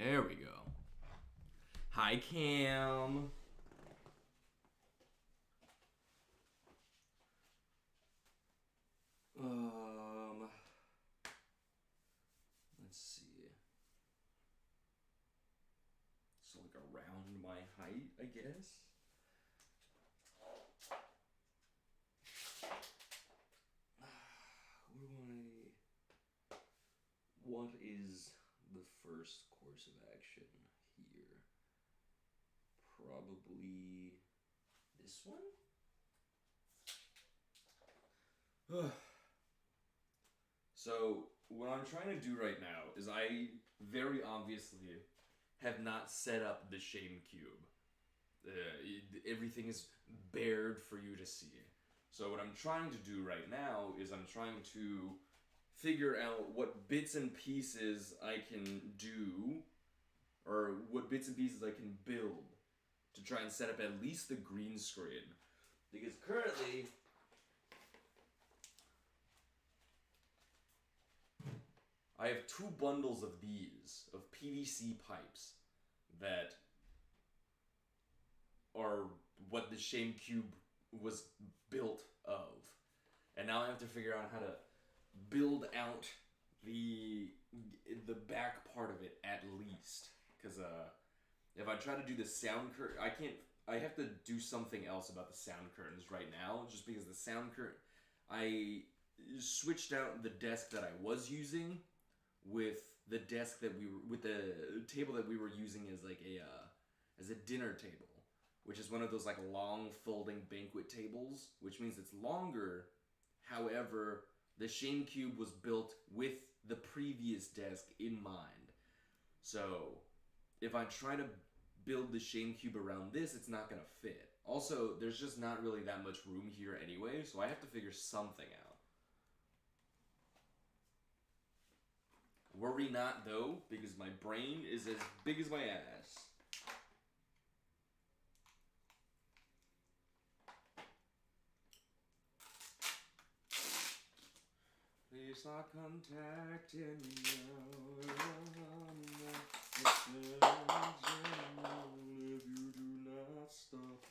There we go. Hi, Cam. Let's see. So like around my height, I guess. What is the first course of action here? Probably this one? So, what I'm trying to do right now is I very obviously have not set up the shame cube. Everything is bared for you to see. So what I'm trying to do right now is I'm trying to figure out what bits and pieces I can do, or what bits and pieces I can build to try and set up at least the green screen. Because currently, I have two bundles of these, of PVC pipes, that are what the shame cube was built of. And now I have to figure out how to build out the back part of it at least. Because if I try to do the sound curtain, I can't. I have to do something else about the sound curtains right now, just because the sound curtain. I switched out the desk that I was using with the desk that we were, with the table that we were using as like as a dinner table, which is one of those like long folding banquet tables, which means it's longer. However, the shame cube was built with the previous desk in mind. So, if I try to build the shame cube around this, it's not going to fit. Also, there's just not really that much room here anyway, so I have to figure something out. Worry not, though, because my brain is as big as my ass. Please stop contacting me now. If you do not stop.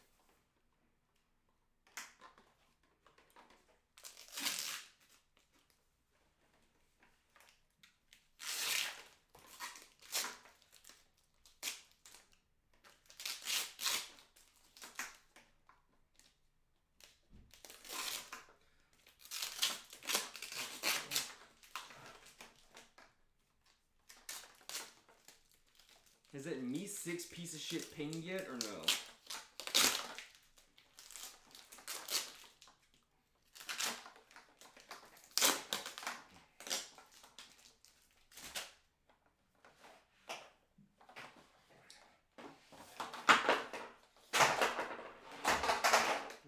Has that me 6 piece of shit pinged yet or no?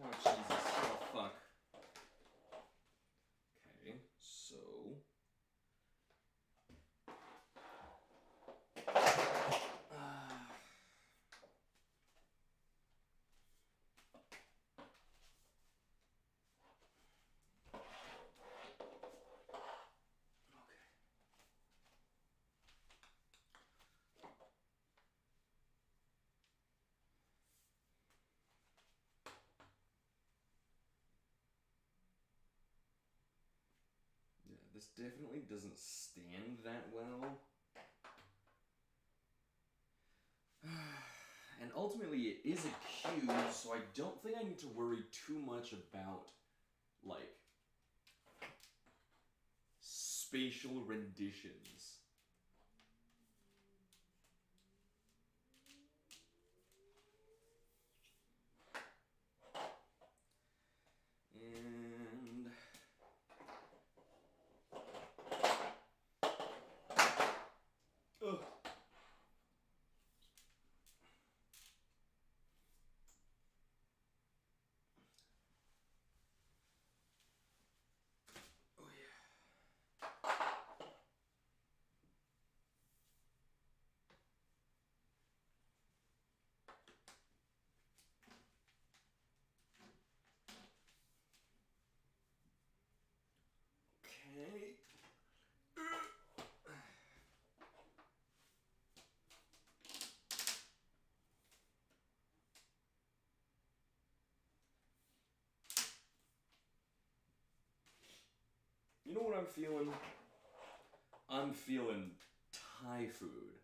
Oh Jesus, oh fuck. Okay, so yeah, this definitely doesn't stand that well. And ultimately it is a cube, so I don't think I need to worry too much about, like, spatial renditions. And ugh. Oh yeah. Okay. I'm feeling? I'm feeling Thai food.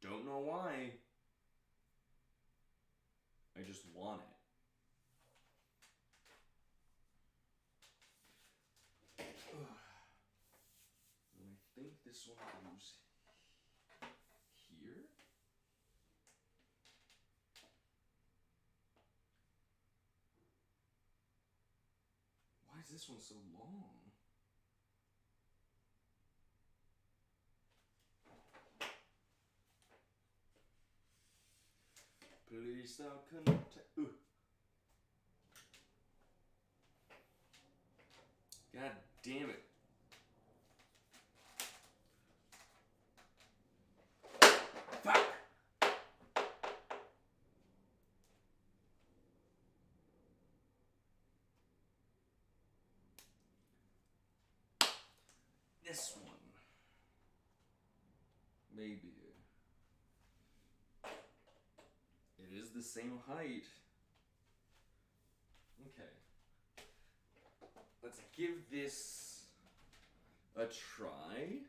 Don't know why. I just want it. And I think this one goes here. Why is this one so long? Please stop contact. God damn it. Fuck! This one. Maybe. It is the same height. Okay. Let's give this a try.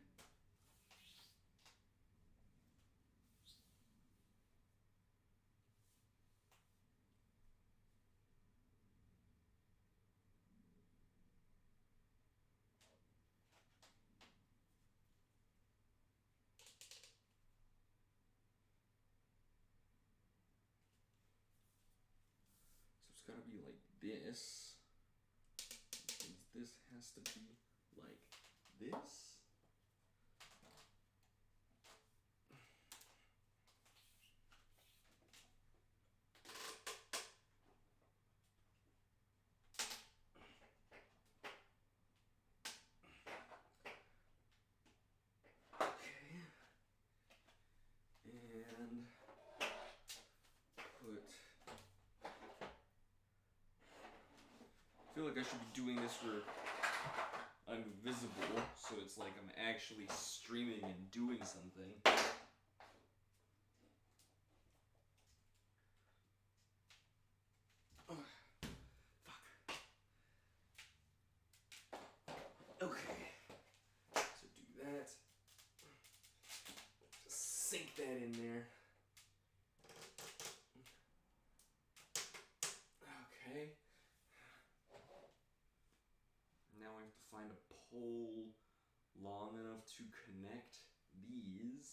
So it's gotta be like this. Which means this has to be like this. And put. I feel like I should be doing this where I'm visible, so it's like I'm actually streaming and doing something. Oh, fuck. Okay. So do that. Just sink that in there. Okay. Now I have to find a pole long enough to connect these,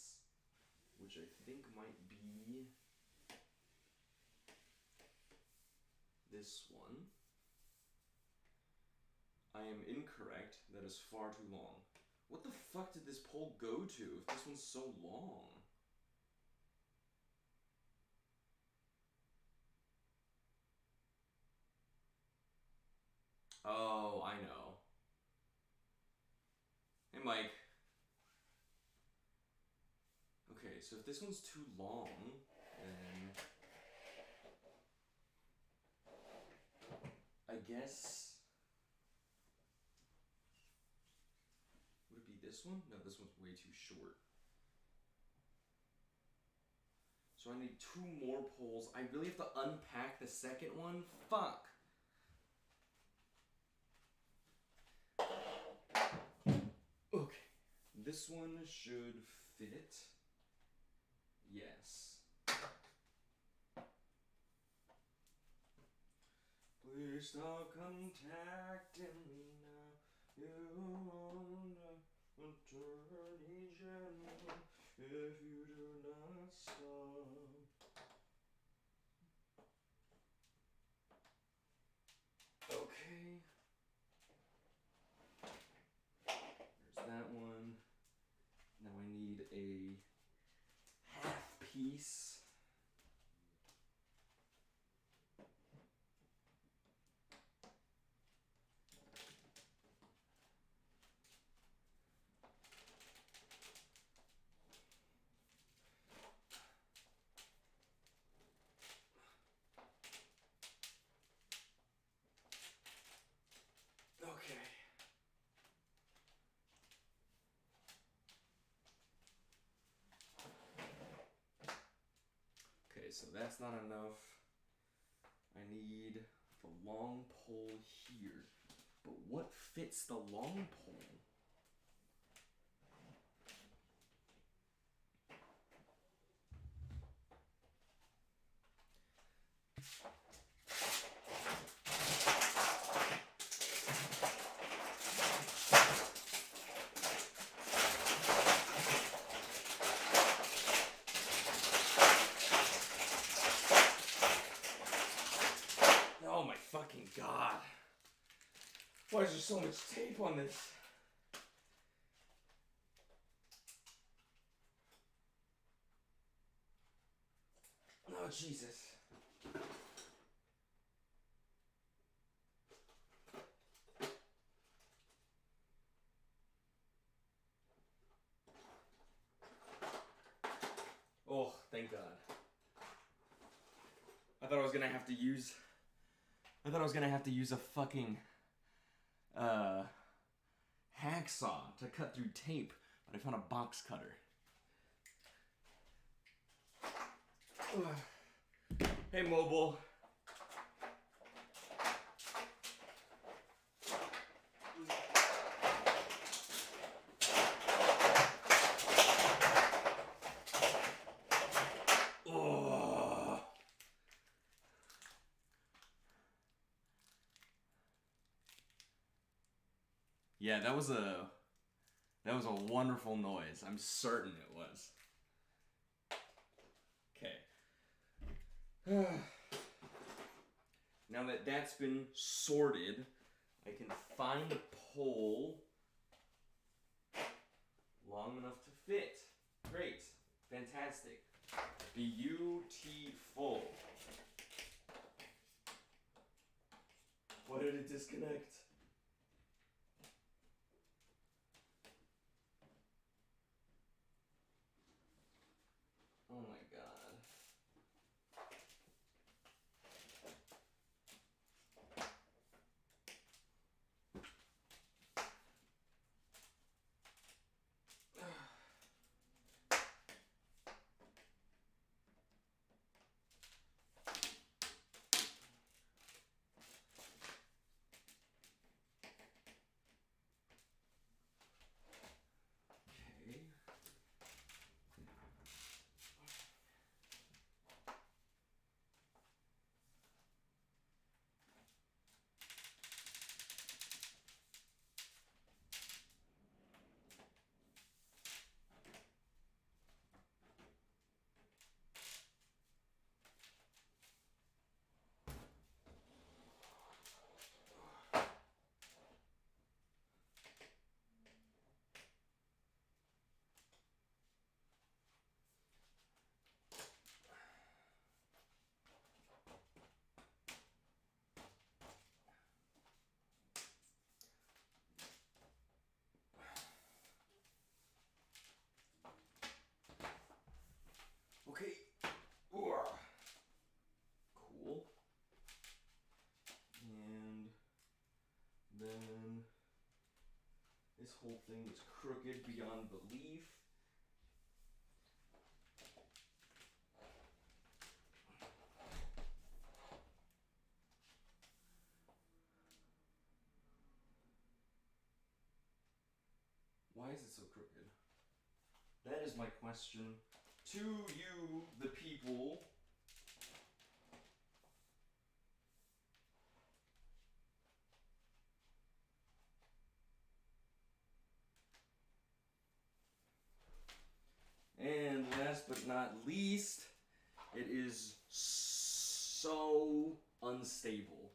which I think might be this one. I am incorrect. That is far too long. What the fuck did this pole go to if this one's so long? Oh, I know. Hey, Mike. Okay, so if this one's too long, then I guess... Would it be this one? No, this one's way too short. So I need 2 more poles. I really have to unpack the second one? Fuck! Okay. This one should fit. Yes. Please stop contacting me now. You on the attorney general if you do not stop. Okay. There's that one. Now I need a half piece. Okay. Okay, so that's not enough. I need the long pole here. But what fits the long pole? Oh my fucking god. Why is there so much tape on this? Oh, Jesus. Oh, thank God. I thought I was gonna have to use a fucking hacksaw to cut through tape, but I found a box cutter. Hey, mobile. Oh. Yeah, that was a wonderful noise. I'm certain it was. Okay. Now that that's been sorted, I can find a pole long enough to fit. Great. Fantastic. Beautiful. Why did it disconnect? Oh my god. Okay. Ooh. Cool. And then this whole thing is crooked beyond belief. Why is it so crooked? That is my question to you, the people. And last but not least, it is so unstable.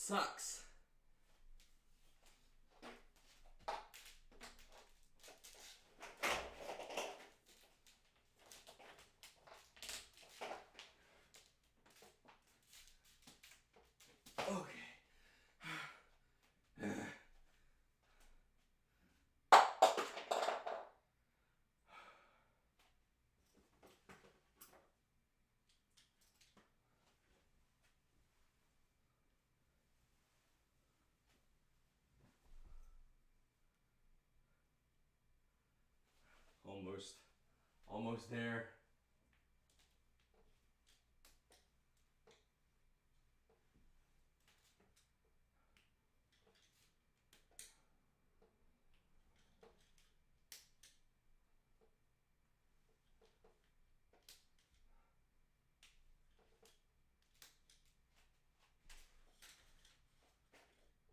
sucks. Almost there.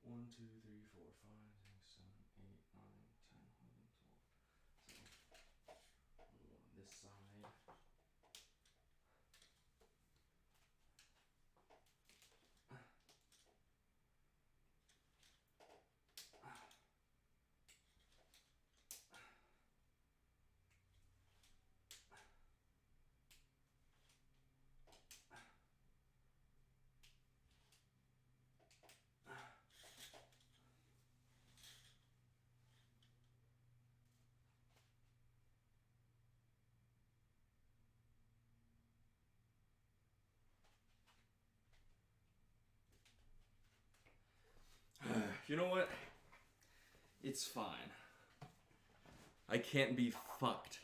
One, two, three, four, five, six, 7, 8, 9, 10, 11, 12. So, on this side. You know what? It's fine. I can't be fucked.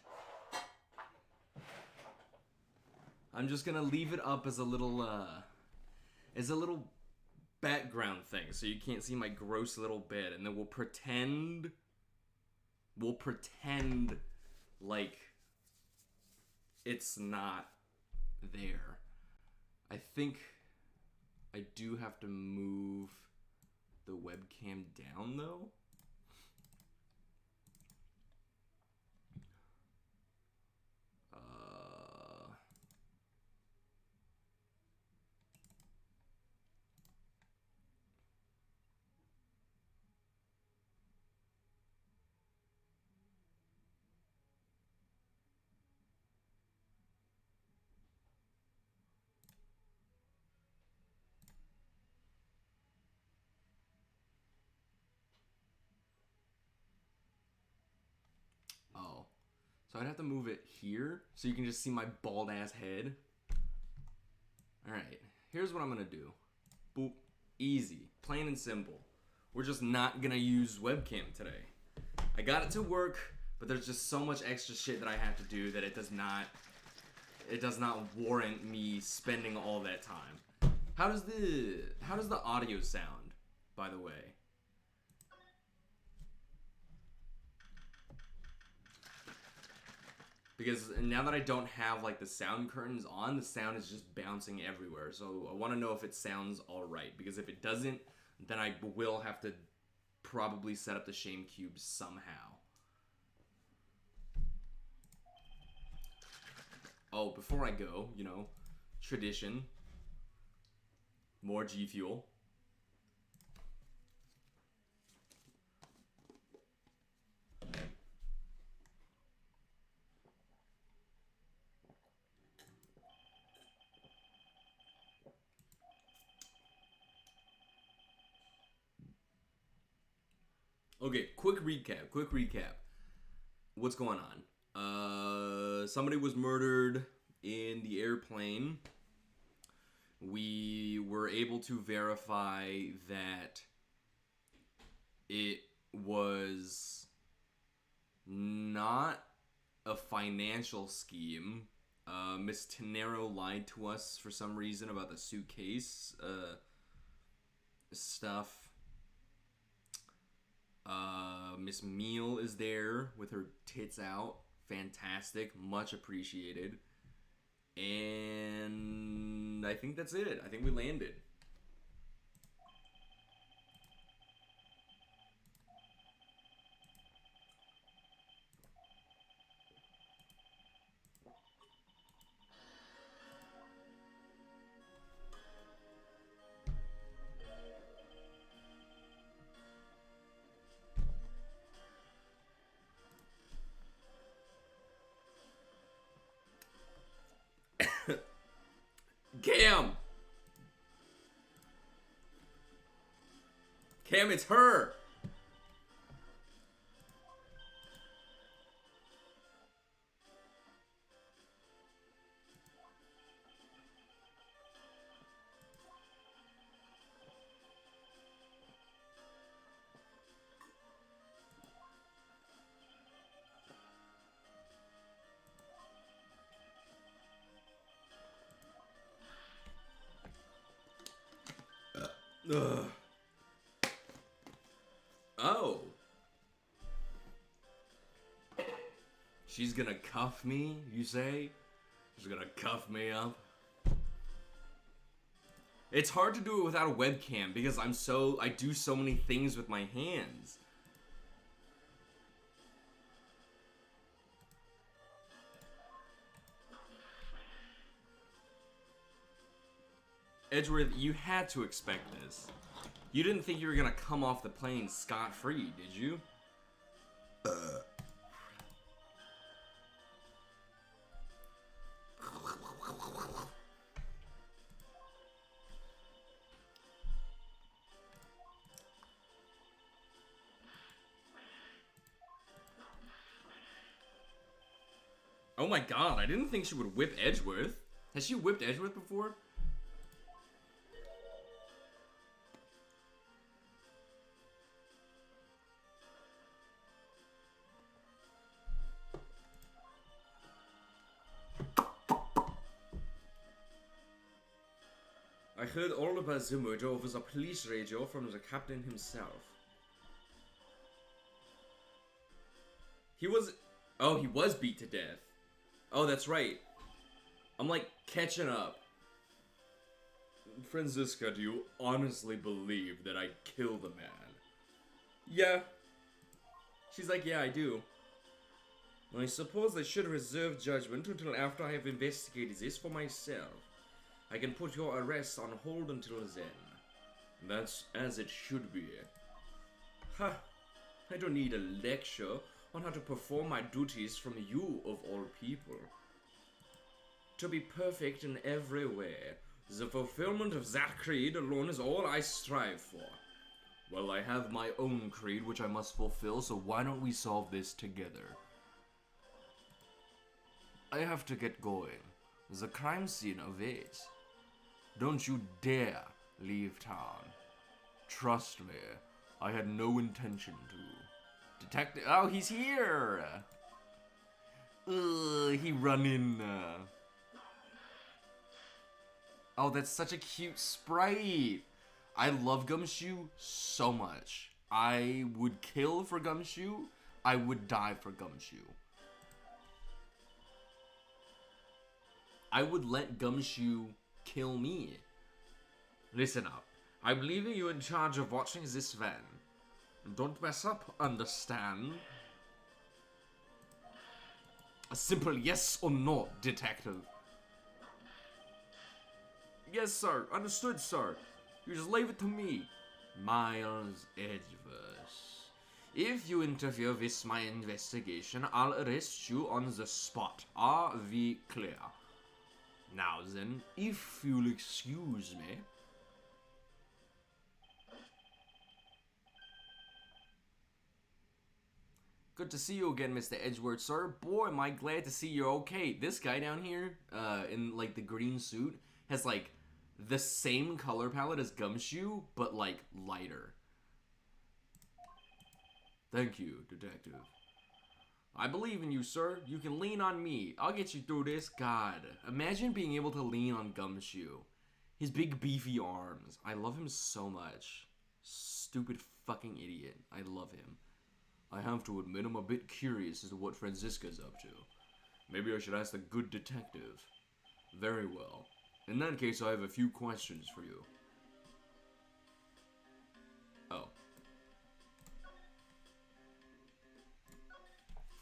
I'm just gonna leave it up as a little background thing, so you can't see my gross little bed, and then we'll pretend like it's not there. I think I do have to move the webcam down though. Oh. So I'd have to move it here so you can just see my bald ass head. Alright, here's what I'm gonna do. Boop. Easy. Plain and simple. We're just not gonna use webcam today. I got it to work, but there's just so much extra shit that I have to do that it does not warrant me spending all that time. How does the audio sound, by the way? Because now that I don't have like the sound curtains on, the sound is just bouncing everywhere. So I want to know if it sounds all right. Because if it doesn't, then I will have to probably set up the shame cube somehow. Oh, before I go, you know, tradition. More G Fuel. Okay, quick recap. What's going on? Somebody was murdered in the airplane. We were able to verify that it was not a financial scheme. Miss Tenero lied to us for some reason about the suitcase stuff. Miss Meal is there with her tits out. Fantastic. Much appreciated. And I think that's it. I think we landed. Cam, it's her! Ugh. Oh. She's gonna cuff me, you say? She's gonna cuff me up? It's hard to do it without a webcam because I do so many things with my hands. Edgeworth, you had to expect this. You didn't think you were gonna come off the plane scot-free, did you? Oh my god, I didn't think she would whip Edgeworth. Has she whipped Edgeworth before? I heard all about the murder over the police radio from the captain himself. He was... Oh, he was beat to death. Oh, that's right. I'm like catching up. Franziska, do you honestly believe that I killed the man? Yeah. She's like, yeah, I do. I suppose I should reserve judgment until after I have investigated this for myself. I can put your arrest on hold until then. That's as it should be. Ha! I don't need a lecture on how to perform my duties from you of all people. To be perfect in every way, the fulfillment of that creed alone is all I strive for. Well, I have my own creed which I must fulfill, so why don't we solve this together? I have to get going. The crime scene awaits. Don't you dare leave town. Trust me, I had no intention to. Detective... Oh, he's here! He run in. Oh, that's such a cute sprite. I love Gumshoe so much. I would kill for Gumshoe. I would die for Gumshoe. I would let Gumshoe kill me. Listen up. I'm leaving you in charge of watching this van. Don't mess up, understand? A simple yes or no, detective. Yes, sir. Understood, sir. You just leave it to me. Miles Edgeworth. If you interfere with my investigation, I'll arrest you on the spot. Are we clear? Now then, if you'll excuse me. Good to see you again, Mr. Edgeworth, sir. Boy, am I glad to see you're okay. This guy down here, in, like, the green suit, has, like, the same color palette as Gumshoe, but, like, lighter. Thank you, detective. I believe in you, sir. You can lean on me. I'll get you through this. God, imagine being able to lean on Gumshoe. His big beefy arms. I love him so much. Stupid fucking idiot. I love him. I have to admit I'm a bit curious as to what Franziska's up to. Maybe I should ask the good detective. Very well. In that case, I have a few questions for you. Oh.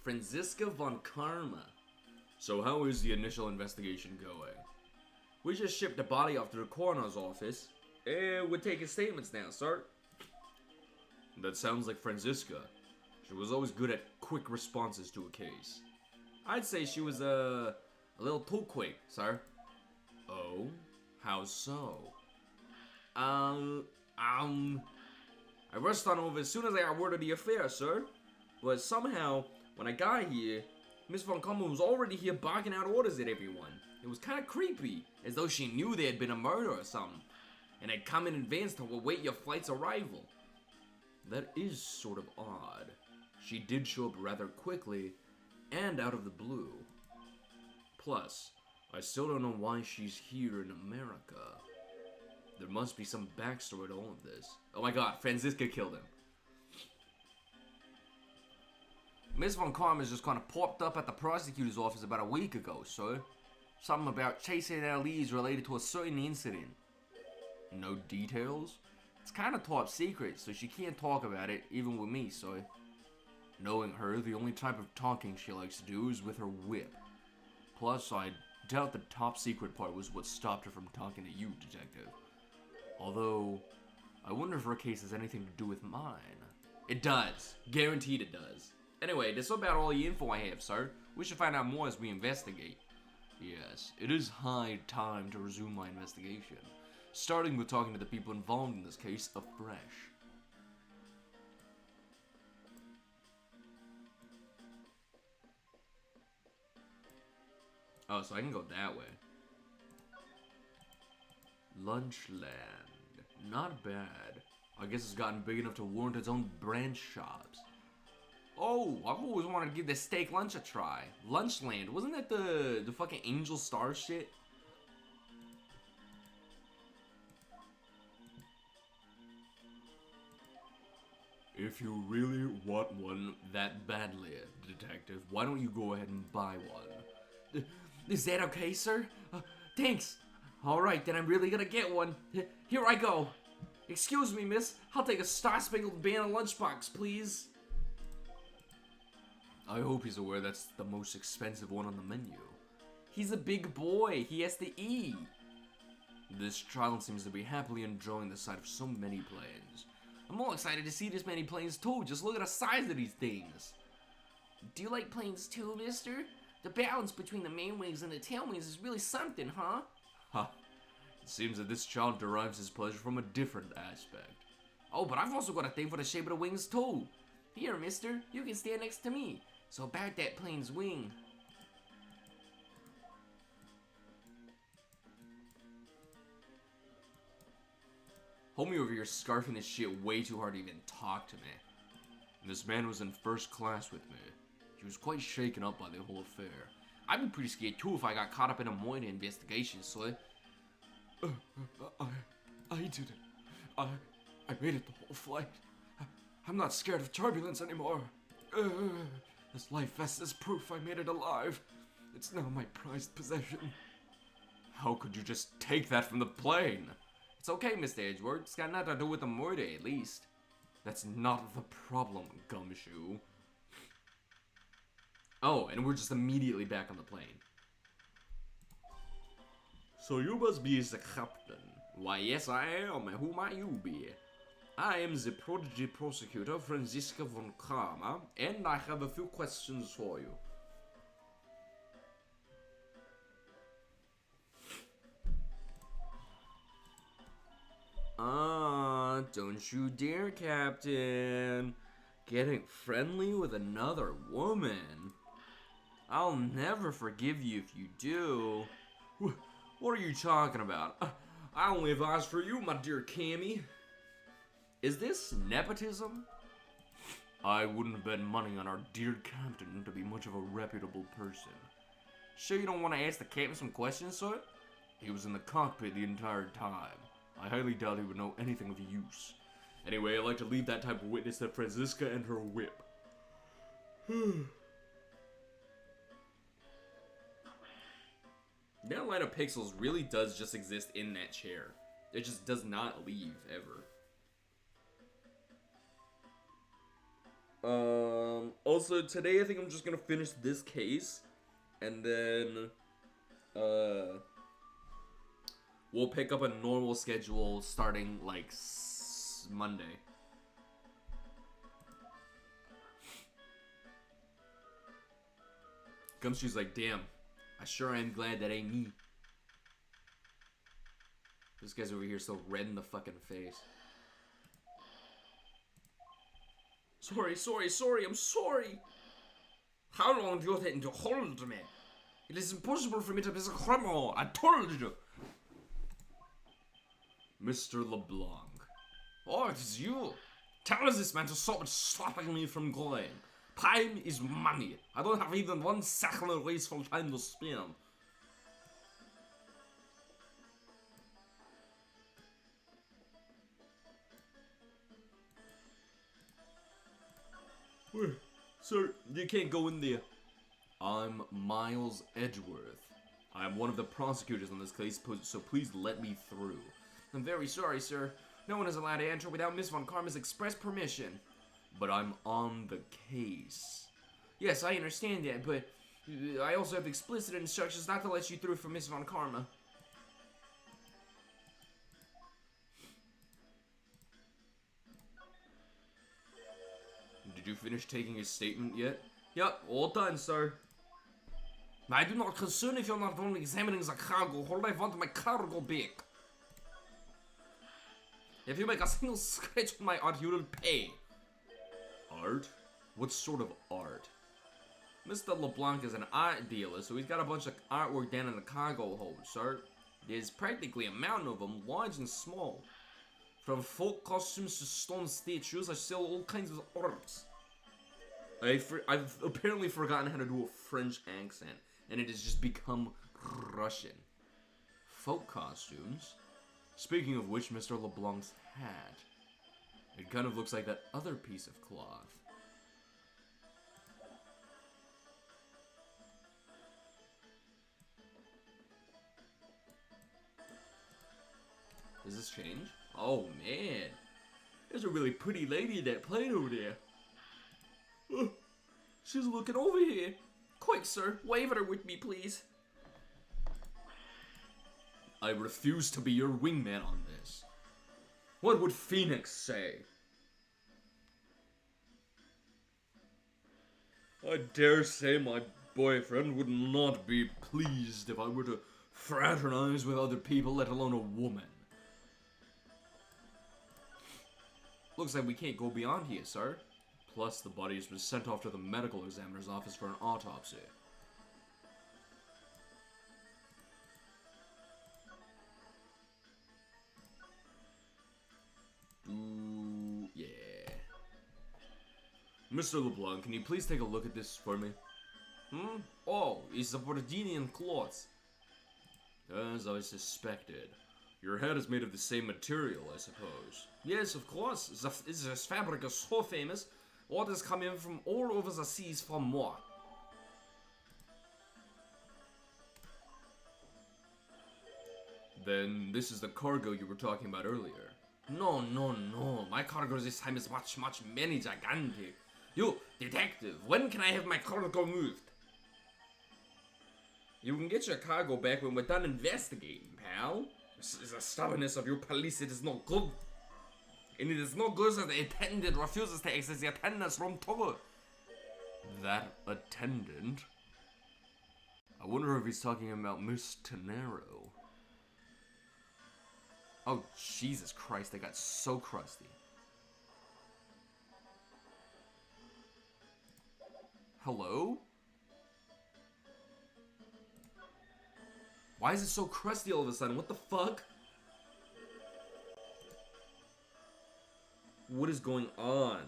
Franziska von Karma. So how is the initial investigation going? We just shipped the body off to the coroner's office, and we're taking statements now, sir. That sounds like Franziska. She was always good at quick responses to a case. I'd say she was a little too quick, sir. Oh? How so? I rushed on over as soon as I got word of the affair, sir. But somehow, when I got here, Miss Von Common was already here barking out orders at everyone. It was kind of creepy, as though she knew there had been a murder or something, and had come in advance to await your flight's arrival. That is sort of odd. She did show up rather quickly, and out of the blue. Plus, I still don't know why she's here in America. There must be some backstory to all of this. Oh my god, Franziska killed him. Miss Von Karma's just kind of popped up at the prosecutor's office about a week ago, sir. Something about chasing our leads related to a certain incident. No details? It's kind of top secret, so she can't talk about it, even with me, so... Knowing her, the only type of talking she likes to do is with her whip. Plus, I doubt the top secret part was what stopped her from talking to you, detective. Although, I wonder if her case has anything to do with mine. It does. Guaranteed it does. Anyway, that's about all the info I have, sir. We should find out more as we investigate. Yes, it is high time to resume my investigation. Starting with talking to the people involved in this case afresh. Oh, so I can go that way. Lunchland. Not bad. I guess it's gotten big enough to warrant its own branch shops. Oh, I've always wanted to give this steak lunch a try. Lunchland. Wasn't that the fucking Angel Star shit? If you really want one that badly, detective, why don't you go ahead and buy one? Is that okay, sir? Thanks. Alright, then I'm really gonna get one. Here I go. Excuse me, miss. I'll take a Star-Spangled Banner lunchbox, please. I hope he's aware that's the most expensive one on the menu. He's a big boy. He has to eat. This child seems to be happily enjoying the sight of so many planes. I'm all excited to see this many planes too. Just look at the size of these things. Do you like planes too, mister? The balance between the main wings and the tail wings is really something, huh? Ha. It seems that this child derives his pleasure from a different aspect. Oh, but I've also got a thing for the shape of the wings too. Here, mister, you can stand next to me. So about that plane's wing. Homie over here scarfing this shit way too hard to even talk to me. And this man was in first class with me. He was quite shaken up by the whole affair. I'd be pretty scared too if I got caught up in a murder investigation, so... I did it. I made it the whole flight. I'm not scared of turbulence anymore. This life vest is proof I made it alive. It's now my prized possession. How could you just take that from the plane? It's okay, Mr. Edgeworth. It's got nothing to do with the murder, at least. That's not the problem, Gumshoe. Oh, and we're just immediately back on the plane. So you must be the captain. Why, yes, I am. Who might you be? I am the prodigy prosecutor, Franziska von Kramer, and I have a few questions for you. Don't you dare, Captain. Getting friendly with another woman. I'll never forgive you if you do. What are you talking about? I only have eyes for you, my dear Cammy. Is this nepotism? I wouldn't bet money on our dear captain to be much of a reputable person. Sure you don't want to ask the captain some questions, sir? He was in the cockpit the entire time. I highly doubt he would know anything of use. Anyway, I'd like to leave that type of witness to Franziska and her whip. That line of pixels really does just exist in that chair. It just does not leave, ever. Also, today I think I'm just gonna finish this case, and then, we'll pick up a normal schedule starting, like, Monday. Gumshoe's like, damn, I sure am glad that ain't me. This guy's over here so red in the fucking face. Sorry, I'm sorry. How long do you think to hold me? It is impossible for me to be a criminal, I told you. Mr. LeBlanc. Oh, it is you. Tell this man to stop stopping me from going. Time is money. I don't have even 1 second of wasteful time to spend. Wait, sir, you can't go in there. I'm Miles Edgeworth. I'm one of the prosecutors on this case, so please let me through. I'm very sorry, sir. No one is allowed to enter without Miss Von Karma's express permission. But I'm on the case. Yes, I understand that, but I also have explicit instructions not to let you through for Miss Von Karma. Did you finish taking his statement yet? Yep, all done, sir. I do not concern if you're not only examining the cargo. All I want my cargo back. If you make a single scratch on my art, you will pay. Art? What sort of art? Mr. LeBlanc is an art dealer, so he's got a bunch of artwork down in the cargo hold, sir. There's practically a mountain of them, large and small. From folk costumes to stone statues, I sell all kinds of arts. I've apparently forgotten how to do a French accent, and it has just become Russian. Folk costumes? Speaking of which, Mr. LeBlanc's hat. It kind of looks like that other piece of cloth. Does this change? Oh man, there's a really pretty lady in that plane over there. She's looking over here. Quick, sir, wave at her with me, please. I refuse to be your wingman on this. What would Phoenix say? I dare say my boyfriend would not be pleased if I were to fraternize with other people, let alone a woman. Looks like we can't go beyond here, sir. Plus, the body has been sent off to the medical examiner's office for an autopsy. Ooh, yeah. Mr. LeBlanc, can you please take a look at this for me? Oh, it's the Virginian cloth. As I suspected. Your head is made of the same material, I suppose. Yes, of course. This fabric is so famous. Orders come in from all over the seas for more. Then this is the cargo you were talking about earlier. No. My cargo this time is much many gigantic. You, detective, when can I have my cargo moved? You can get your cargo back when we're done investigating, pal. The stubbornness of your police, it is not good. And it is not good that the attendant refuses to access the attendant's room too. That attendant? I wonder if he's talking about Miss Tenero. Oh, Jesus Christ, they got so crusty. Hello? Why is it so crusty all of a sudden? What the fuck? What is going on?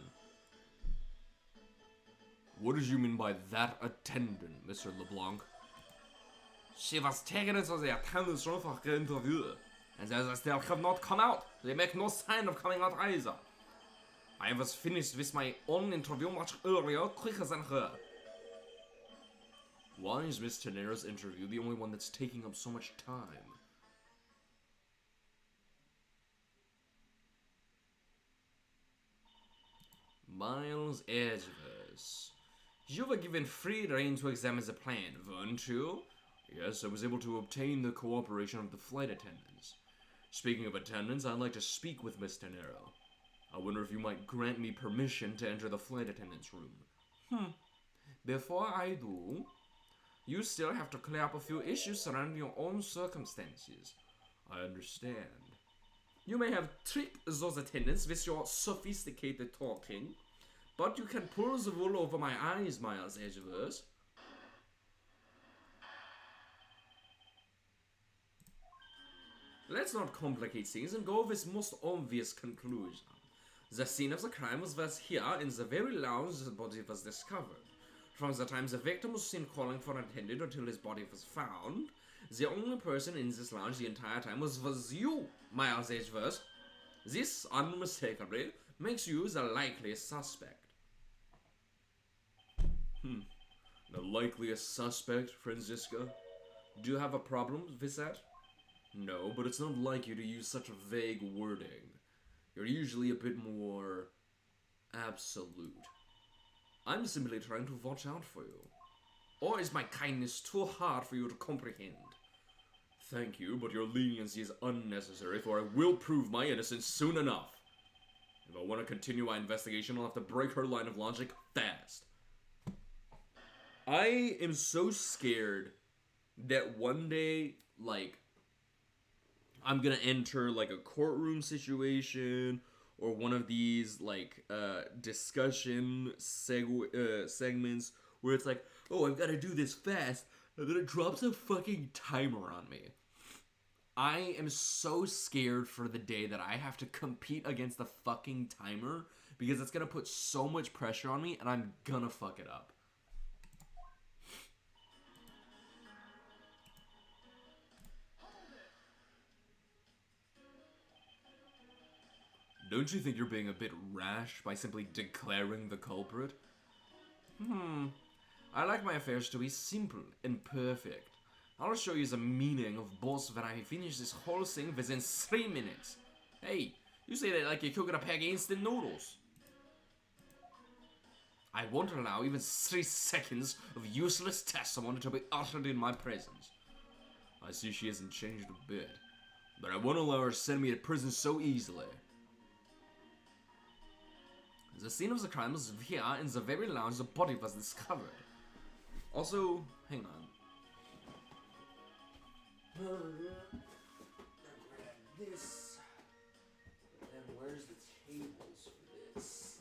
What did you mean by that attendant, Mr. LeBlanc? She was taken into the attendant's room for the interview. And they still have not come out. They make no sign of coming out either. I was finished with my own interview much earlier, quicker than her. Why is Miss Tenero's interview the only one that's taking up so much time? Miles Edgeworth. You were given free rein to examine the plane, weren't you? Yes, I was able to obtain the cooperation of the flight attendants. Speaking of attendants, I'd like to speak with Miss Tenero. I wonder if you might grant me permission to enter the flight attendant's room. Before I do, you still have to clear up a few issues surrounding your own circumstances. I understand. You may have tricked those attendants with your sophisticated talking, But you can pull the wool over my eyes, Miles Edgeworth. Let's not complicate things and go with this most obvious conclusion. The scene of the crime was here in the very lounge the body was discovered. From the time the victim was seen calling for an attendant until his body was found, the only person in this lounge the entire time was you, Miles Edgeworth. This, unmistakably, makes you the likeliest suspect. The likeliest suspect, Franziska? Do you have a problem with that? No, but it's not like you to use such a vague wording. You're usually a bit more absolute. I'm simply trying to watch out for you. Or is my kindness too hard for you to comprehend? Thank you, but your leniency is unnecessary, for I will prove my innocence soon enough. If I want to continue my investigation, I'll have to break her line of logic fast. I am so scared that one day, like, I'm gonna enter, like, a courtroom situation, or one of these, like, discussion segments, where it's like, oh, I've gotta do this fast, and then it drops a fucking timer on me. I am so scared for the day that I have to compete against the fucking timer, because it's gonna put so much pressure on me, and I'm gonna fuck it up. Don't you think you're being a bit rash by simply declaring the culprit? I like my affairs to be simple and perfect. I'll show you the meaning of boss when I finish this whole thing within 3 minutes. Hey, you say that like you're cooking a pack of instant noodles. I won't allow even 3 seconds of useless testimony to be uttered in my presence. I see she hasn't changed a bit, but I won't allow her to send me to prison so easily. The scene of the crime was here in the very lounge the body was discovered. Also, hang on. This. And where's the tables for this?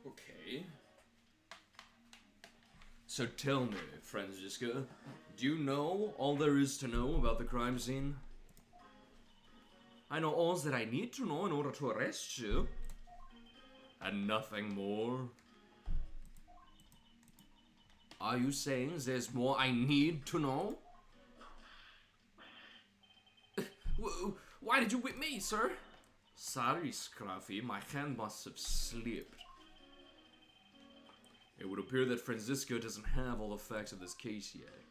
Okay. So tell me, Franziska, do you know all there is to know about the crime scene? I know all that I need to know in order to arrest you. And nothing more? Are you saying there's more I need to know? Why did you whip me, sir? Sorry, Scruffy, my hand must have slipped. It would appear that Franziska doesn't have all the facts of this case yet.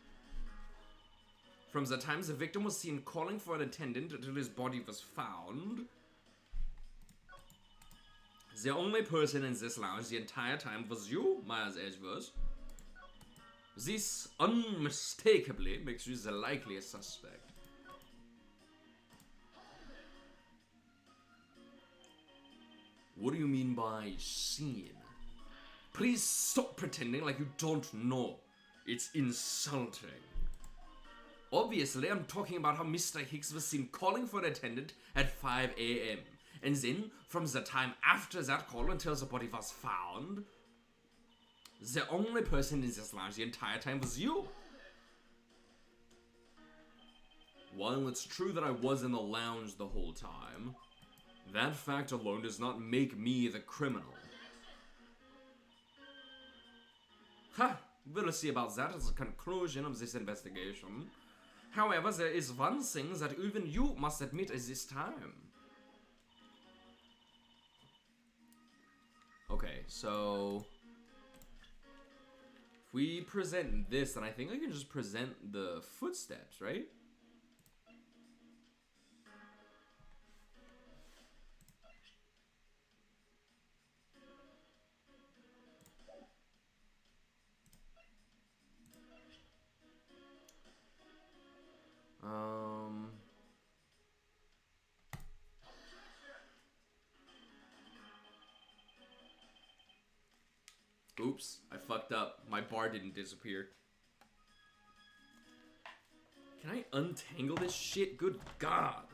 From the time the victim was seen calling for an attendant until his body was found, the only person in this lounge the entire time was you, Miles Edgeworth. This unmistakably makes you the likeliest suspect. What do you mean by seen? Please stop pretending like you don't know. It's insulting. Obviously, I'm talking about how Mr. Hicks was seen calling for an attendant at 5 a.m. And then, from the time after that call until the body was found, the only person in this lounge the entire time was you. While it's true that I was in the lounge the whole time, that fact alone does not make me the criminal. Ha! We'll see about that as a conclusion of this investigation. However, there is one thing that even you must admit at this time. Okay, so if we present this, then I think I can just present the footsteps, right? Oops, I fucked up. My bar didn't disappear. Can I untangle this shit? Good God.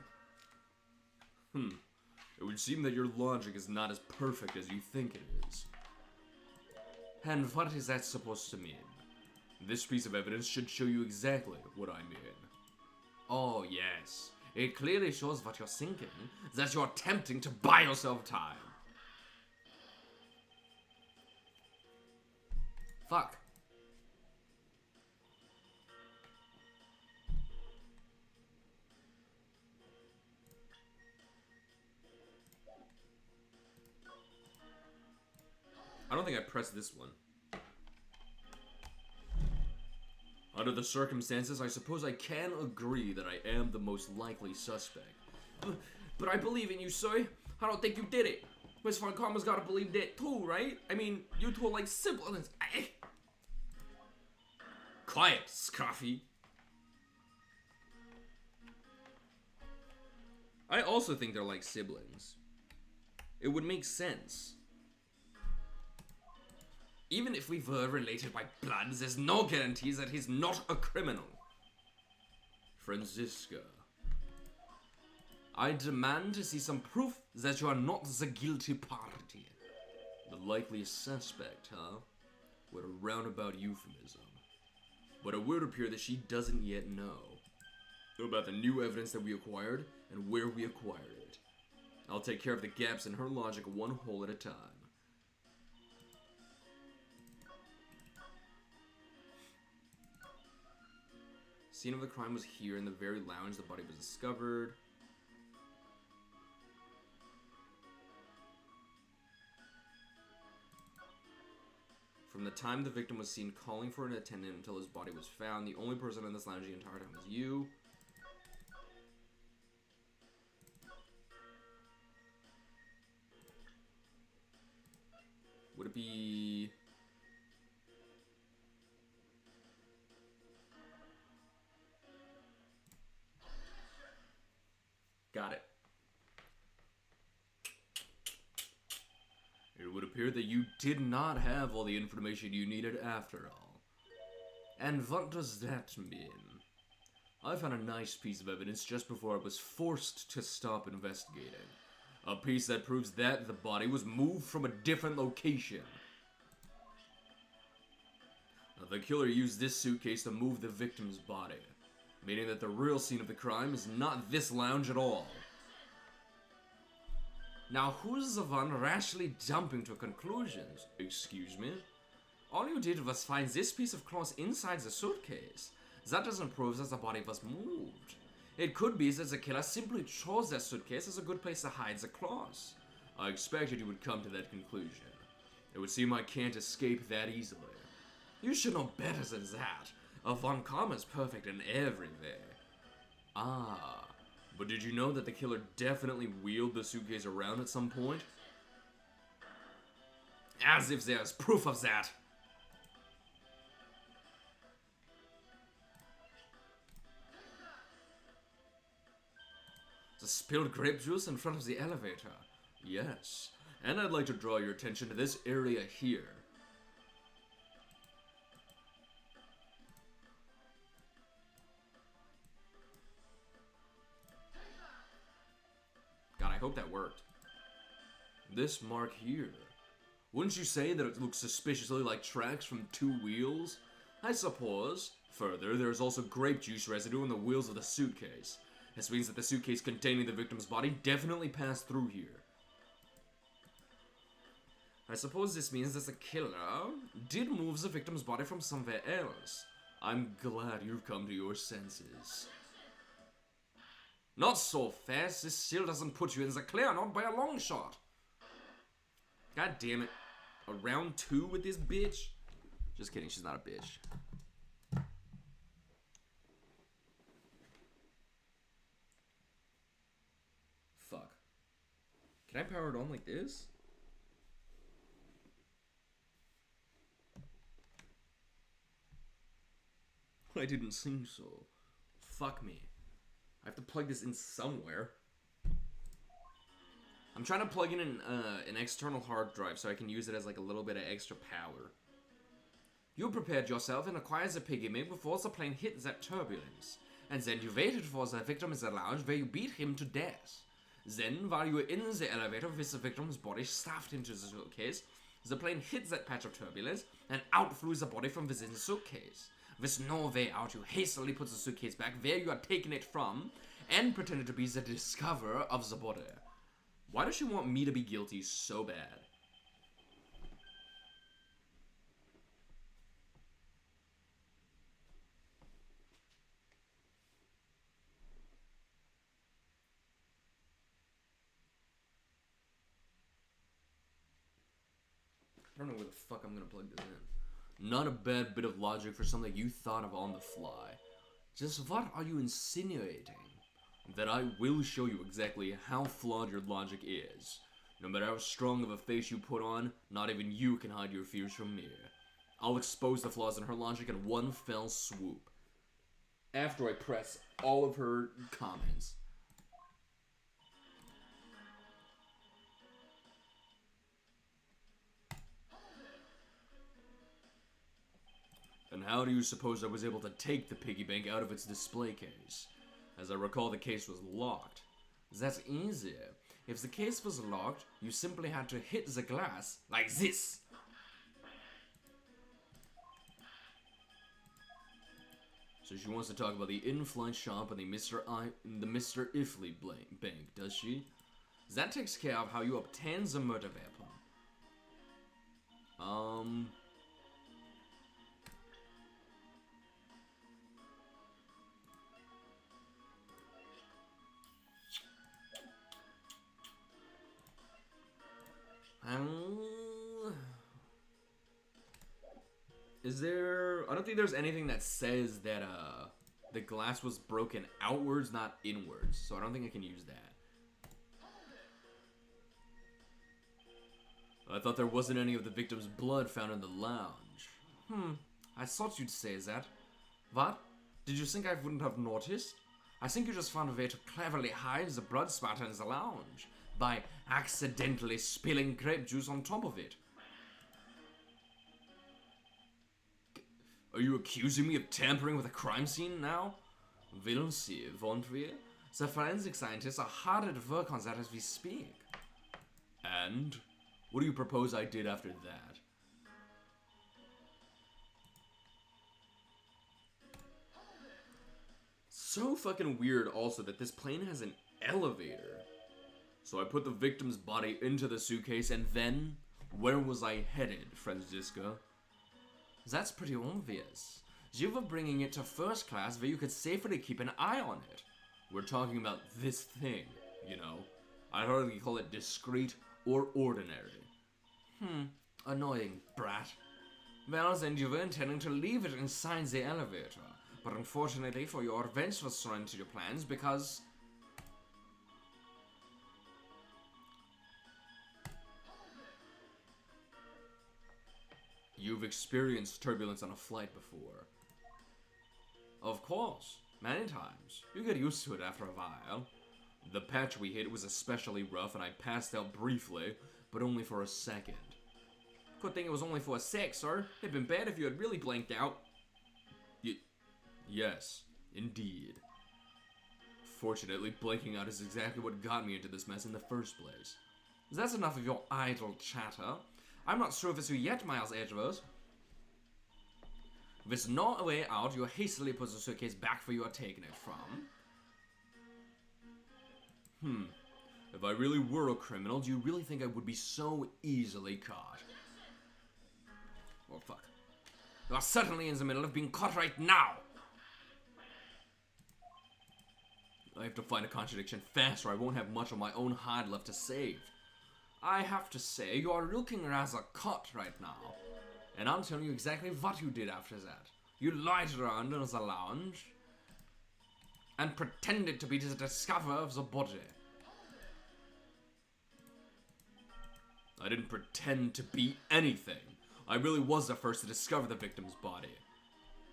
It would seem that your logic is not as perfect as you think it is. And what is that supposed to mean? This piece of evidence should show you exactly what I mean. Oh, yes. It clearly shows what you're thinking, that you're attempting to buy yourself time. Fuck. I don't think I pressed this one. Under the circumstances, I suppose I can agree that I am the most likely suspect. But I believe in you, sir. I don't think you did it. Miss Von Karma's gotta believe that too, right? I mean, you two are like siblings. Quiet, Scruffy. I also think they're like siblings. It would make sense. Even if we were related by blood, there's no guarantees that he's not a criminal. Franziska, I demand to see some proof that you are not the guilty party. The likely suspect, huh? What a roundabout euphemism. But it would appear that she doesn't yet know about the new evidence that we acquired and where we acquired it. I'll take care of the gaps in her logic one hole at a time. Scene of the crime was here in the very lounge the body was discovered. From the time the victim was seen calling for an attendant until his body was found, the only person in this lounge the entire time was you. Would it be... Got it. It would appear that you did not have all the information you needed after all. And what does that mean? I found a nice piece of evidence just before I was forced to stop investigating. A piece that proves that the body was moved from a different location. Now, the killer used this suitcase to move the victim's body, meaning that the real scene of the crime is not this lounge at all. Now, who's the one rashly jumping to conclusions? Excuse me? All you did was find this piece of cloth inside the suitcase. That doesn't prove that the body was moved. It could be that the killer simply chose that suitcase as a good place to hide the cloth. I expected you would come to that conclusion. It would seem I can't escape that easily. You should know better than that. A Von Karma's perfect in everything. Ah, but did you know that the killer definitely wheeled the suitcase around at some point? As if there's proof of that. The spilled grape juice in front of the elevator. Yes, and I'd like to draw your attention to this area here. God, I hope that worked. This mark here. Wouldn't you say that it looks suspiciously like tracks from two wheels? I suppose. Further, there's also grape juice residue on the wheels of the suitcase. This means that the suitcase containing the victim's body definitely passed through here. I suppose this means that the killer did move the victim's body from somewhere else. I'm glad you've come to your senses. Not so fast, this still doesn't put you in the clear, not by a long shot. God damn it. A round 2 with this bitch? Just kidding, she's not a bitch. Fuck. Can I power it on like this? I didn't think so. Fuck me. I have to plug this in somewhere. I'm trying to plug in an external hard drive so I can use it as like a little bit of extra power. You prepared yourself and acquired the piggy bank before the plane hit that turbulence. And then you waited for the victim in the lounge where you beat him to death. Then, while you were in the elevator with the victim's body stuffed into the suitcase, the plane hit that patch of turbulence and out flew the body from within the suitcase. With no way out, you hastily put the suitcase back where you had taken it from and pretended to be the discoverer of the body. Why does she want me to be guilty so bad? I don't know where the fuck I'm gonna plug this in. Not a bad bit of logic for something you thought of on the fly. Just what are you insinuating? That I will show you exactly how flawed your logic is. No matter how strong of a face you put on, not even you can hide your fears from me. I'll expose the flaws in her logic in one fell swoop. After I press all of her comments. And how do you suppose I was able to take the piggy bank out of its display case? As I recall, the case was locked. That's easy. If the case was locked, you simply had to hit the glass like this. So she wants to talk about the in-flight shop and the Mr. Ifley bank, does she? That takes care of how you obtain the murder weapon. Is there... I don't think there's anything that says that, the glass was broken outwards, not inwards. So I don't think I can use that. I thought there wasn't any of the victim's blood found in the lounge. I thought you'd say that. What? Did you think I wouldn't have noticed? I think you just found a way to cleverly hide the blood spatter in the lounge by accidentally spilling grape juice on top of it. Are you accusing me of tampering with a crime scene now? We'll see, won't we? The forensic scientists are hard at work on that as we speak. And? What do you propose I did after that? So fucking weird also that this plane has an elevator. So I put the victim's body into the suitcase and then, where was I headed, Franziska? That's pretty obvious. You were bringing it to first class where you could safely keep an eye on it. We're talking about this thing, you know. I'd hardly call it discreet or ordinary. Annoying brat. Well, then you were intending to leave it inside the elevator. But unfortunately for your events was thrown into your plans because... You've experienced turbulence on a flight before. Of course, many times. You get used to it after a while. The patch we hit was especially rough and I passed out briefly, but only for a second. Good thing it was only for a sec, sir. It'd been bad if you had really blanked out. Yes, indeed. Fortunately, blanking out is exactly what got me into this mess in the first place. That's enough of your idle chatter. I'm not sure if it's you yet, Miles Edgeworth. With no way out, you hastily put the suitcase back where you are taking it from. If I really were a criminal, do you really think I would be so easily caught? Oh, fuck. You are certainly in the middle of being caught right now! I have to find a contradiction fast or I won't have much of my own hide left to save. I have to say, you are looking rather caught right now. And I'll tell you exactly what you did after that. You lied around in the lounge and pretended to be the discoverer of the body. I didn't pretend to be anything. I really was the first to discover the victim's body.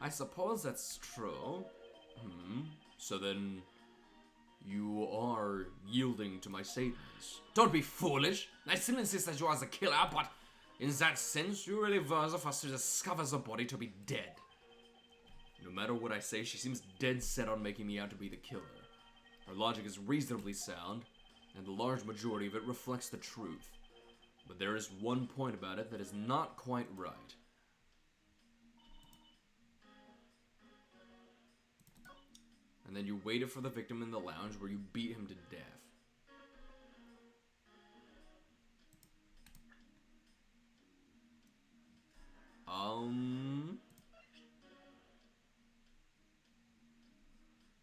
I suppose that's true. So then... you are yielding to my statements. Don't be foolish. I still insist that you are the killer, but In that sense, you really worthy of us to discover the body to be dead. No matter what I say, she seems dead set on making me out to be the killer. Her logic is reasonably sound, and the large majority of it reflects the truth. But there is one point about it that is not quite right. And then you waited for the victim in the lounge where you beat him to death.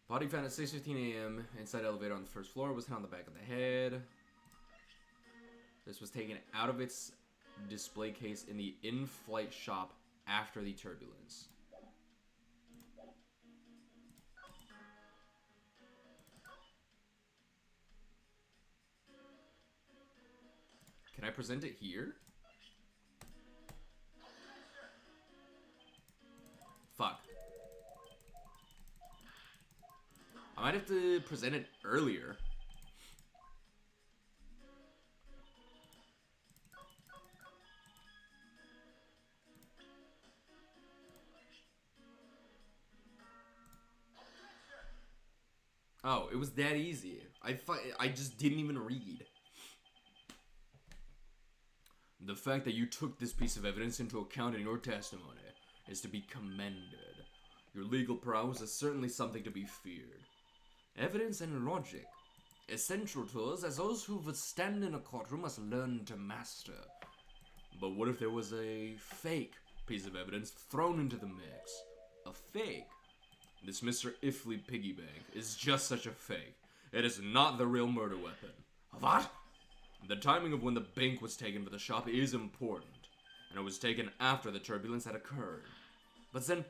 Body found at 6:15 a.m. inside elevator on the first floor, was hit on the back of the head. This was taken out of its display case in the in-flight shop after the turbulence. Can I present it here? Fuck. I might have to present it earlier. Oh, it was that easy. I just didn't even read. The fact that you took this piece of evidence into account in your testimony is to be commended. Your legal prowess is certainly something to be feared. Evidence and logic, essential tools as those who would stand in a courtroom must learn to master. But what if there was a fake piece of evidence thrown into the mix? A fake? This Mr. Ifley piggy bank is just such a fake. It is not the real murder weapon. What? The timing of when the bank was taken for the shop is important, and it was taken after the turbulence had occurred. But then,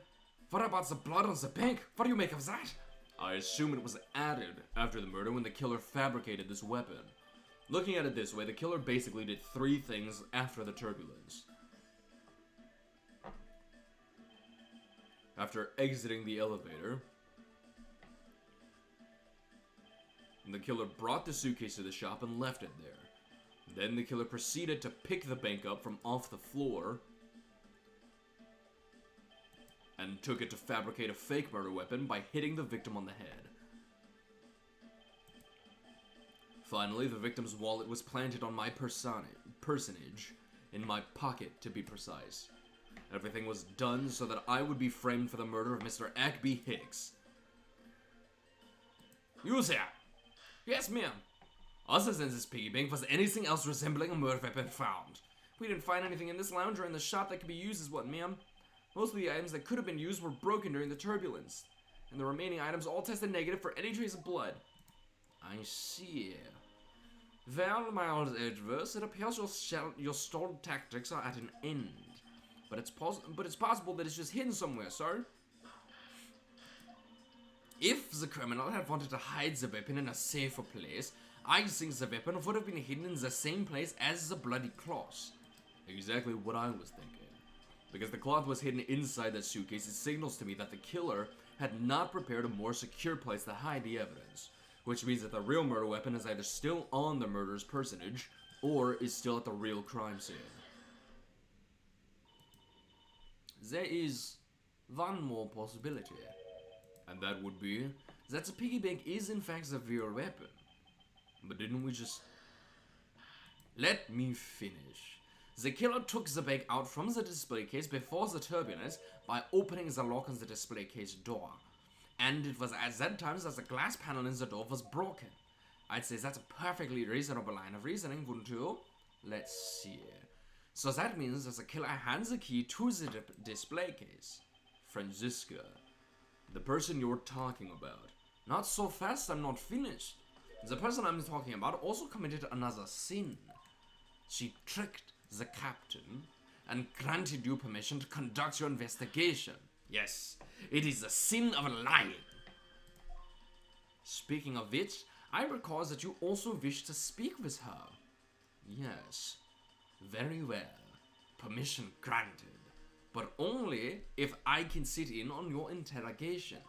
what about the blood on the bank? What do you make of that? I assume it was added after the murder when the killer fabricated this weapon. Looking at it this way, the killer basically did 3 things after the turbulence. After exiting the elevator, the killer brought the suitcase to the shop and left it there. Then the killer proceeded to pick the bank up from off the floor and took it to fabricate a fake murder weapon by hitting the victim on the head. Finally, the victim's wallet was planted on my personage, in my pocket to be precise. Everything was done so that I would be framed for the murder of Mr. Ackby Hicks. You there? Yes, ma'am. Other than this piggy bank, was anything else resembling a murder weapon found? We didn't find anything in this lounge or in the shop that could be used as what, ma'am? Most of the items that could have been used were broken during the turbulence, and the remaining items all tested negative for any trace of blood. I see. Well, my old Edgeworth, it appears your stalled tactics are at an end. But it's possible that it's just hidden somewhere, sir. If the criminal had wanted to hide the weapon in a safer place, I think the weapon would have been hidden in the same place as the bloody cloth. Exactly what I was thinking. Because the cloth was hidden inside that suitcase, it signals to me that the killer had not prepared a more secure place to hide the evidence. Which means that the real murder weapon is either still on the murderer's personage, or is still at the real crime scene. There is one more possibility. And that would be that the piggy bank is in fact the real weapon. But didn't we just... Let me finish. The killer took the bank out from the display case before the turbulence by opening the lock on the display case door. And it was at that time that the glass panel in the door was broken. I'd say that's a perfectly reasonable line of reasoning, wouldn't you? Let's see. So that means that the killer hands the key to the display case. Franziska, the person you're talking about. Not so fast, I'm not finished. The person I'm talking about also committed another sin. She tricked the captain and granted you permission to conduct your investigation. Yes, it is the sin of lying. Speaking of which, I recall that you also wished to speak with her. Yes, very well. Permission granted. But only if I can sit in on your interrogation.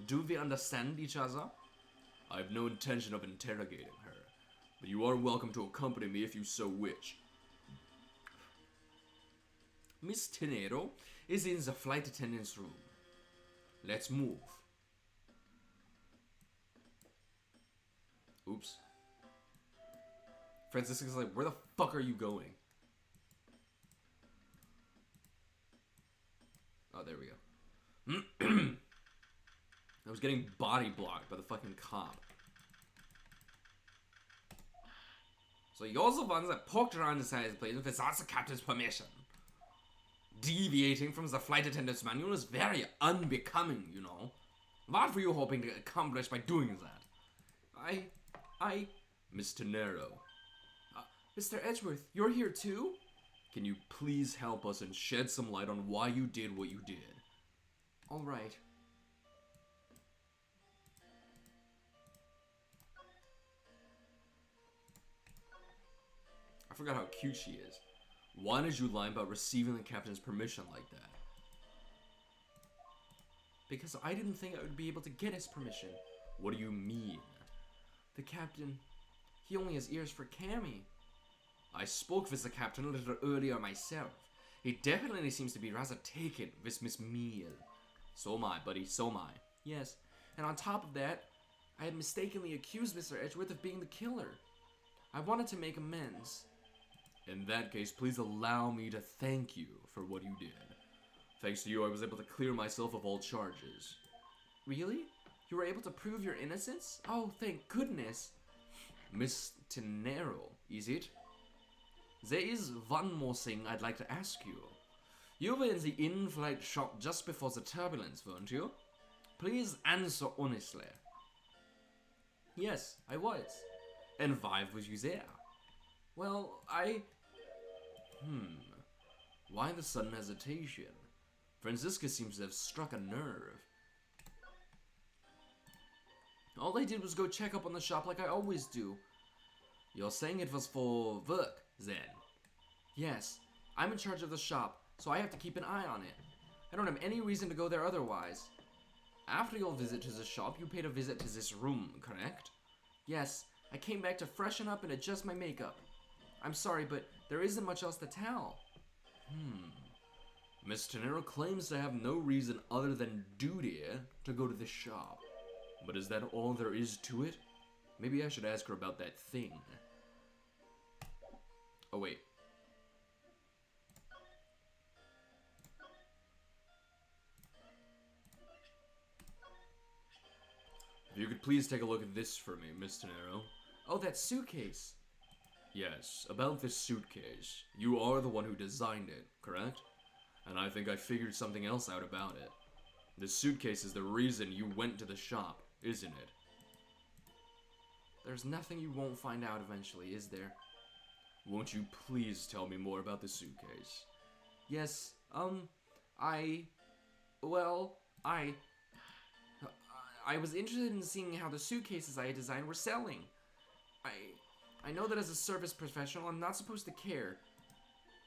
Do we understand each other? I have no intention of interrogating her, but you are welcome to accompany me if you so wish. Miss Tenero is in the flight attendant's room. Let's move. Oops. Francisca's like, where the fuck are you going? Oh, there we go. I was getting body blocked by the fucking cop. So you're the ones that poked around inside the plane without the captain's permission. Deviating from the flight attendant's manual is very unbecoming, you know. What were you hoping to accomplish by doing that? Mr. Nero. Mr. Edgeworth, you're here too? Can you please help us and shed some light on why you did what you did? All right. I forgot how cute she is. Why did you lie about receiving the captain's permission like that? Because I didn't think I would be able to get his permission. What do you mean? The captain, he only has ears for Cammy. I spoke with the captain a little earlier myself. He definitely seems to be rather taken with Miss Meal. So am I, buddy, so am I. Yes, and on top of that, I had mistakenly accused Mr. Edgeworth of being the killer. I wanted to make amends. In that case, please allow me to thank you for what you did. Thanks to you, I was able to clear myself of all charges. Really? You were able to prove your innocence? Oh, thank goodness. Miss Tenero, is it? There is one more thing I'd like to ask you. You were in the in-flight shop just before the turbulence, weren't you? Please answer honestly. Yes, I was. And why was you there? Well, Why the sudden hesitation? Francisca seems to have struck a nerve. All I did was go check up on the shop like I always do. You're saying it was for work, then? Yes, I'm in charge of the shop, so I have to keep an eye on it. I don't have any reason to go there otherwise. After your visit to the shop, you paid a visit to this room, correct? Yes, I came back to freshen up and adjust my makeup. I'm sorry, but there isn't much else to tell. Miss Tenero claims to have no reason other than duty to go to the shop. But is that all there is to it? Maybe I should ask her about that thing. Oh, wait. If you could please take a look at this for me, Miss Tenero. Oh, that suitcase. Yes, about this suitcase. You are the one who designed it, correct? And I think I figured something else out about it. This suitcase is the reason you went to the shop, isn't it? There's nothing you won't find out eventually, is there? Won't you please tell me more about the suitcase? Yes, I was interested in seeing how the suitcases I had designed were selling. I know that as a service professional, I'm not supposed to care.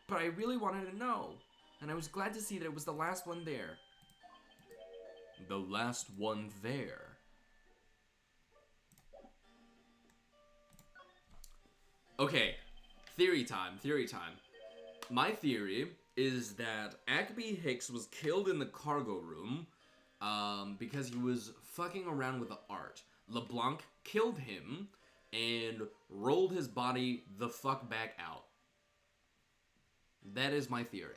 But I really wanted to know. And I was glad to see that it was the last one there. The last one there? Okay, theory time. My theory is that Ackby Hicks was killed in the cargo room because he was fucking around with the art. LeBlanc killed him and rolled his body the fuck back out. That is my theory.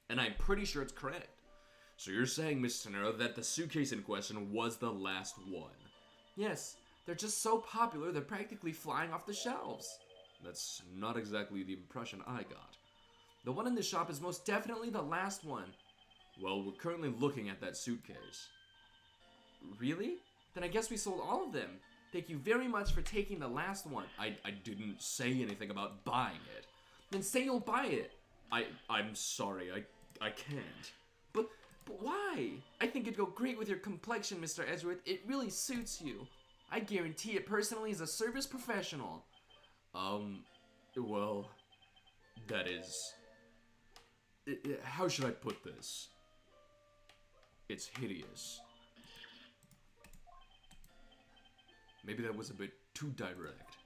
And I'm pretty sure it's correct. So you're saying, Miss Tenero, that the suitcase in question was the last one? Yes, they're just so popular they're practically flying off the shelves. That's not exactly the impression I got. The one in the shop is most definitely the last one. Well, we're currently looking at that suitcase. Really? Then I guess we sold all of them. Thank you very much for taking the last one. I didn't say anything about buying it. Then say you'll buy it. I'm sorry, I can't. But why? I think it'd go great with your complexion, Mr. Edgeworth. It really suits you. I guarantee it personally as a service professional. Well, that is... how should I put this? It's hideous. Maybe that was a bit too direct.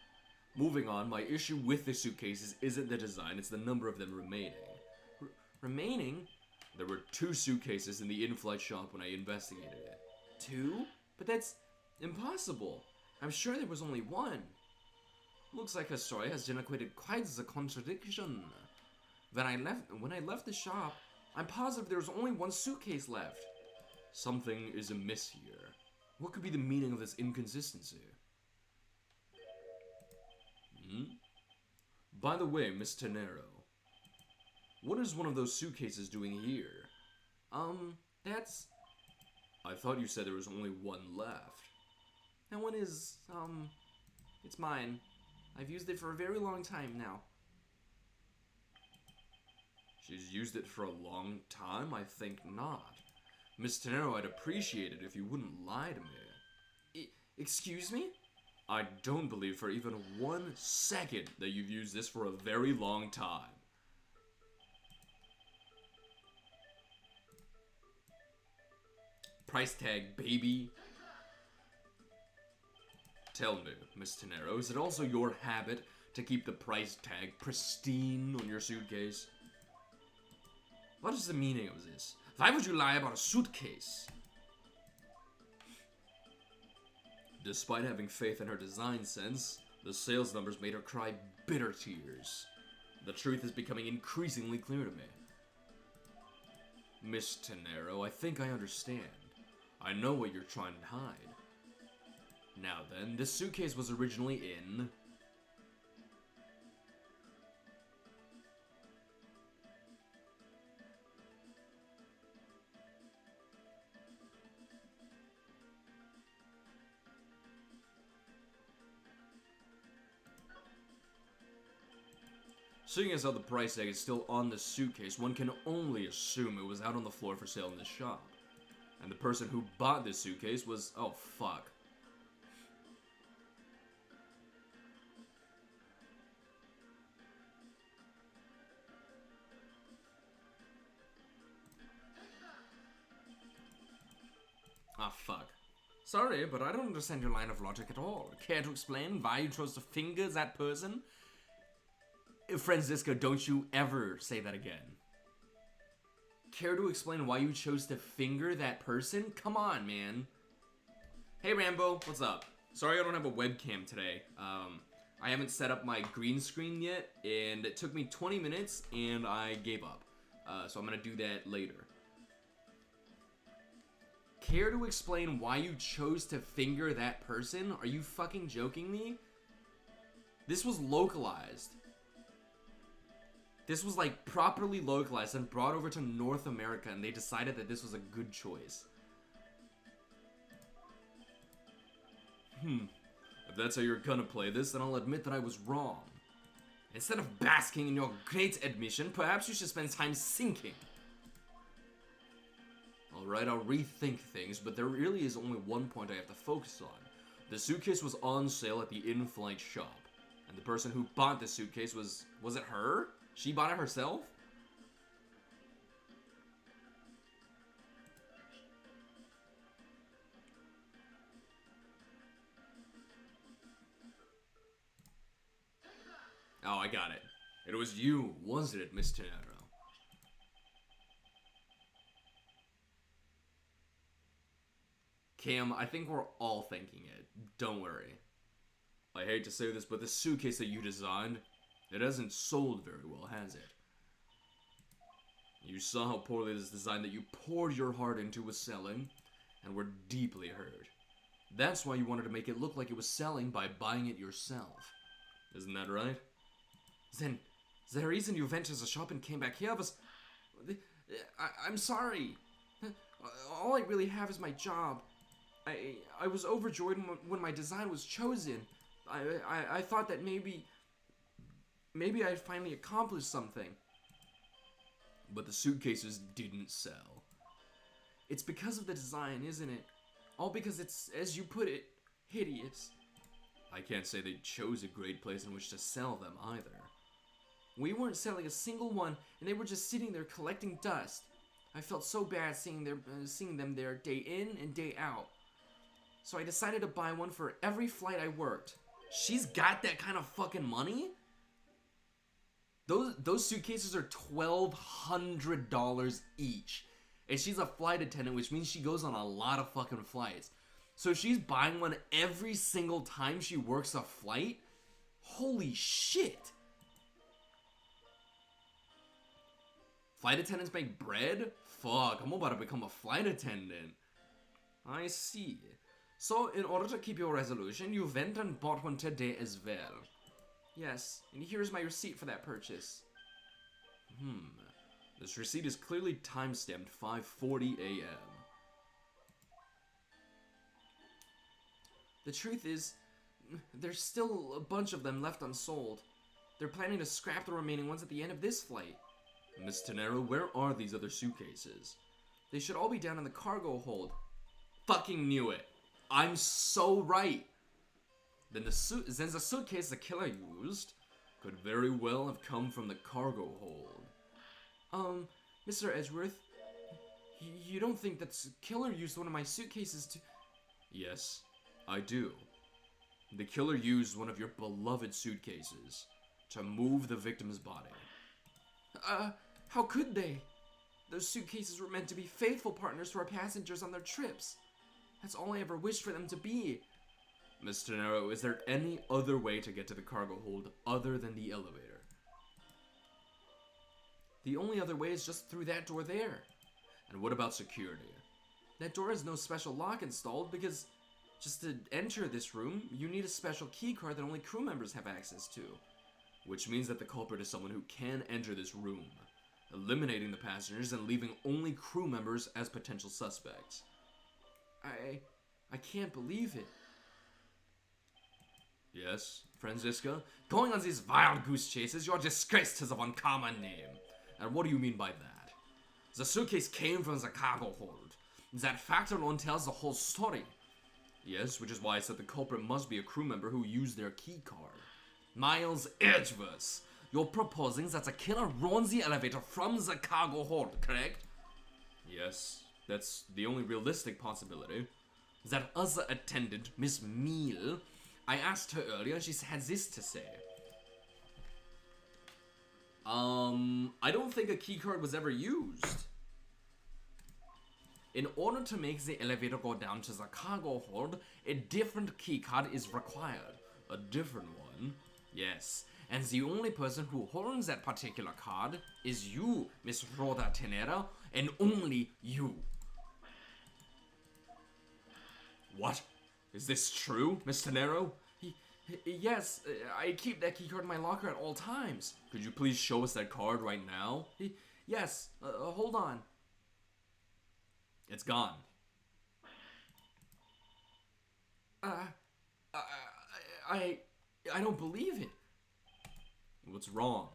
Moving on, my issue with the suitcases isn't the design, it's the number of them remaining. remaining... There were 2 suitcases in the in-flight shop when I investigated it. 2? But that's impossible. I'm sure there was only 1. Looks like her story has generated quite as a contradiction. When I left the shop, I'm positive there was only 1 suitcase left. Something is amiss here. What could be the meaning of this inconsistency? By the way, Miss Tenero, what is one of those suitcases doing here? That's... I thought you said there was only 1 left. That one is, it's mine. I've used it for a very long time now. She's used it for a long time? I think not. Miss Tenero, I'd appreciate it if you wouldn't lie to me. Excuse me? I don't believe for even 1 second that you've used this for a very long time. Price tag, baby. Tell me, Miss Tenero, is it also your habit to keep the price tag pristine on your suitcase? What is the meaning of this? Why would you lie about a suitcase? Despite having faith in her design sense, the sales numbers made her cry bitter tears. The truth is becoming increasingly clear to me. Miss Tenero, I think I understand. I know what you're trying to hide. Now then, this suitcase was originally in... Seeing as how the price tag is still on the suitcase, one can only assume it was out on the floor for sale in this shop. And the person who bought this suitcase was... oh, fuck. Ah, fuck. Sorry, but I don't understand your line of logic at all. Care to explain why you chose to finger that person? Francisco, don't you ever say that again. Care to explain why you chose to finger that person? Come on, man. Hey, Rambo, what's up? Sorry I don't have a webcam today. I haven't set up my green screen yet, and it took me 20 minutes, and I gave up. So I'm gonna do that later. Care to explain why you chose to finger that person? Are you fucking joking me? This was localized. This was like properly localized and brought over to North America, and they decided that this was a good choice. If that's how you're gonna play this, then I'll admit that I was wrong. Instead of basking in your great admission, perhaps you should spend time sinking. Alright, I'll rethink things, but there really is only one point I have to focus on. The suitcase was on sale at the in-flight shop. And the person who bought the suitcase was it her? She bought it herself? Oh, I got it. It was you, wasn't it, Miss Tenero? Cam, I think we're all thinking it. Don't worry. I hate to say this, but the suitcase that you designed, it hasn't sold very well, has it? You saw how poorly this design that you poured your heart into was selling, and were deeply hurt. That's why you wanted to make it look like it was selling by buying it yourself. Isn't that right? Then, the reason you went to the shop and came back here was... I'm sorry. All I really have is my job. I was overjoyed when my design was chosen. I thought that maybe I'd finally accomplished something. But the suitcases didn't sell. It's because of the design, isn't it? All because it's, as you put it, hideous. I can't say they chose a great place in which to sell them either. We weren't selling a single one, and they were just sitting there collecting dust. I felt so bad seeing them there day in and day out. So I decided to buy one for every flight I worked. She's got that kind of fucking money? Those suitcases are $1,200 each. And she's a flight attendant, which means she goes on a lot of fucking flights. So if she's buying one every single time she works a flight, holy shit. Flight attendants make bread? Fuck, I'm about to become a flight attendant. I see. So, in order to keep your resolution, you went and bought one today as well. Yes, and here's my receipt for that purchase. This receipt is clearly time-stamped 5:40 a.m. The truth is, there's still a bunch of them left unsold. They're planning to scrap the remaining ones at the end of this flight. Miss Tenero, where are these other suitcases? They should all be down in the cargo hold. Fucking knew it. I'm so right. Then the suitcase the killer used could very well have come from the cargo hold. Mr. Edgeworth, you don't think that the killer used one of my suitcases to... Yes, I do. The killer used one of your beloved suitcases to move the victim's body. How could they? Those suitcases were meant to be faithful partners to our passengers on their trips. That's all I ever wished for them to be. Mr. Tenero, is there any other way to get to the cargo hold other than the elevator? The only other way is just through that door there. And what about security? That door has no special lock installed because just to enter this room, you need a special key card that only crew members have access to. Which means that the culprit is someone who can enter this room, eliminating the passengers and leaving only crew members as potential suspects. I can't believe it. Yes, Franziska? Going on these wild goose chases, you're disgraced to the uncommon name. And what do you mean by that? The suitcase came from the cargo hold. That fact alone tells the whole story. Yes, which is why I said the culprit must be a crew member who used their key card. Miles Edgeworth, you're proposing that the killer runs the elevator from the cargo hold, correct? Yes, that's the only realistic possibility. That other attendant, Miss Meal, I asked her earlier and she had this to say. I don't think a keycard was ever used. In order to make the elevator go down to the cargo hold, a different keycard is required. A different one? Yes. And the only person who holds that particular card is you, Miss Rhoda Tenera, and only you. What? Is this true, Miss Tenero? Yes, I keep that keycard in my locker at all times. Could you please show us that card right now? Yes, hold on. It's gone. I don't believe it. What's wrong?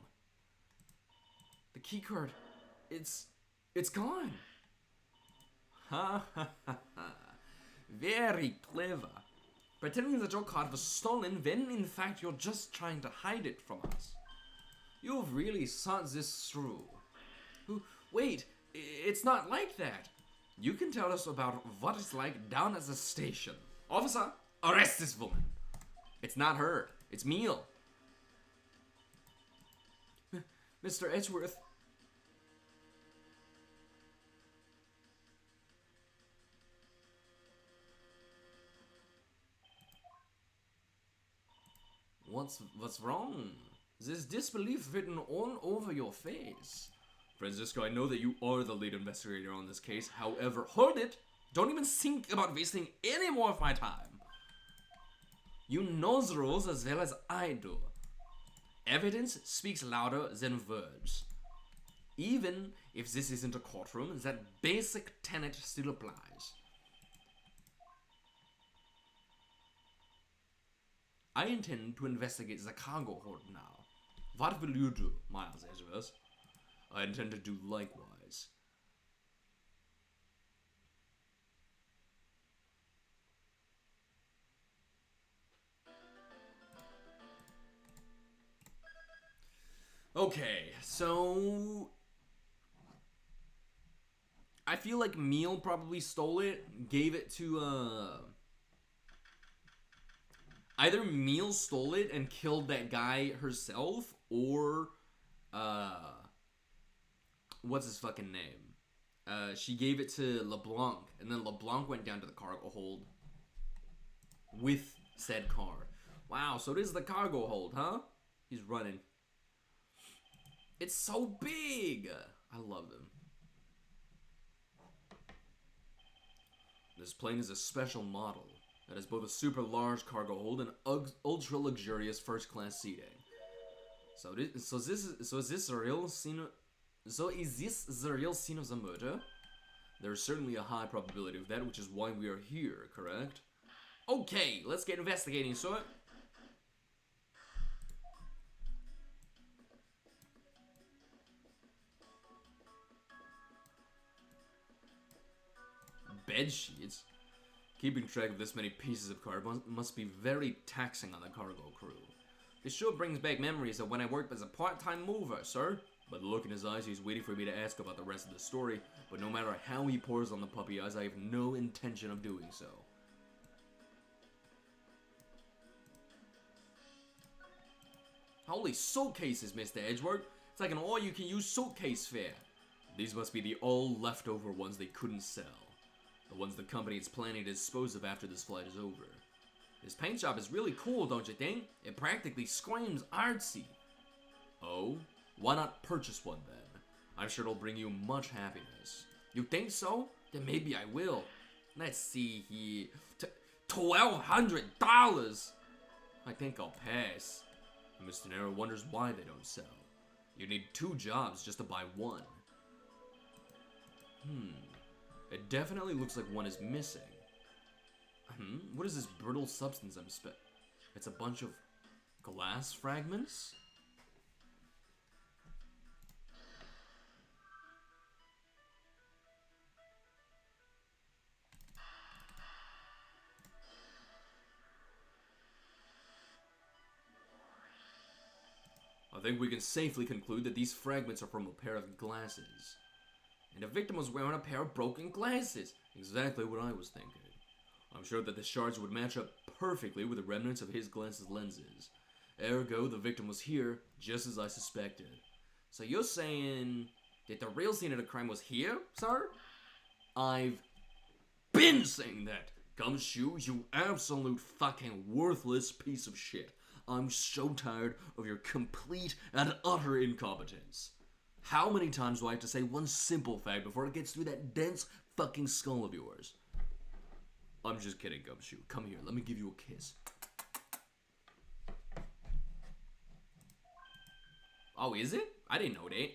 The keycard, it's gone. Ha ha ha ha. Very clever. Pretending that your card was stolen when in fact you're just trying to hide it from us. You've really thought this through. Wait, it's not like that. You can tell us about what it's like down at the station. Officer, arrest this woman. It's not her. It's Meal. Mr. Edgeworth. What's wrong? There's disbelief written all over your face. Francisco, I know that you are the lead investigator on this case. However, hold it! Don't even think about wasting any more of my time. You know the rules as well as I do. Evidence speaks louder than words. Even if this isn't a courtroom, that basic tenet still applies. I intend to investigate the cargo hold now. What will you do, Miles Edgeworth? I intend to do likewise. Okay, so I feel like Meal probably stole it, gave it to either Meal stole it and killed that guy herself, or what's his fucking name? She gave it to LeBlanc, and then LeBlanc went down to the cargo hold with said car. Wow, so this is the cargo hold, huh? He's running. It's so big! I love them. This plane is a special model that has both a super large cargo hold and ultra luxurious first class seating. So is this the real scene? So is this the real scene of the murder? There's certainly a high probability of that, which is why we are here, correct? Okay, let's get investigating, sir. Bed sheets? Keeping track of this many pieces of cardboard must be very taxing on the cargo crew. This sure brings back memories of when I worked as a part-time mover, sir. By the look in his eyes, he's waiting for me to ask about the rest of the story, but no matter how he pours on the puppy eyes, I have no intention of doing so. Holy suitcases, Mr. Edgeworth. It's like an all-you-can-use suitcase fair. These must be the all-leftover ones they couldn't sell. The ones the company is planning to dispose of after this flight is over. This paint job is really cool, don't you think? It practically screams artsy. Oh? Why not purchase one then? I'm sure it'll bring you much happiness. You think so? Then maybe I will. Let's see here. $1,200! I think I'll pass. Mr. Nero wonders why they don't sell. You need 2 jobs just to buy one. It definitely looks like one is missing. What is this brittle substance I'm It's a bunch of glass fragments? I think we can safely conclude that these fragments are from a pair of glasses. And the victim was wearing a pair of broken glasses. Exactly what I was thinking. I'm sure that the shards would match up perfectly with the remnants of his glasses lenses. Ergo, the victim was here, just as I suspected. So you're saying that the real scene of the crime was here, sir? I've been saying that. Gumshoe, you absolute fucking worthless piece of shit. I'm so tired of your complete and utter incompetence. How many times do I have to say one simple fact before it gets through that dense fucking skull of yours? I'm just kidding, Gumshoe. Come here, let me give you a kiss. Oh, is it? I didn't know that.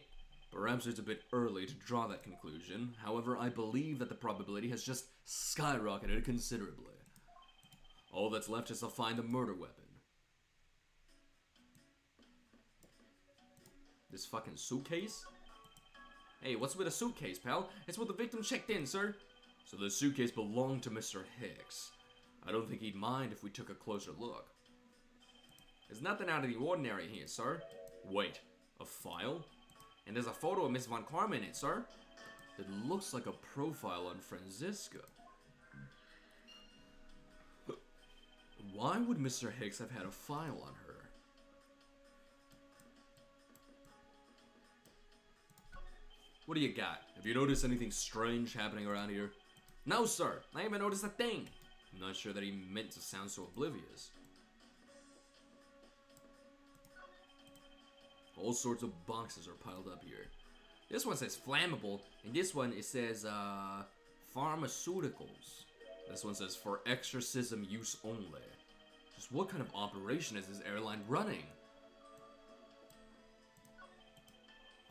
Perhaps it's a bit early to draw that conclusion. However, I believe that the probability has just skyrocketed considerably. All that's left is to find the murder weapon. This fucking suitcase? Hey, what's with a suitcase, pal? It's what the victim checked in, sir. So the suitcase belonged to Mr. Hicks. I don't think he'd mind if we took a closer look. There's nothing out of the ordinary here, sir. Wait, a file? And there's a photo of Miss Von Karma in it, sir. It looks like a profile on Franziska. Why would Mr. Hicks have had a file on her? What do you got? Have you noticed anything strange happening around here? No, sir. I haven't noticed a thing. I'm not sure that he meant to sound so oblivious. All sorts of boxes are piled up here. This one says flammable, and this one it says pharmaceuticals. This one says for exorcism use only. Just what kind of operation is this airline running?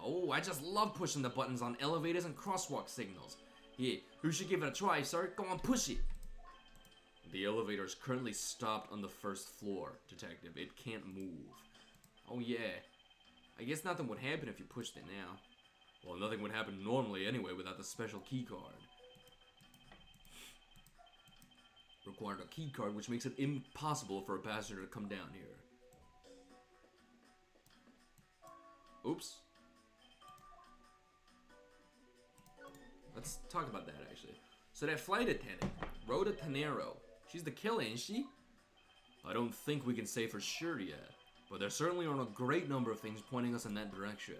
Oh, I just love pushing the buttons on elevators and crosswalk signals. Here, who should give it a try, sir? Go on, push it. The elevator is currently stopped on the first floor, detective. It can't move. Oh yeah. I guess nothing would happen if you pushed it now. Well, nothing would happen normally anyway without the special key card. Required a key card, which makes it impossible for a passenger to come down here. Oops. Let's talk about that, actually. So that flight attendant, Rhoda Tanero, she's the killer, isn't she? I don't think we can say for sure yet, but there certainly are a great number of things pointing us in that direction.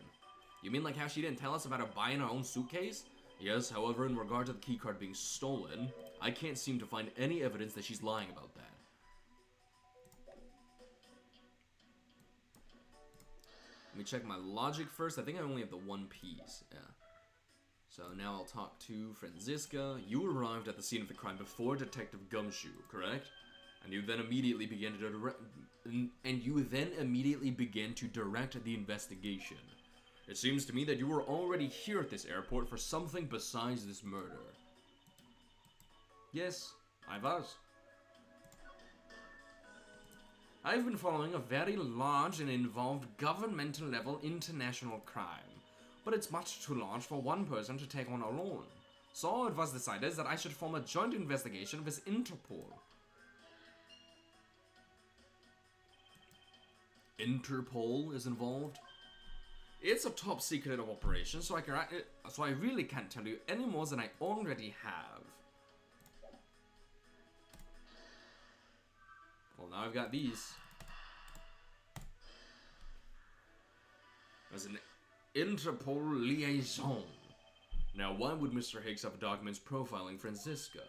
You mean like how she didn't tell us about her buying her own suitcase? Yes, however, in regard to the keycard being stolen, I can't seem to find any evidence that she's lying about that. Let me check my logic first. I think I only have the one piece. Yeah. So now I'll talk to Franziska. You arrived at the scene of the crime before Detective Gumshoe, correct? And you then immediately began to direct the investigation. It seems to me that you were already here at this airport for something besides this murder. Yes, I was. I've been following a very large and involved governmental-level international crime, but it's much too large for one person to take on alone. So it was decided that I should form a joint investigation with Interpol. Interpol is involved? It's a top secret operation, so I really can't tell you any more than I already have. Well, now I've got these. As an Interpol liaison. Now, why would Mr. Hicks have documents profiling Franziska?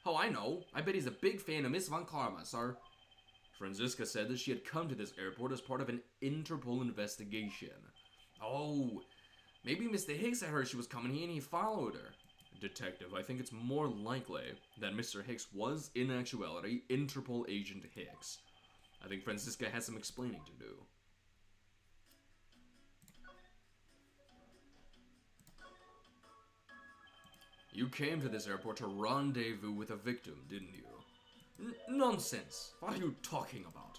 Oh, I know. I bet he's a big fan of Miss Von Karma, sir. Franziska said that she had come to this airport as part of an Interpol investigation. Oh, maybe Mr. Hicks had heard she was coming here and he followed her. Detective, I think it's more likely that Mr. Hicks was, in actuality, Interpol agent Hicks. I think Franziska has some explaining to do. You came to this airport to rendezvous with a victim, didn't you? Nonsense! What are you talking about?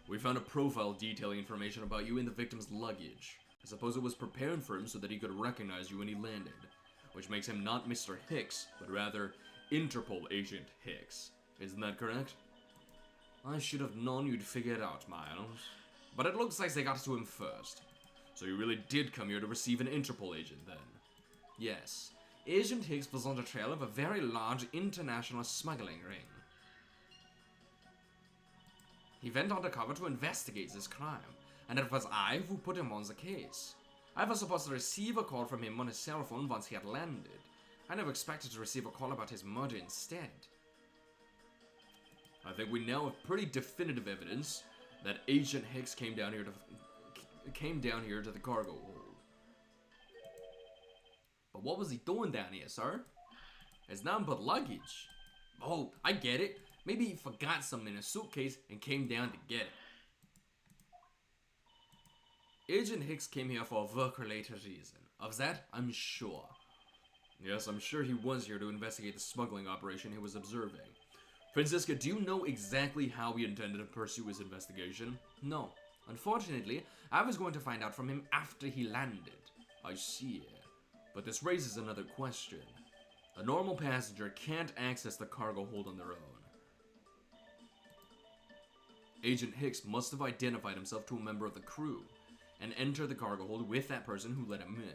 We found a profile detailing information about you in the victim's luggage. I suppose it was prepared for him so that he could recognize you when he landed, which makes him not Mr. Hicks, but rather Interpol agent Hicks. Isn't that correct? I should have known you'd figure it out, Miles. But it looks like they got to him first. So you really did come here to receive an Interpol agent, then? Yes. Agent Hicks was on the trail of a very large international smuggling ring. He went undercover to investigate this crime, and it was I who put him on the case. I was supposed to receive a call from him on his cell phone once he had landed. I never expected to receive a call about his murder instead. I think we now have pretty definitive evidence that Agent Hicks came down here to the cargo hold. But what was he doing down here, sir? It's nothing but luggage. Oh, I get it. Maybe he forgot something in a suitcase and came down to get it. Agent Hicks came here for a work-related reason. Of that, I'm sure. Yes, I'm sure he was here to investigate the smuggling operation he was observing. Franziska, do you know exactly how he intended to pursue his investigation? No. Unfortunately, I was going to find out from him after he landed. I see. But this raises another question. A normal passenger can't access the cargo hold on their own. Agent Hicks must have identified himself to a member of the crew and entered the cargo hold with that person who let him in.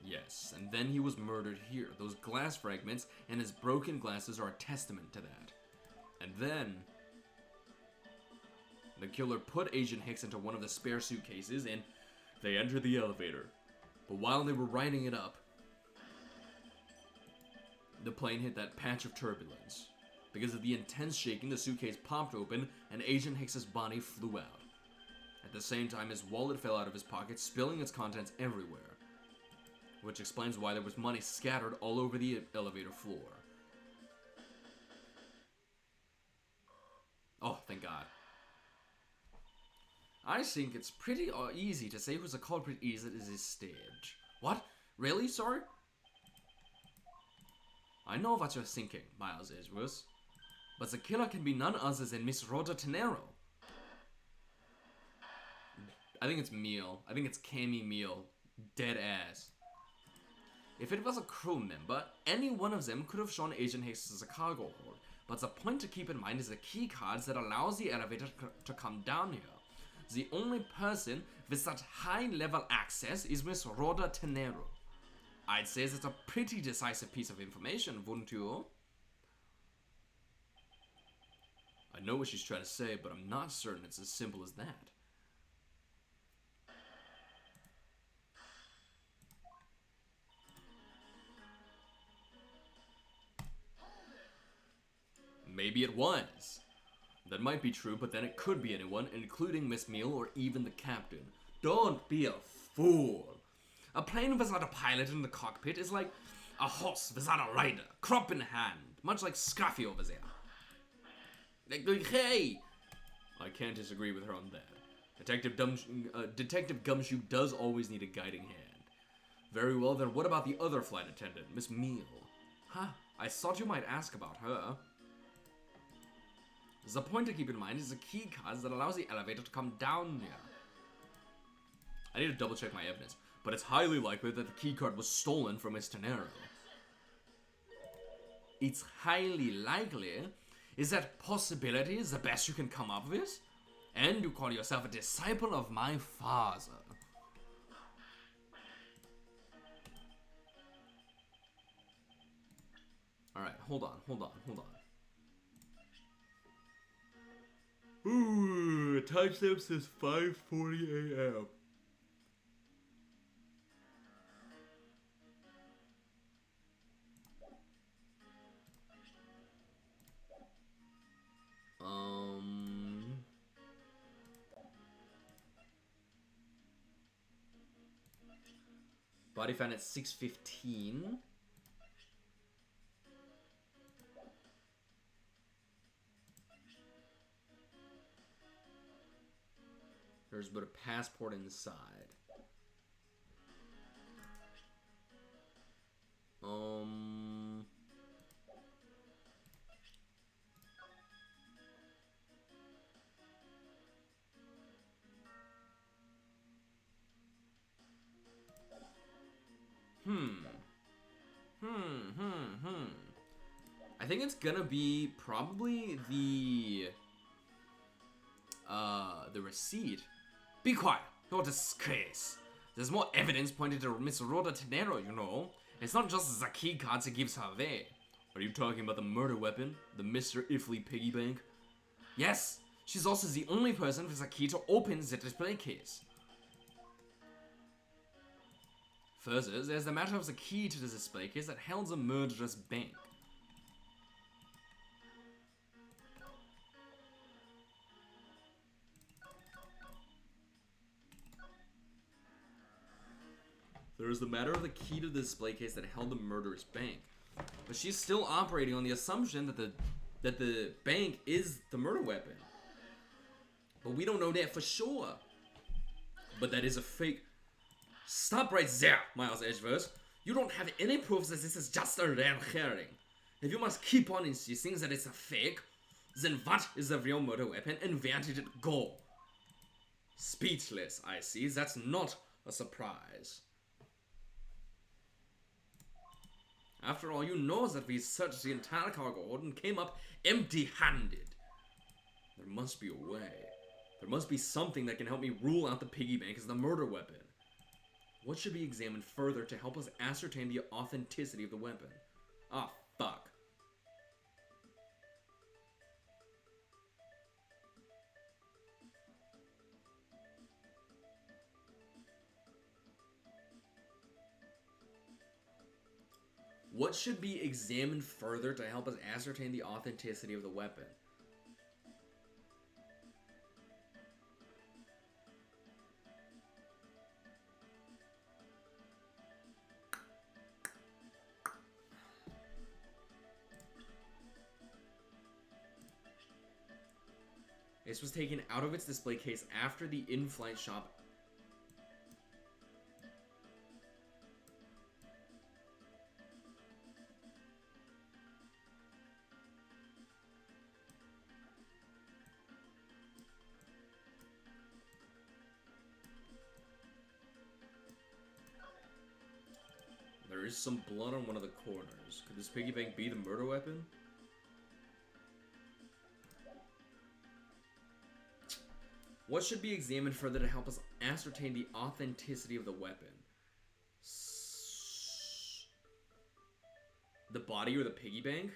Yes, and then he was murdered here. Those glass fragments and his broken glasses are a testament to that. And then the killer put Agent Hicks into one of the spare suitcases and they entered the elevator. But while they were riding it up, the plane hit that patch of turbulence. Because of the intense shaking, the suitcase popped open and Agent Hicks's body flew out. At the same time, his wallet fell out of his pocket, spilling its contents everywhere. Which explains why there was money scattered all over the elevator floor. Oh, thank God. I think it's pretty easy to say who's the culprit is at this stage. What? Really, sir? I know what you're thinking, Miles Edgeworth. But the killer can be none other than Miss Rhoda Tenero. I think it's Meal. I think it's Cammy Meal. Dead ass. If it was a crew member, any one of them could have shown Agent Hicks as a cargo hold. But the point to keep in mind is the key cards that allows the elevator to come down here. The only person with such high-level access is Miss Rhoda Tenero. I'd say that's a pretty decisive piece of information, wouldn't you? I know what she's trying to say, but I'm not certain it's as simple as that. Maybe it was. That might be true, but then it could be anyone, including Miss Meal or even the captain. Don't be a fool. A plane without a pilot in the cockpit is like a horse without a rider, crop in hand, much like Scruffy over there. Hey! I can't disagree with her on that. Detective Gumshoe does always need a guiding hand. Very well, then what about the other flight attendant, Miss Meal? Huh, I thought you might ask about her. The point to keep in mind is the key card that allows the elevator to come down here. I need to double check my evidence, but it's highly likely that the key card was stolen from Miss Tenero. It's highly likely? Is that possibility the best you can come up with? And you call yourself a disciple of my father. Alright, hold on. Ooh, timestamp says 5:40 a.m. Body found at 6:15. There's but a passport inside. I think it's gonna be probably the receipt. Be quiet. You're a disgrace. There's more evidence pointing to Miss Rhoda Tenero, you know. It's not just the key cards that gives her away. Are you talking about the murder weapon? The Mr. Ifley piggy bank? Yes. She's also the only person with a key to open the display case. Further, there's the matter of the key to the display case that held the murderous bank. There is the matter of the key to the display case that held the murderous bank. But she's still operating on the assumption that the bank is the murder weapon. But we don't know that for sure. But that is a fake. Stop right there, Miles Edgeworth. You don't have any proof that this is just a red herring. If you must keep on insisting that it's a fake, then what is the real murder weapon and where did it go? Speechless, I see. That's not a surprise. After all, you know that we searched the entire cargo hold and came up empty-handed. There must be a way. There must be something that can help me rule out the piggy bank as the murder weapon. What should be examined further to help us ascertain the authenticity of the weapon? Ah, fuck. What should be examined further to help us ascertain the authenticity of the weapon? This was taken out of its display case after the in-flight shop. There is some blood on one of the corners. Could this piggy bank be the murder weapon? What should be examined further to help us ascertain the authenticity of the weapon? The body or the piggy bank?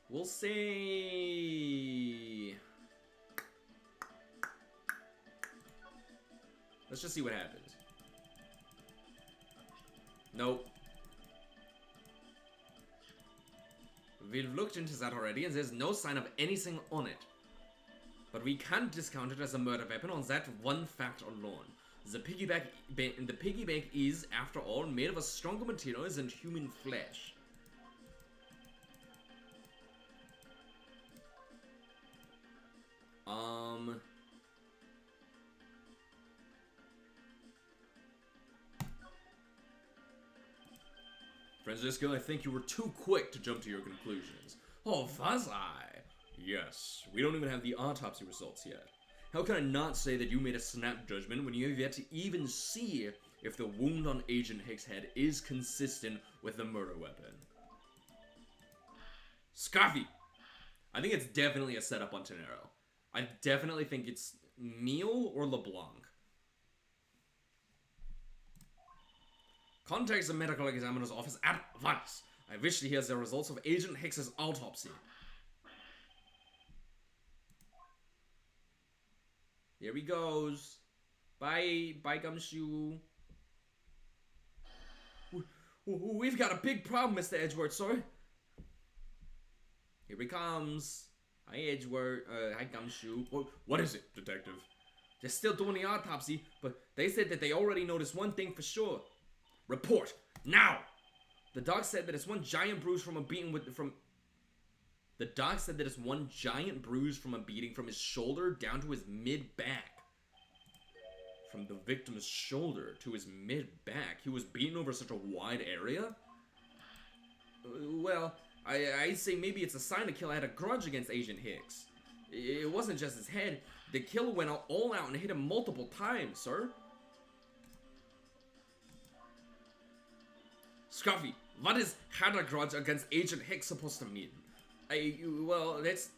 We'll say... Let's just see what happens. Nope. We've looked into that already, and there's no sign of anything on it. But we can't discount it as a murder weapon on that one fact alone. The piggy bank is, after all, made of a stronger material than human flesh. Francisco, I think you were too quick to jump to your conclusions. Oh, was I? Yes, we don't even have the autopsy results yet. How can I not say that you made a snap judgment when you have yet to even see if the wound on Agent Hicks' head is consistent with the murder weapon? Scaffy! I think it's definitely a setup on Tenero. I definitely think it's Neil or LeBlanc. Contact the medical examiner's office at once. I wish to hear the results of Agent Hicks's autopsy. Here he goes. Bye, Gumshoe. We've got a big problem, Mr. Edgeworth, sir. Here he comes. Hi, Edgeworth. Hi, Gumshoe. What is it, detective? They're still doing the autopsy, but they said that they already noticed one thing for sure. Report now. The doc said that it's one giant bruise from a beating The doc said that it's one giant bruise from a beating from his shoulder down to his mid-back. From the victim's shoulder to his mid-back. He was beaten over such a wide area? Well, I'd say maybe it's a sign the killer had a grudge against Agent Hicks. It wasn't just his head. The killer went all out and hit him multiple times, sir. Scruffy, what is had a grudge against Agent Hicks supposed to mean? Well, that's,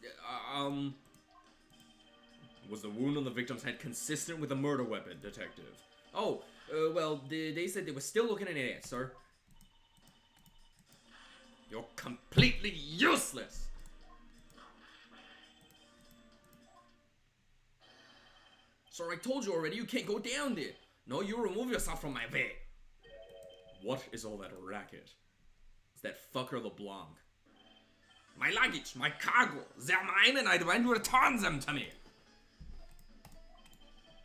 Was the wound on the victim's head consistent with a murder weapon, detective? Oh, well, they said they were still looking at it, sir. You're completely useless! Sir, I told you already, you can't go down there. No, you remove yourself from my way. What is all that racket? It's that fucker LeBlanc. My luggage, my cargo, they're mine and I demand you return them to me.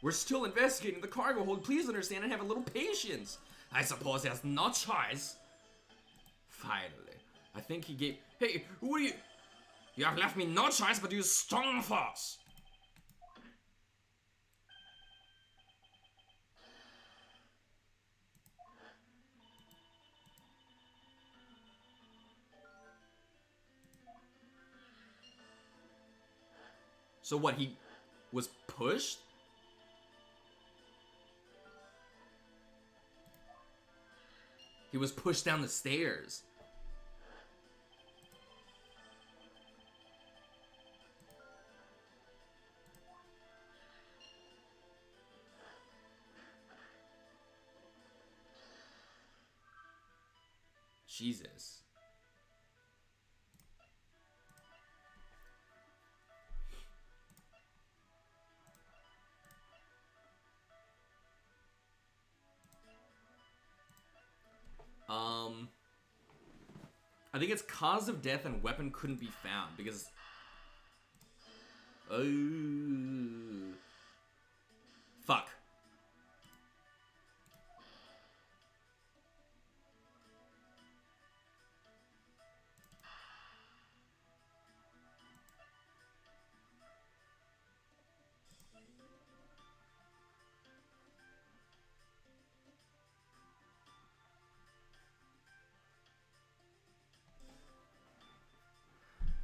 We're still investigating the cargo hold. Please understand and have a little patience. I suppose there's no choice. Finally, I think he gave... Hey, who are you? You have left me no choice but to use strong force. So what, he was pushed? He was pushed down the stairs. Jesus. I think it's cause of death and weapon couldn't be found because... Fuck.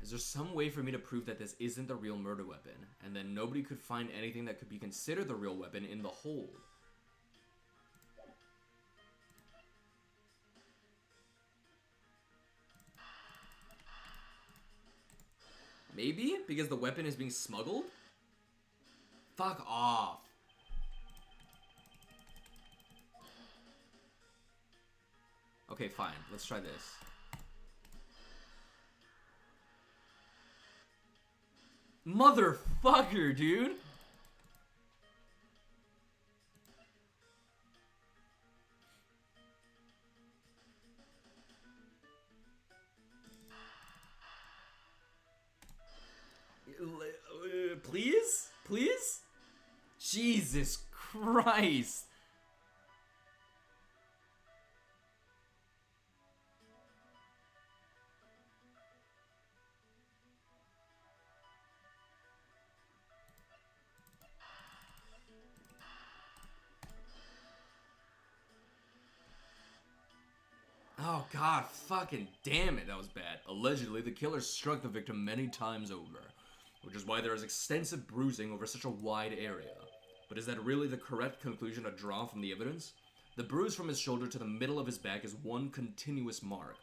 Is there some way for me to prove that this isn't the real murder weapon, and then nobody could find anything that could be considered the real weapon in the hold? Maybe? Because the weapon is being smuggled? Fuck off. Okay, fine. Let's try this. Motherfucker, dude! Please? Please? Jesus Christ! Oh god, fucking damn it, that was bad. Allegedly, the killer struck the victim many times over, which is why there is extensive bruising over such a wide area. But is that really the correct conclusion to draw from the evidence? The bruise from his shoulder to the middle of his back is one continuous mark,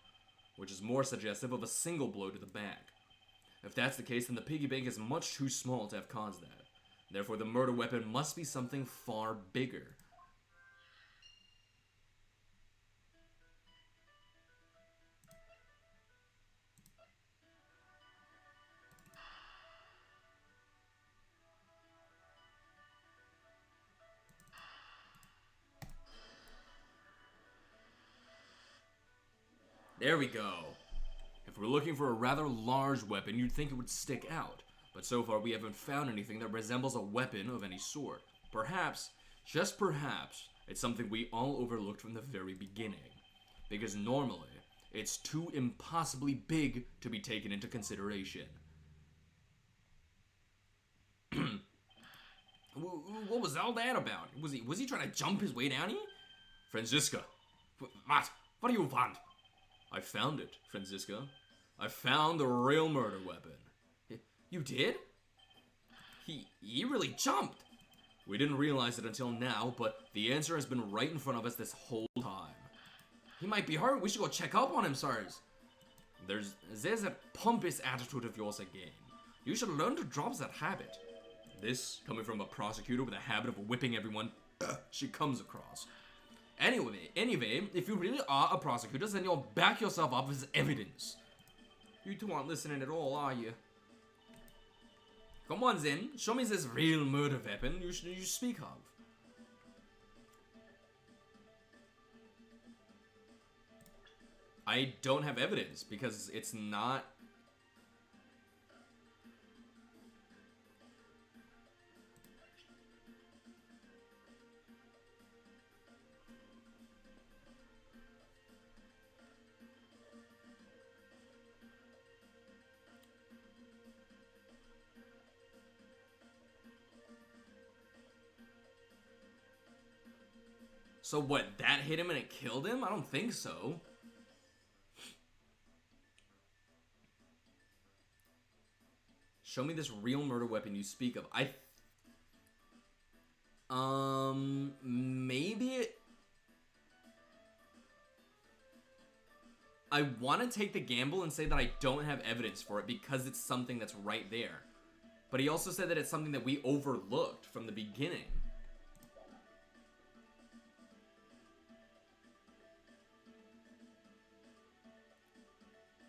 which is more suggestive of a single blow to the back. If that's the case, then the piggy bank is much too small to have caused that. Therefore, the murder weapon must be something far bigger. There we go. If we're looking for a rather large weapon, you'd think it would stick out. But so far, we haven't found anything that resembles a weapon of any sort. Perhaps, just perhaps, it's something we all overlooked from the very beginning. Because normally, it's too impossibly big to be taken into consideration. What was all that about? Was he trying to jump his way down here? Franziska. What do you want? I found it, Franziska. I found the real murder weapon. You did? He really jumped. We didn't realize it until now, but the answer has been right in front of us this whole time. He might be hurt. We should go check up on him, sirs. There's that pompous attitude of yours again. You should learn to drop that habit. This, coming from a prosecutor with a habit of whipping everyone she comes across. Anyway, if you really are a prosecutor, then you'll back yourself up as evidence. You two aren't listening at all, are you? Come on, then. Show me this real murder weapon you speak of. I don't have evidence because it's not... So what, that hit him and it killed him? I don't think so. Show me this real murder weapon you speak of. Maybe I want to take the gamble and say that I don't have evidence for it because it's something that's right there. But he also said that it's something that we overlooked from the beginning.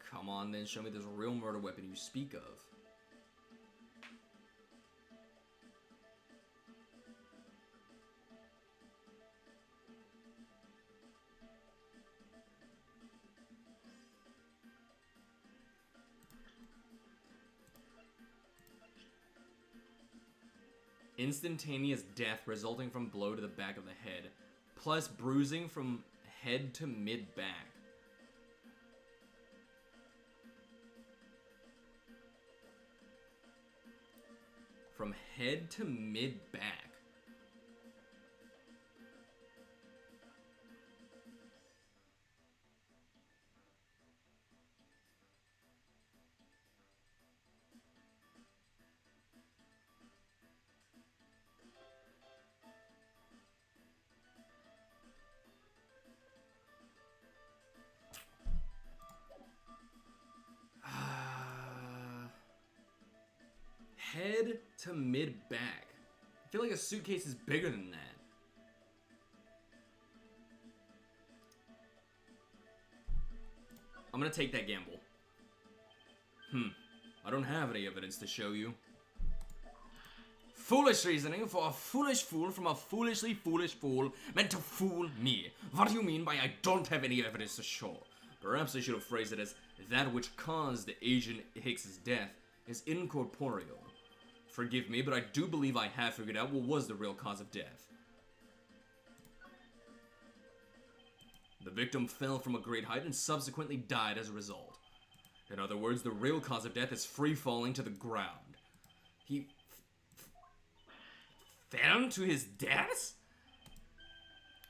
Come on, then show me this real murder weapon you speak of. Instantaneous death resulting from blow to the back of the head, plus bruising from head to mid-back. From head to mid-back. Head to mid-back. I feel like a suitcase is bigger than that. I'm gonna take that gamble. I don't have any evidence to show you. Foolish reasoning for a foolish fool from a foolishly foolish fool meant to fool me. What do you mean by I don't have any evidence to show? Perhaps I should have phrased it as that which caused Agent Hicks's death is incorporeal. Forgive me, but I do believe I have figured out what was the real cause of death. The victim fell from a great height and subsequently died as a result. In other words, the real cause of death is free falling to the ground. He fell to his death?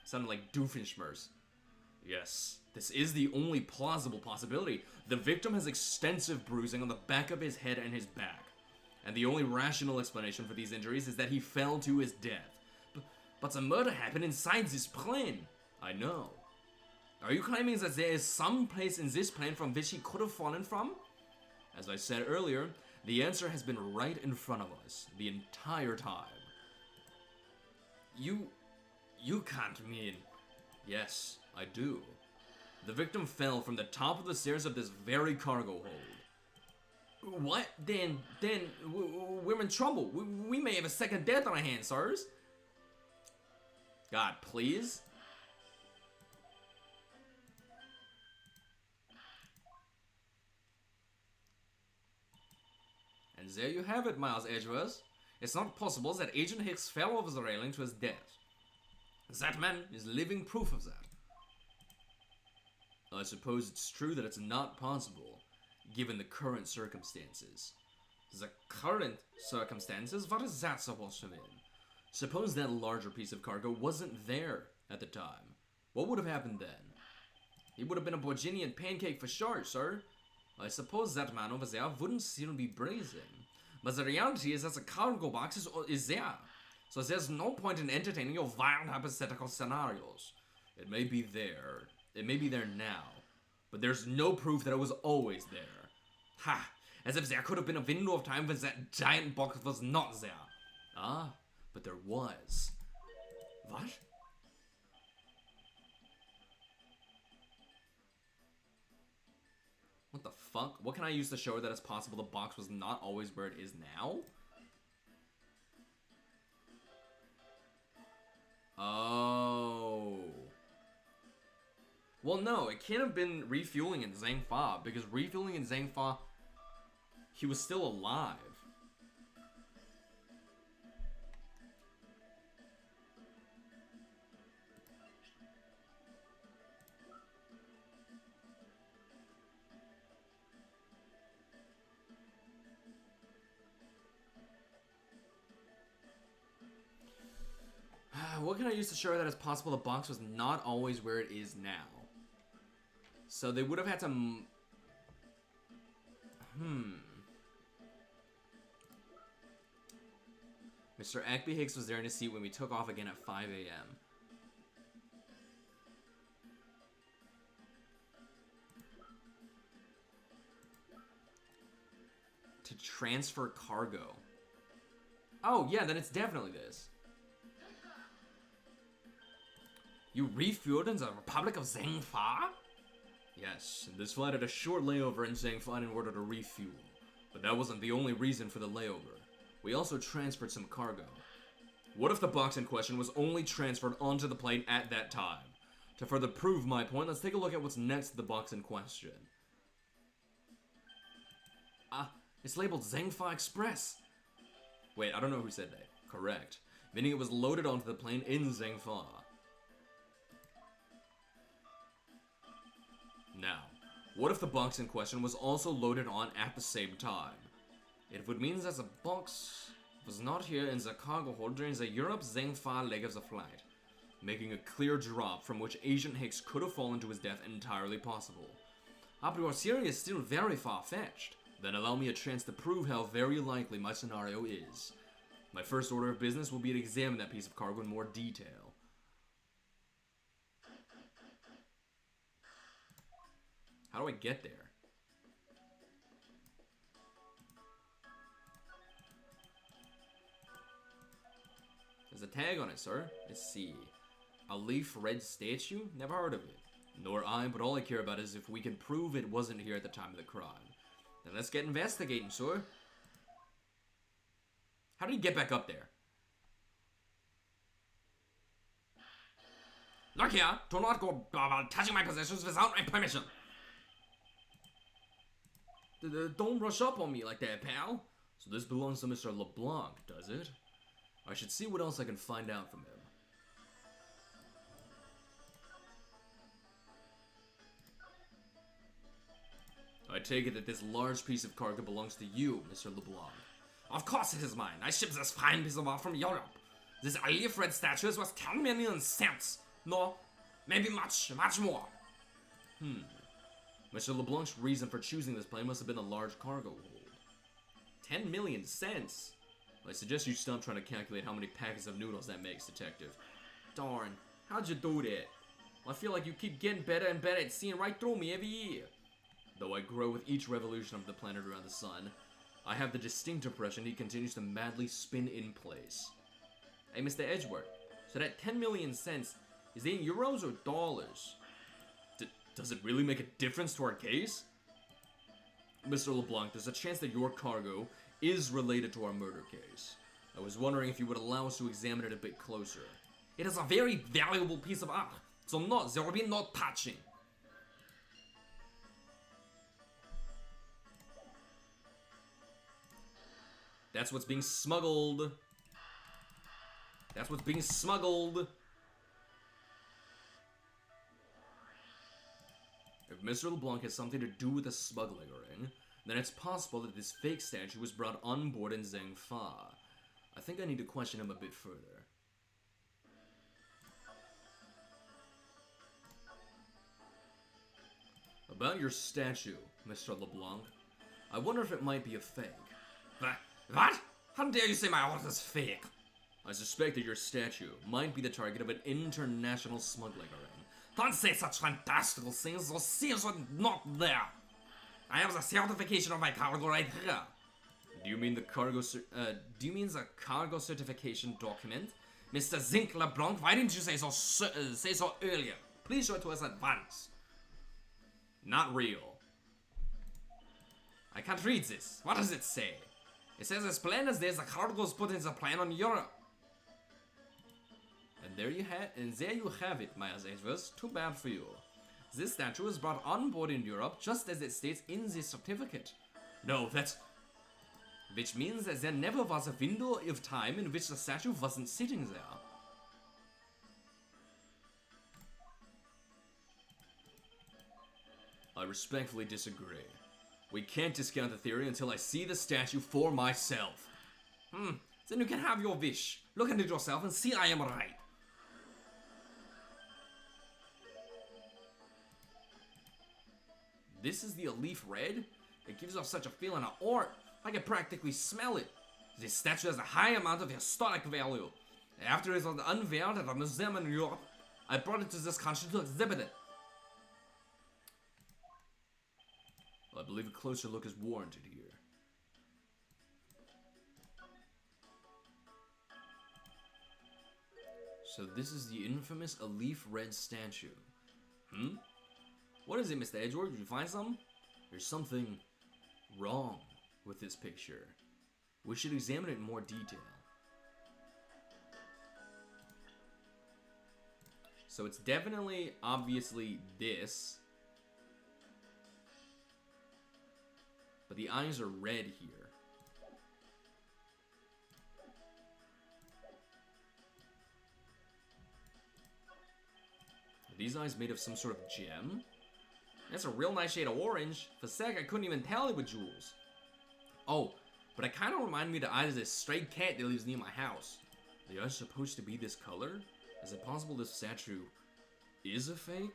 Sounded like Doofenshmirtz. Yes, this is the only plausible possibility. The victim has extensive bruising on the back of his head and his back. And the only rational explanation for these injuries is that he fell to his death. But the murder happened inside this plane. I know. Are you claiming that there is some place in this plane from which he could have fallen from? As I said earlier, the answer has been right in front of us the entire time. You can't mean... Yes, I do. The victim fell from the top of the stairs of this very cargo hold. What? Then we're in trouble. We may have a second death on our hands, sirs. God, please? And there you have it, Miles Edgeworth. It's not possible that Agent Hicks fell over the railing to his death. That man is living proof of that. I suppose it's true that it's not possible, given the current circumstances. The current circumstances? What is that supposed to mean? Suppose that larger piece of cargo wasn't there at the time. What would have happened then? He would have been a Virginian pancake for sure, sir. I suppose that man over there wouldn't still be breathing. But the reality is that the cargo box is there. So there's no point in entertaining your wild hypothetical scenarios. It may be there. It may be there now. But there's no proof that it was always there. Ha! As if there could have been a window of time when that giant box was not there. Ah, but there was. What? What the fuck? What can I use to show her that it's possible the box was not always where it is now? Oh. Well, no, it can't have been refueling in Zhang-Fa, because refueling in Zhang-Fa, he was still alive. What can I use to show that it's possible the box was not always where it is now? So they would have had to... Mr. Ackby Hicks was there in his seat when we took off again at 5 a.m. To transfer cargo. Oh, yeah, then it's definitely this. You refueled in the Republic of Zhang-Fa? Yes, and this flight had a short layover in Zhang-Fa in order to refuel. But that wasn't the only reason for the layover. We also transferred some cargo. What if the box in question was only transferred onto the plane at that time? To further prove my point, let's take a look at what's next to the box in question. Ah, it's labeled Zhang-Fa Express. Wait, I don't know who said that. Correct. Meaning it was loaded onto the plane in Zhang-Fa. Now, what if the box in question was also loaded on at the same time? It would mean that the box was not here in the cargo hold during the Europe-Zhang-Fa leg of the flight, making a clear drop from which Agent Hicks could have fallen to his death entirely possible. A priori is still very far-fetched. Then allow me a chance to prove how very likely my scenario is. My first order of business will be to examine that piece of cargo in more detail. How do I get there? There's a tag on it, sir. Let's see. A leaf red statue? Never heard of it. Nor I, but all I care about is if we can prove it wasn't here at the time of the crime. Then let's get investigating, sir. How did he get back up there? Look here, do not go about touching my possessions without my permission. Don't rush up on me like that, pal. So this belongs to Mr. LeBlanc, does it? I should see what else I can find out from him. I take it that this large piece of cargo belongs to you, Mr. LeBlanc. Of course it is mine. I shipped this fine piece of art from Europe. This olive red statue is worth 10 million cents. No, maybe much more. Mr. LeBlanc's reason for choosing this plane must have been a large cargo hold. 10 million cents? I suggest you stop trying to calculate how many packets of noodles that makes, Detective. Darn, how'd you do that? I feel like you keep getting better and better at seeing right through me every year. Though I grow with each revolution of the planet around the sun, I have the distinct impression he continues to madly spin in place. Hey, Mr. Edgeworth, so that 10 million cents, is it in euros or dollars? Does it really make a difference to our case? Mr. LeBlanc, there's a chance that your cargo is related to our murder case. I was wondering if you would allow us to examine it a bit closer. It is a very valuable piece of art, so no, there will be no touching. That's what's being smuggled. That's what's being smuggled. If Mr. LeBlanc has something to do with the smuggling ring, then it's possible that this fake statue was brought on board in Zhengfa. I think I need to question him a bit further. About your statue, Mr. LeBlanc, I wonder if it might be a fake. What? How dare you say my art is fake? I suspect that your statue might be the target of an international smuggling ring. Don't say such fantastical things, those things are not there. I have the certification of my cargo right here. Do you mean the cargo certification document? Mr. Zinc LeBlanc, why didn't you say so earlier? Please show it to us at once. Not real. I can't read this. What does it say? It says as plain as there's a cargo put in the plan on Europe. And there you have it, Miles Edgeworth. Too bad for you. This statue was brought on board in Europe just as it states in this certificate. No, that's... Which means that there never was a window of time in which the statue wasn't sitting there. I respectfully disagree. We can't discount the theory until I see the statue for myself. Then you can have your wish. Look at it yourself and see I am right. This is the leaf red? It gives off such a feeling of art. I can practically smell it. This statue has a high amount of historic value. After it was unveiled at a museum in Europe, I brought it to this country to exhibit it. Well, I believe a closer look is warranted here. So this is the infamous leaf red statue. What is it, Mr. Edgeworth? Did you find something? There's something wrong with this picture. We should examine it in more detail. So it's definitely, obviously, this. But the eyes are red here. Are these eyes made of some sort of gem? That's a real nice shade of orange. For a sec, I couldn't even tell it with jewels. Oh, but it kind of reminded me of the eyes of this stray cat that lives near my house. Are the eyes supposed to be this color? Is it possible this statue is a fake?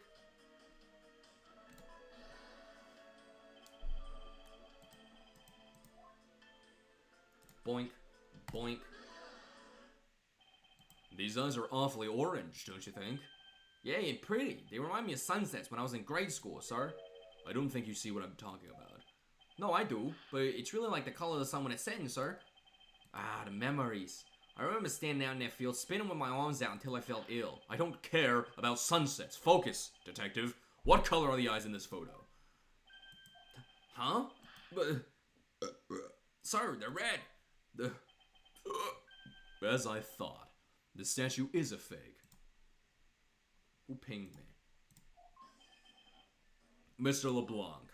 Boink, boink. These eyes are awfully orange, don't you think? Yeah, and pretty. They remind me of sunsets when I was in grade school, sir. I don't think you see what I'm talking about. No, I do, but it's really like the color of the sun when it's setting, sir. Ah, the memories. I remember standing out in that field, spinning with my arms out until I felt ill. I don't care about sunsets. Focus, detective. What color are the eyes in this photo? Huh? Sir, they're red. As I thought, the statue is a fake. Who pinged me? Mr. LeBlanc.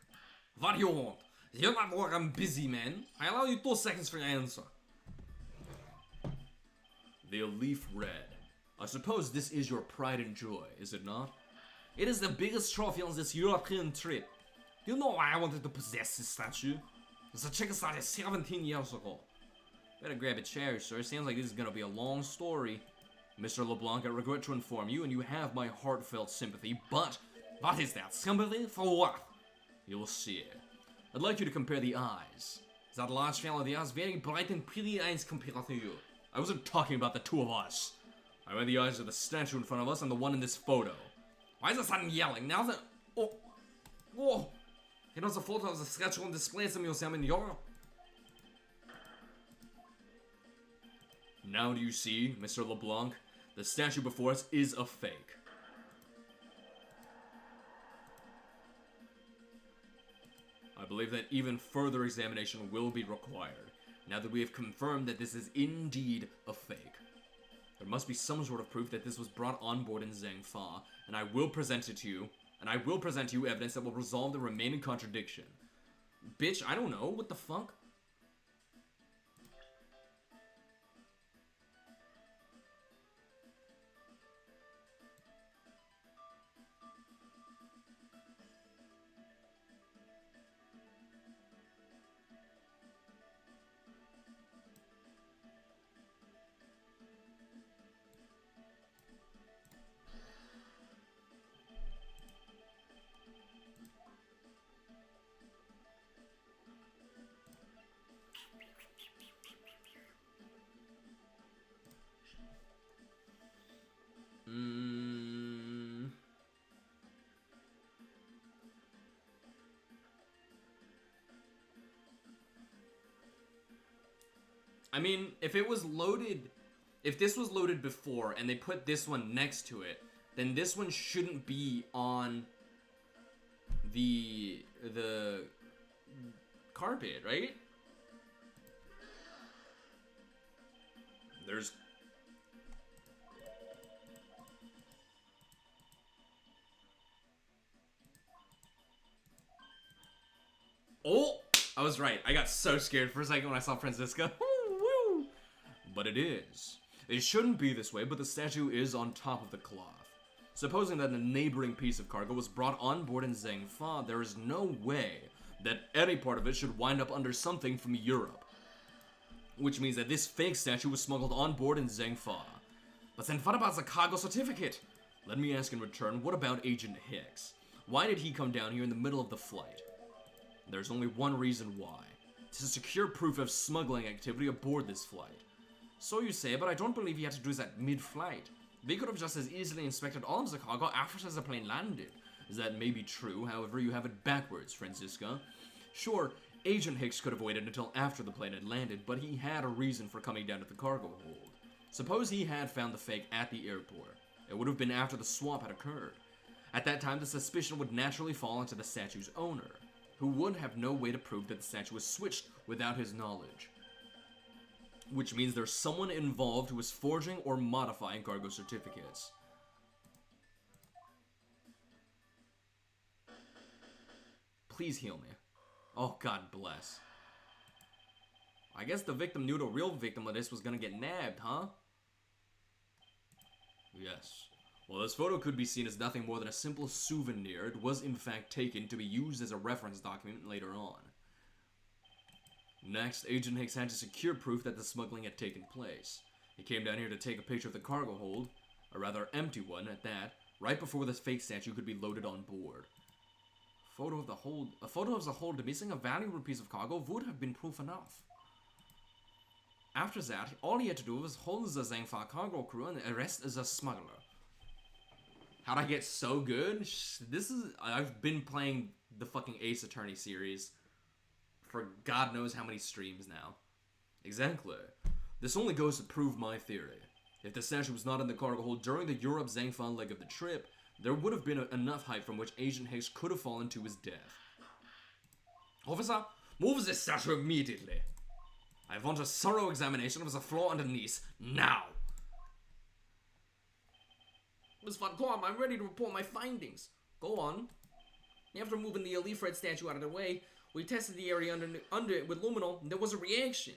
What do you want? You're not like I'm busy, man. I allow you 2 seconds for your answer. The leaf red. I suppose this is your pride and joy, is it not? It is the biggest trophy on this European trip. You know why I wanted to possess this statue? The chicken started 17 years ago. Better grab a chair, sir. Sounds like this is gonna be a long story. Mr. LeBlanc, I regret to inform you, and you have my heartfelt sympathy, but what is that? Sympathy? For what? You will see. I'd like you to compare the eyes. That large fellow there has very bright and pretty eyes compared to you. I wasn't talking about the two of us. I meant the eyes of the statue in front of us and the one in this photo. Why is the son yelling? Now that... Oh! He knows the photo of the statue on display at the museum in Europe. Now do you see, Mr. LeBlanc? The statue before us is a fake. I believe that even further examination will be required, now that we have confirmed that this is indeed a fake. There must be some sort of proof that this was brought on board in Zhangfa, and I will present it to you, and I will present to you evidence that will resolve the remaining contradiction. Bitch, I don't know, what the fuck? I mean, if it was loaded, if this was loaded before and they put this one next to it, then this one shouldn't be on the carpet, right? There's... Oh! I was right. I got so scared for a second when I saw Franziska. Woo! But it is. It shouldn't be this way, but the statue is on top of the cloth. Supposing that a neighboring piece of cargo was brought on board in Zhangfa, there is no way that any part of it should wind up under something from Europe. Which means that this fake statue was smuggled on board in Zhangfa. But then what about the cargo certificate? Let me ask in return, what about Agent Hicks? Why did he come down here in the middle of the flight? There's only one reason why. To secure proof of smuggling activity aboard this flight. So you say, but I don't believe he had to do that mid-flight. They could have just as easily inspected all of the cargo after the plane landed. That may be true, however, you have it backwards, Franziska. Sure, Agent Hicks could have waited until after the plane had landed, but he had a reason for coming down to the cargo hold. Suppose he had found the fake at the airport. It would have been after the swap had occurred. At that time, the suspicion would naturally fall onto the statue's owner, who would have no way to prove that the statue was switched without his knowledge. Which means there's someone involved who is forging or modifying cargo certificates. Please heal me. Oh, God bless. I guess the victim knew the real victim of this was gonna get nabbed, huh? Yes. Well, this photo could be seen as nothing more than a simple souvenir. It was in fact taken to be used as a reference document later on. Next, Agent Hicks had to secure proof that the smuggling had taken place. He came down here to take a picture of the cargo hold, a rather empty one at that, right before this fake statue could be loaded on board. A photo of the hold missing a valuable piece of cargo would have been proof enough. After that, all he had to do was hold the Zhangfa cargo crew and arrest the smuggler. How'd I get so good? I've been playing the fucking Ace Attorney series for God knows how many streams now. Exactly. This only goes to prove my theory. If the statue was not in the cargo hold during the Europe-Zhangfa leg of the trip, there would have been enough height from which Agent Hicks could have fallen to his death. Officer, move this statue immediately. I want a thorough examination of the floor underneath, now. Miss Von Quam, I'm ready to report my findings. Go on. After moving the Elite Fred statue out of the way, we tested the area under it with luminol, and there was a reaction.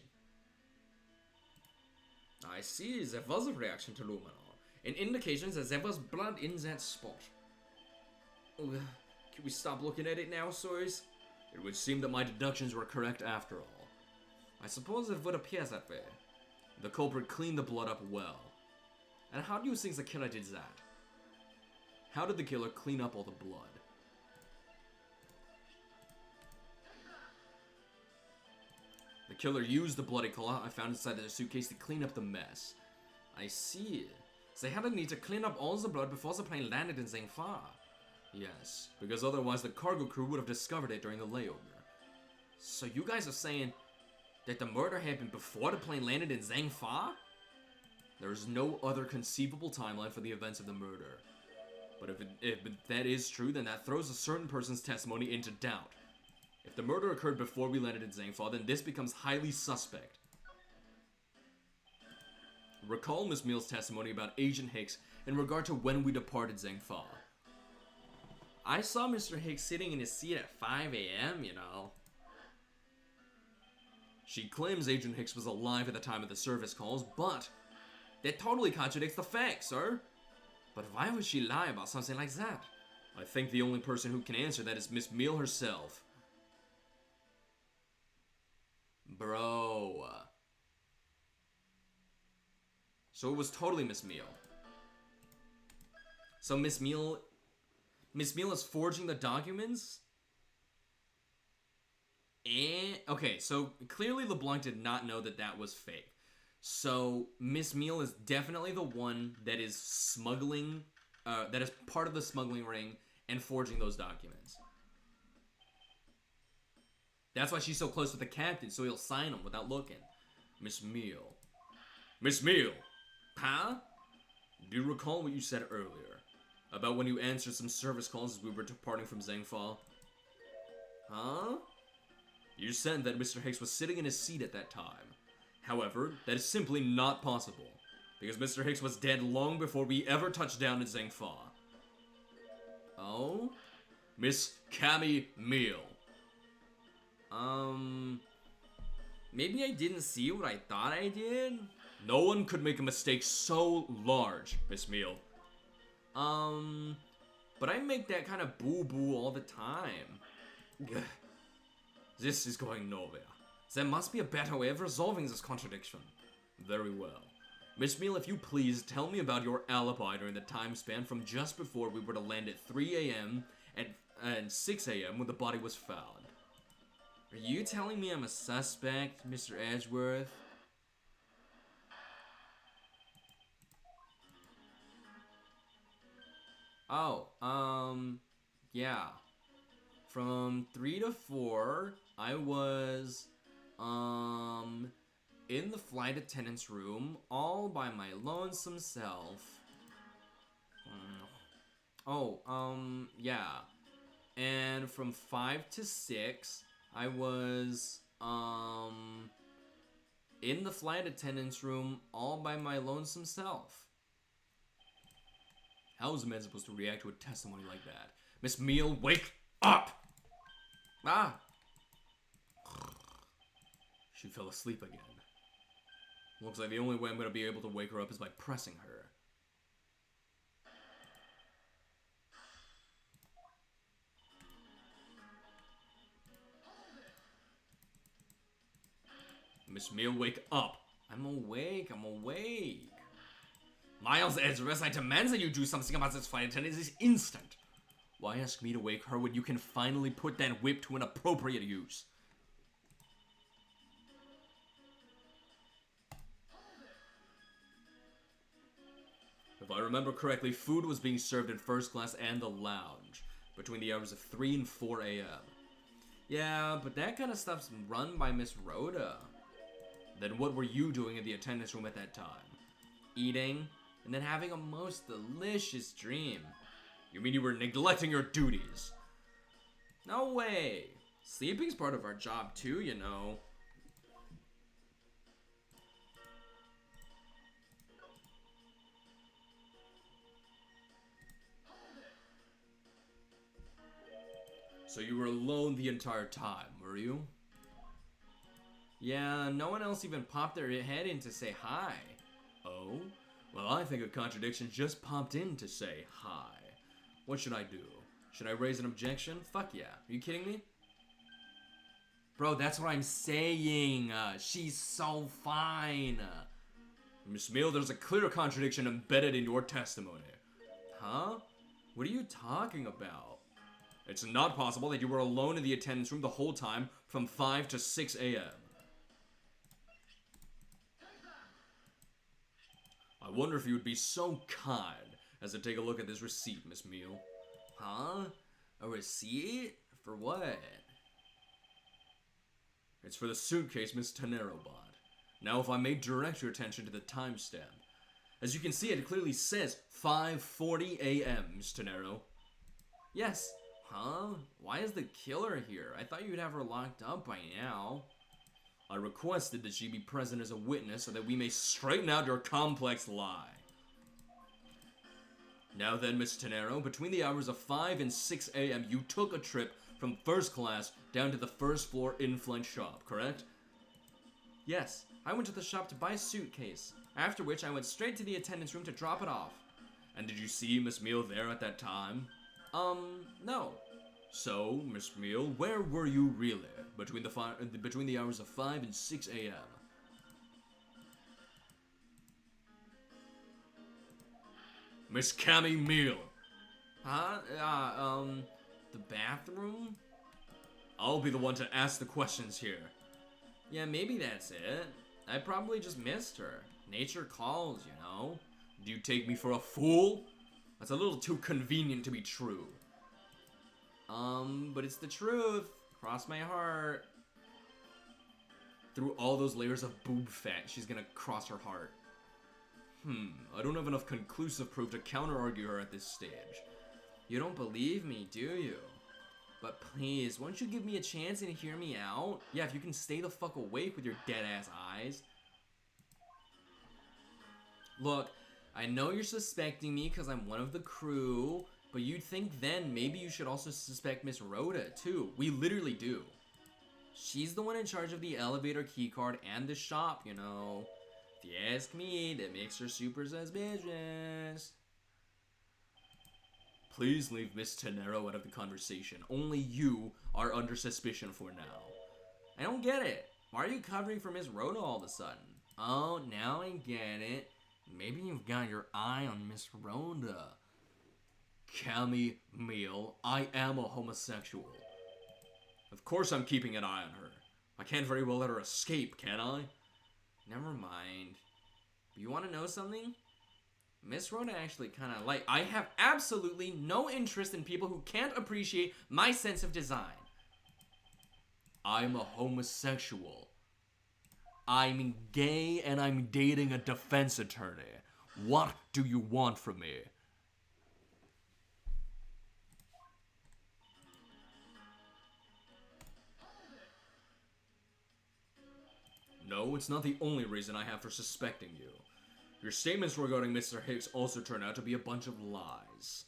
I see, there was a reaction to luminol, an indication that there was blood in that spot. Ugh. Can we stop looking at it now, sirs? It would seem that my deductions were correct after all. I suppose it would appear that way. The culprit cleaned the blood up well. And how do you think the killer did that? How did the killer clean up all the blood? The killer used the bloody claw I found inside the suitcase to clean up the mess. I see. They had a need to clean up all the blood before the plane landed in Zhengfa. Yes, because otherwise the cargo crew would have discovered it during the layover. So you guys are saying that the murder happened before the plane landed in Zhengfa? There is no other conceivable timeline for the events of the murder. But if that is true, then that throws a certain person's testimony into doubt. If the murder occurred before we landed in Zhengfa, then this becomes highly suspect. Recall Miss Meal's testimony about Agent Hicks in regard to when we departed Zhengfa. I saw Mr. Hicks sitting in his seat at 5 a.m., you know. She claims Agent Hicks was alive at the time of the service calls, but that totally contradicts the facts, sir. But why would she lie about something like that? I think the only person who can answer that is Miss Meal herself. Bro. So it was totally Miss Meal. So Miss Meal is forging the documents? And okay, so clearly LeBlanc did not know that that was fake. So Miss Meal is definitely the one that is smuggling, that is part of the smuggling ring and forging those documents. That's why she's so close with the captain, so he'll sign them without looking. Miss Meal. Miss Meal! Huh? Do you recall what you said earlier? About when you answered some service calls as we were departing from Zhengfa? Huh? You said that Mr. Hicks was sitting in his seat at that time. However, that is simply not possible, because Mr. Hicks was dead long before we ever touched down in Zhengfa. Oh? Miss Cammy Meal. Maybe I didn't see what I thought I did? No one could make a mistake so large, Miss Meal. But I make that kind of boo-boo all the time. Ugh. This is going nowhere. There must be a better way of resolving this contradiction. Very well. Miss Meal, if you please, tell me about your alibi during the time span from just before we were to land at 3 a.m. and 6 a.m. when the body was found. Are you telling me I'm a suspect, Mr. Edgeworth? Oh, yeah. From 3 to 4, I was, in the flight attendant's room, all by my lonesome self. Yeah. And from 5 to 6, I was, in the flight attendant's room, all by my lonesome self. How is a man supposed to react to a testimony like that? Miss Meal, wake up! Ah! She fell asleep again. Looks like the only way I'm going to be able to wake her up is by pressing her. Miss Meal, wake up! I'm awake. Miles Edgeworth, I demand that you do something about this flight attendant this instant. Why ask me to wake her when you can finally put that whip to an appropriate use? If I remember correctly, food was being served in first class and the lounge between the hours of 3 and 4 a.m. Yeah, but that kind of stuff's run by Miss Rhoda. Then what were you doing in the attendance room at that time? Eating, and then having a most delicious dream. You mean you were neglecting your duties? No way. Sleeping's part of our job too, you know. So you were alone the entire time, were you? Yeah, no one else even popped their head in to say hi. Oh? Well, I think a contradiction just popped in to say hi. What should I do? Should I raise an objection? Fuck yeah. Are you kidding me? Bro, that's what I'm saying. She's so fine. Miss Meal, there's a clear contradiction embedded in your testimony. Huh? What are you talking about? It's not possible that you were alone in the attendance room the whole time from 5 to 6 a.m. I wonder if you would be so kind as to take a look at this receipt, Miss Meal. Huh? A receipt? For what? It's for the suitcase Miss Tenero bought. Now, if I may direct your attention to the timestamp. As you can see, it clearly says 5:40 a.m., Miss Tenero. Yes. Huh? Why is the killer here? I thought you'd have her locked up by now. I requested that she be present as a witness so that we may straighten out your complex lie. Now then, Miss Tenero, between the hours of 5 and 6 a.m., you took a trip from first class down to the first floor in-flight shop, correct? Yes, I went to the shop to buy a suitcase, after which I went straight to the attendance room to drop it off. And did you see Miss Meal there at that time? No. So, Miss Meal, where were you really between the hours of 5 and 6 a.m.? Miss Cammy Meal. Huh? The bathroom? I'll be the one to ask the questions here. Yeah, maybe that's it. I probably just missed her. Nature calls, you know. Do you take me for a fool? That's a little too convenient to be true. But it's the truth. Cross my heart. Through all those layers of boob fat, she's gonna cross her heart. I don't have enough conclusive proof to counter-argue her at this stage. You don't believe me, do you? But please, won't you give me a chance and hear me out? Yeah, if you can stay the fuck awake with your dead-ass eyes. Look, I know you're suspecting me because I'm one of the crew, but you'd think then maybe you should also suspect Miss Rhoda, too. We literally do. She's the one in charge of the elevator keycard and the shop, you know. If you ask me, that makes her super suspicious. Please leave Miss Tenero out of the conversation. Only you are under suspicion for now. I don't get it. Why are you covering for Miss Rhoda all of a sudden? Oh, now I get it. Maybe you've got your eye on Miss Rhoda. Cammy Meal, I am a homosexual. Of course I'm keeping an eye on her. I can't very well let her escape, can I? Never mind. You want to know something? Miss Rhoda actually kind of like... I have absolutely no interest in people who can't appreciate my sense of design. I'm a homosexual. I'm gay and I'm dating a defense attorney. What do you want from me? No, it's not the only reason I have for suspecting you. Your statements regarding Mr. Hicks also turned out to be a bunch of lies.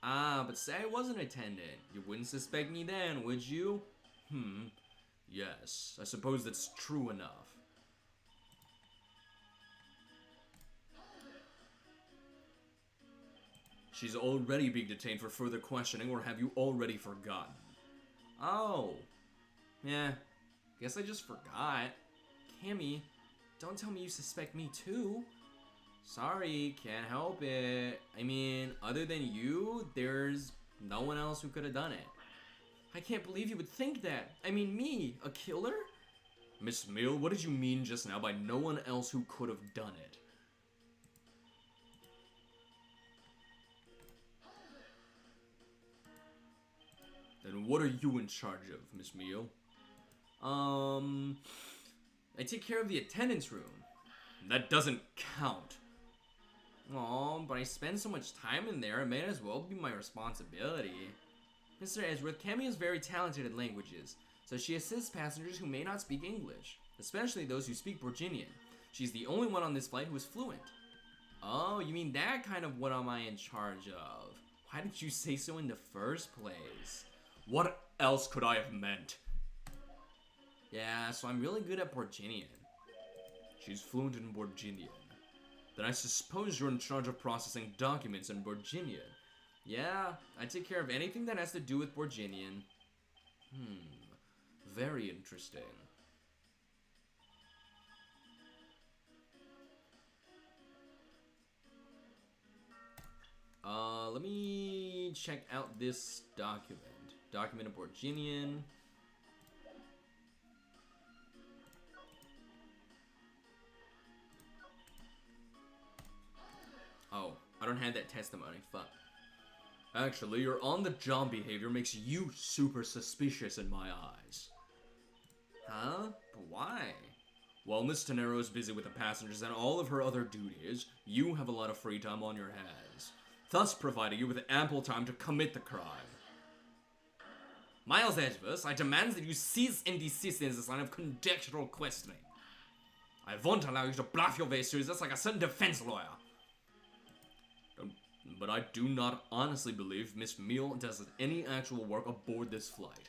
Ah, but say I was an attendant. You wouldn't suspect me then, would you? Yes, I suppose that's true enough. She's already being detained for further questioning, or have you already forgotten? Oh. Yeah, guess I just forgot. Cammy, don't tell me you suspect me too. Sorry, can't help it. I mean, other than you, there's no one else who could have done it. I can't believe you would think that. I mean, me, a killer? Miss Mill, what did you mean just now by no one else who could have done it? Then what are you in charge of, Miss Meal? I take care of the attendance room. That doesn't count. Oh, but I spend so much time in there, it may as well be my responsibility. Mr. Edgeworth, Cammy is very talented at languages, so she assists passengers who may not speak English, especially those who speak Borginian. She's the only one on this flight who is fluent. Oh, you mean that kind of what am I in charge of? Why didn't you say so in the first place? What else could I have meant? Yeah, so I'm really good at Borginian. She's fluent in Borginian. Then I suppose you're in charge of processing documents in Borginian. Yeah, I take care of anything that has to do with Borginian. Very interesting. Let me check out this document. Document of Borginian. Oh, I don't have that testimony. Fuck. Actually, your on-the-job behavior makes you super suspicious in my eyes. Huh? But why? While Miss Tenero is busy with the passengers and all of her other duties, you have a lot of free time on your hands, thus providing you with ample time to commit the crime. Miles Edgeworth, I demand that you cease and desist in this line of conjectural questioning. I won't allow you to bluff your way through this like a certain defense lawyer. But I do not honestly believe Miss Meal does any actual work aboard this flight.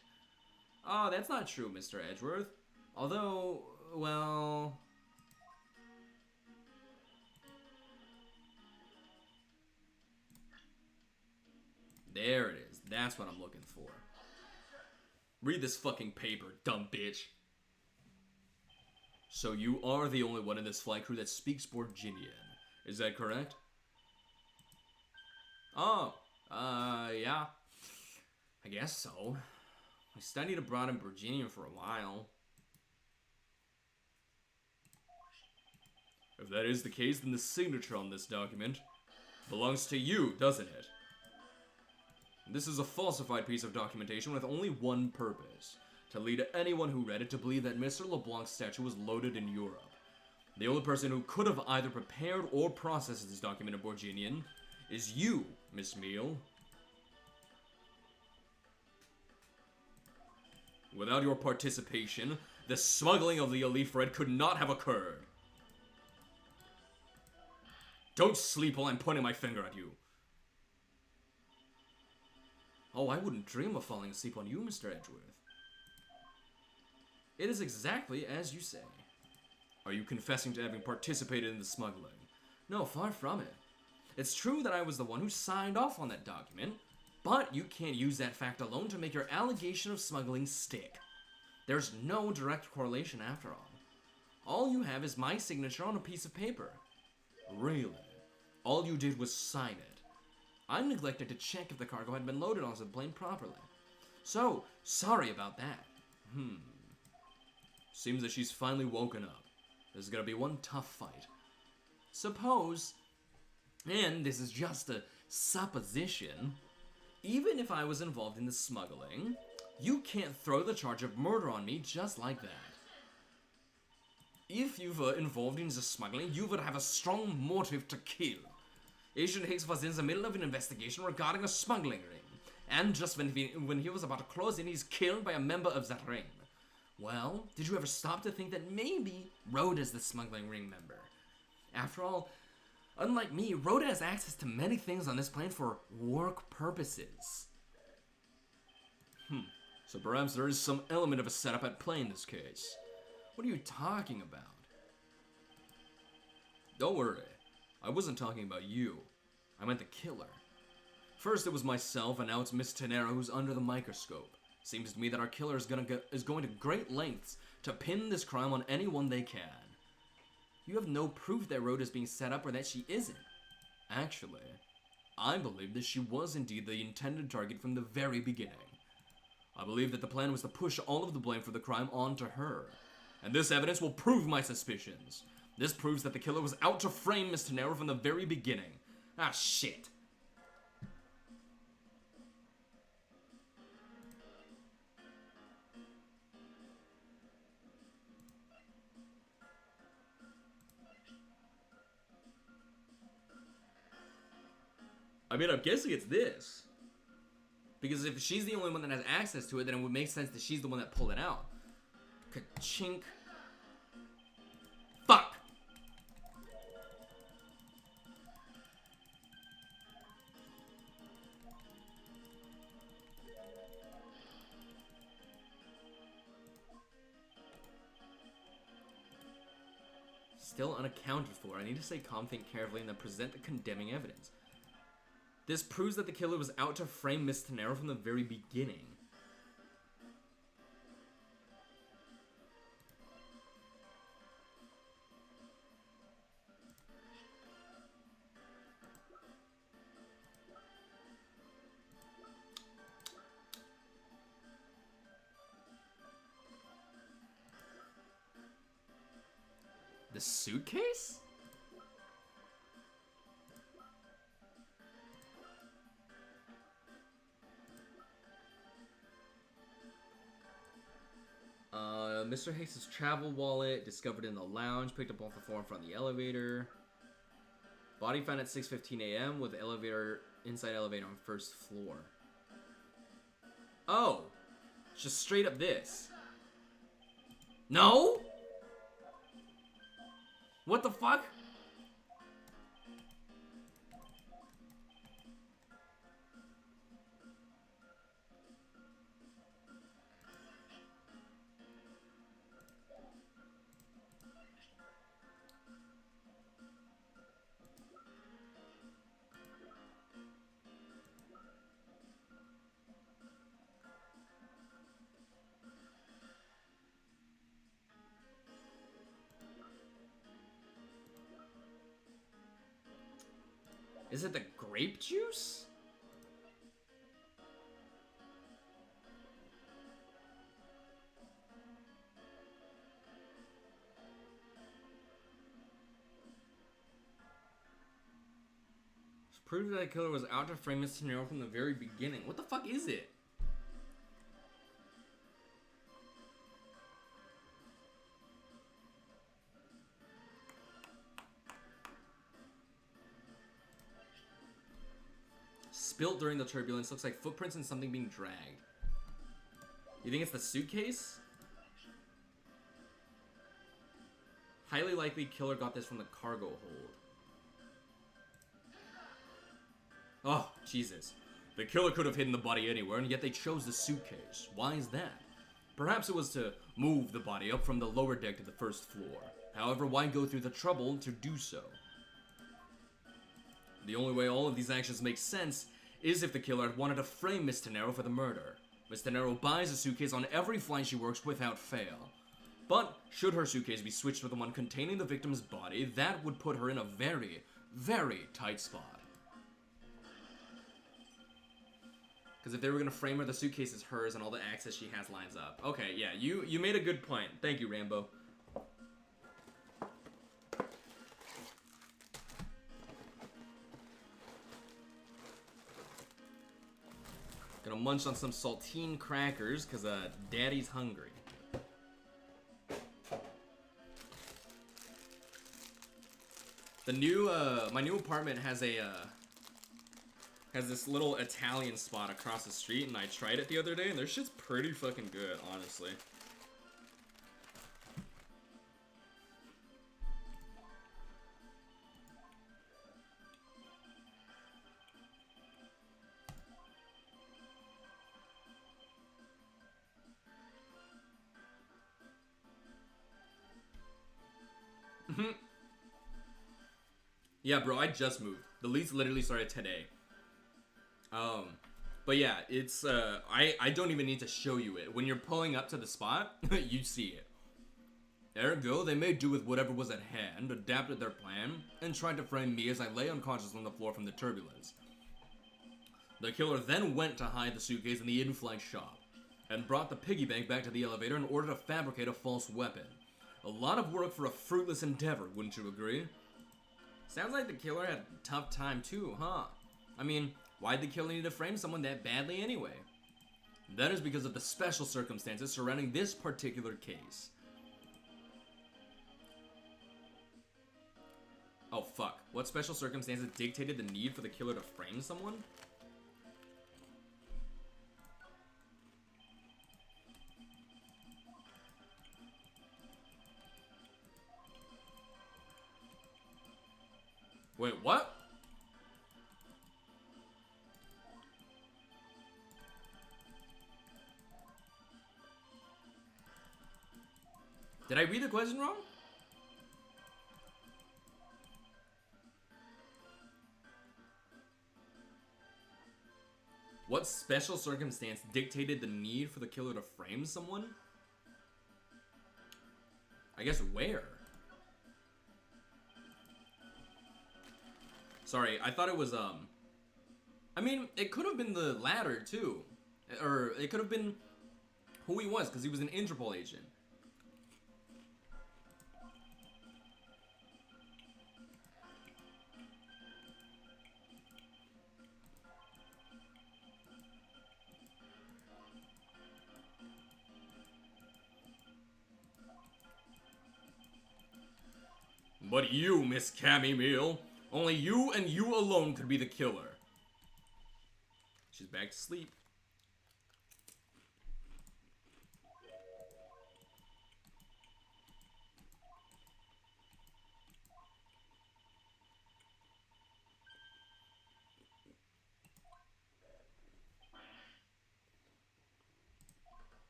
Oh, that's not true, Mr. Edgeworth. Although, well... There it is. That's what I'm looking for. Read this fucking paper, dumb bitch. So you are the only one in this flight crew that speaks Borginian. Is that correct? Oh, yeah. I guess so. I studied abroad in Virginia for a while. If that is the case, then the signature on this document belongs to you, doesn't it? This is a falsified piece of documentation with only one purpose: to lead anyone who read it to believe that Mr. LeBlanc's statue was loaded in Europe. The only person who could have either prepared or processed this document in Borginian is you, Miss Meal. Without your participation, the smuggling of the Elif Red could not have occurred. Don't sleep while I'm pointing my finger at you. Oh, I wouldn't dream of falling asleep on you, Mr. Edgeworth. It is exactly as you say. Are you confessing to having participated in the smuggling? No, far from it. It's true that I was the one who signed off on that document, but you can't use that fact alone to make your allegation of smuggling stick. There's no direct correlation after all. All you have is my signature on a piece of paper. Really? All you did was sign it. I neglected to check if the cargo had been loaded onto the plane properly. So, sorry about that. Seems that she's finally woken up. This is gonna be one tough fight. Suppose, and this is just a supposition, even if I was involved in the smuggling, you can't throw the charge of murder on me just like that. If you were involved in the smuggling, you would have a strong motive to kill. Agent Higgs was in the middle of an investigation regarding a smuggling ring, and just when he was about to close in, he's killed by a member of that ring. Well, did you ever stop to think that maybe Rhoda's the smuggling ring member? After all, unlike me, Rhoda has access to many things on this plane for work purposes. So perhaps there is some element of a setup at play in this case. What are you talking about? Don't worry. I wasn't talking about you. I meant the killer. First it was myself, and now it's Miss Tenero who's under the microscope. Seems to me that our killer is going to great lengths to pin this crime on anyone they can. You have no proof that Rhoda's being set up or that she isn't. Actually, I believe that she was indeed the intended target from the very beginning. I believe that the plan was to push all of the blame for the crime onto her. And this evidence will prove my suspicions. This proves that the killer was out to frame Miss Tenero from the very beginning. Ah, shit. I mean, I'm guessing it's this. Because if she's the only one that has access to it, then it would make sense that she's the one that pulled it out. Ka-chink. Fuck! Still unaccounted for. I need to say calm, think carefully, and then present the condemning evidence. This proves that the killer was out to frame Miss Tenero from the very beginning. The suitcase? Mr. Hayes' travel wallet discovered in the lounge, picked up off the floor in front of the elevator. Body found at 6:15 a.m. with elevator inside elevator on first floor. Oh, just straight up this. No? What the fuck? Is it the grape juice? It's proved that the killer was out to frame Miss Tenero from the very beginning. What the fuck is it? Spilt during the turbulence, looks like footprints and something being dragged. You think it's the suitcase? Highly likely killer got this from the cargo hold. Oh, Jesus. The killer could have hidden the body anywhere, and yet they chose the suitcase. Why is that? Perhaps it was to move the body up from the lower deck to the first floor. However, why go through the trouble to do so? The only way all of these actions make sense is if the killer had wanted to frame Miss Tenero for the murder. Miss Tenero buys a suitcase on every flight she works without fail. But should her suitcase be switched with the one containing the victim's body, that would put her in a very, very tight spot. Because if they were going to frame her, the suitcase is hers and all the access she has lines up. Okay, yeah, you made a good point. Thank you, Rambo. Gonna munch on some saltine crackers, because Daddy's hungry. The new, my new apartment has a, has this little Italian spot across the street, and I tried it the other day, and their shit's pretty fucking good, honestly. Yeah, bro, I just moved. The lease literally started today. But yeah, it's, I don't even need to show you it. When you're pulling up to the spot, you see it. Ergo, they made do with whatever was at hand, adapted their plan, and tried to frame me as I lay unconscious on the floor from the turbulence. The killer then went to hide the suitcase in the in-flight shop, and brought the piggy bank back to the elevator in order to fabricate a false weapon. A lot of work for a fruitless endeavor, wouldn't you agree? Sounds like the killer had a tough time too, huh? I mean, why'd the killer need to frame someone that badly anyway? That is because of the special circumstances surrounding this particular case. Oh, fuck. What special circumstances dictated the need for the killer to frame someone? Wait, what? Did I read the question wrong? What special circumstance dictated the need for the killer to frame someone? I guess where? Sorry, I thought it was, I mean, it could have been the latter, too. Or, it could have been who he was, because he was an Interpol agent. But you, Miss Cammy Meal, only you and you alone could be the killer. She's back to sleep.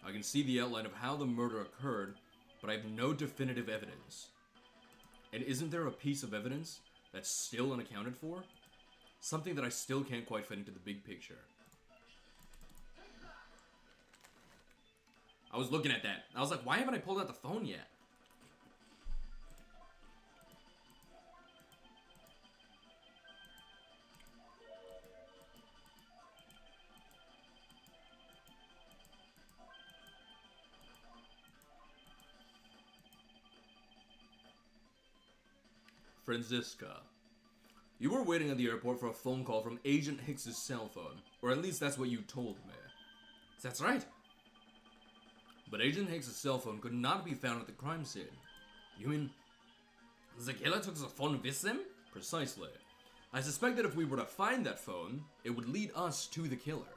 I can see the outline of how the murder occurred, but I have no definitive evidence. And isn't there a piece of evidence that's still unaccounted for? Something that I still can't quite fit into the big picture. I was looking at that. I was like, why haven't I pulled out the phone yet? Franziska, you were waiting at the airport for a phone call from Agent Hicks's cell phone, or at least that's what you told me. That's right. But Agent Hicks's cell phone could not be found at the crime scene. You mean the killer took the phone with him? Precisely. I suspect that if we were to find that phone, it would lead us to the killer.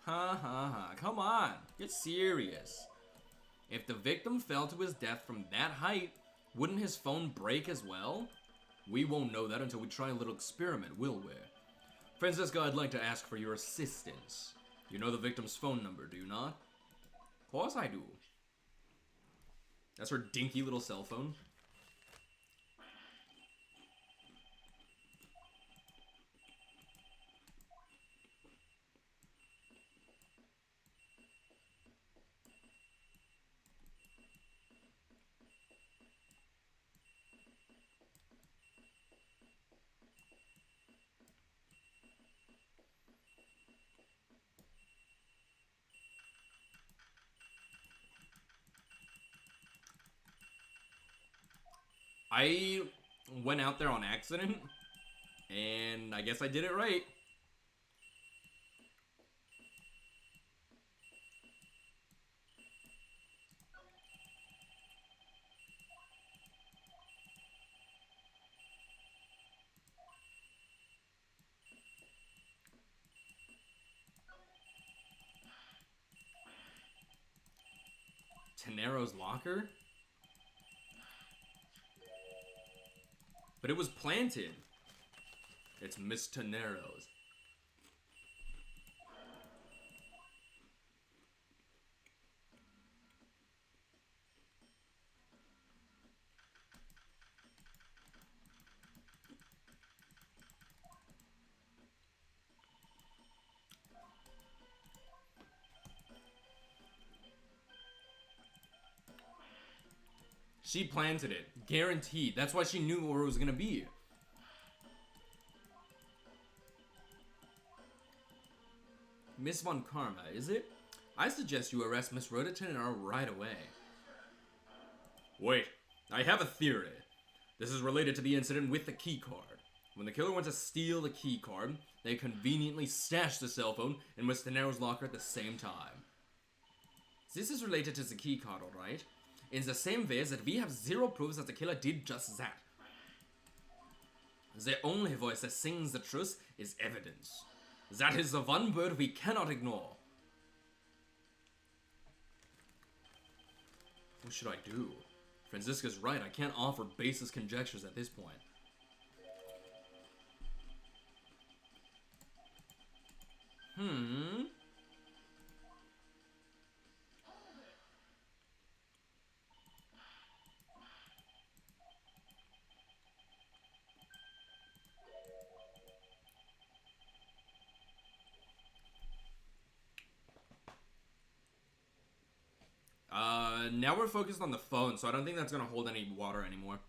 Ha ha ha, come on, get serious. If the victim fell to his death from that height, wouldn't his phone break as well? We won't know that until we try a little experiment, will we? Franziska, I'd like to ask for your assistance. You know the victim's phone number, do you not? Of course I do. That's her dinky little cell phone. I went out there on accident, and I guess I did it right. Tenero's locker? But it was planted. It's Miss Tenero's. She planted it. Guaranteed. That's why she knew where it was gonna be. Miss Von Karma, is it? I suggest you arrest Miss Rhoda Tenero right away. Wait, I have a theory. This is related to the incident with the key card. When the killer went to steal the key card, they conveniently stashed the cell phone in Miss Tenero's locker at the same time. This is related to the key card, alright? in the same way that we have zero proof that the killer did just that. The only voice that sings the truth is evidence. That is the one word we cannot ignore. What should I do? Franziska's right, I can't offer baseless conjectures at this point. Now we're focused on the phone, so I don't think that's gonna hold any water anymore.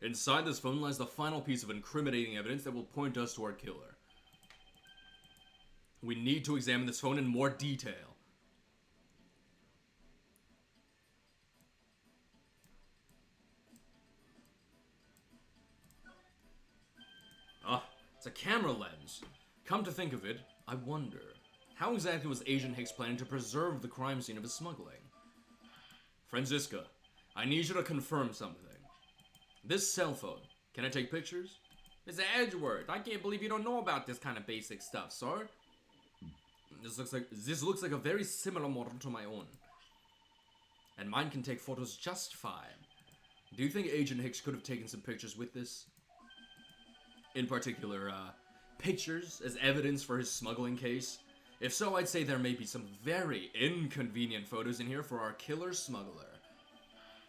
Inside this phone lies the final piece of incriminating evidence that will point us to our killer. We need to examine this phone in more detail. Ah, it's a camera lens. Come to think of it, I wonder, how exactly was Agent Hicks planning to preserve the crime scene of his smuggling? Franziska, I need you to confirm something. This cell phone, can I take pictures? Mr. Edgeworth, I can't believe you don't know about this kind of basic stuff, sir. This looks like a very similar model to my own. And mine can take photos just fine. Do you think Agent Hicks could have taken some pictures with this? In particular, pictures as evidence for his smuggling case? If so, I'd say there may be some very inconvenient photos in here for our killer smuggler.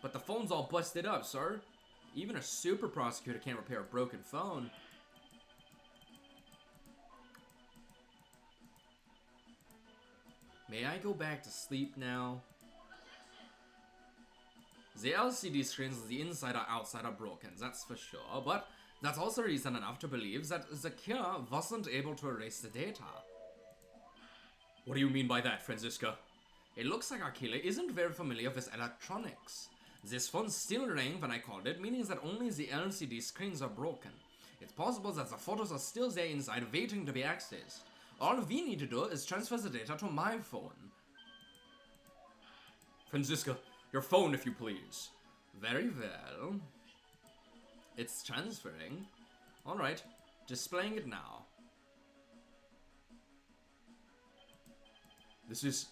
But the phone's all busted up, sir. Even a super prosecutor can't repair a broken phone. May I go back to sleep now? The LCD screens on the inside or outside are broken, that's for sure, but that's also reason enough to believe that the killer wasn't able to erase the data. What do you mean by that, Franziska? It looks like our killer isn't very familiar with electronics. This phone still rang when I called it, meaning that only the LCD screens are broken. It's possible that the photos are still there inside, waiting to be accessed. All we need to do is transfer the data to my phone. Franziska, your phone, if you please. Very well. It's transferring. Alright, displaying it now. This is...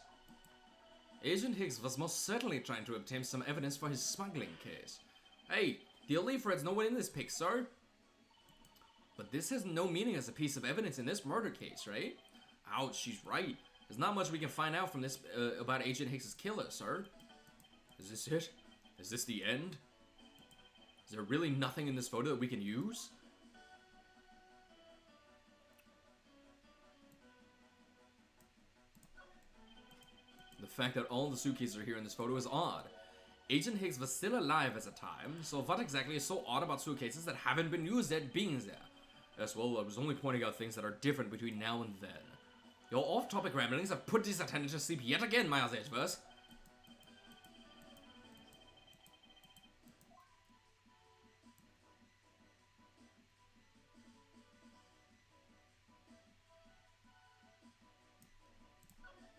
Agent Hicks was most certainly trying to obtain some evidence for his smuggling case. Hey, the Leafred's no one in this pic, sir. But this has no meaning as a piece of evidence in this murder case, right? Ouch, she's right. There's not much we can find out from this about Agent Hicks' killer, sir. Is this it? Is this the end? Is there really nothing in this photo that we can use? The fact that all the suitcases are here in this photo is odd. Agent Hicks was still alive at the time, so what exactly is so odd about suitcases that haven't been used yet being there? As well, I was only pointing out things that are different between now and then. Your off-topic ramblings have put this attendant to sleep yet again, Miles Edgeworth.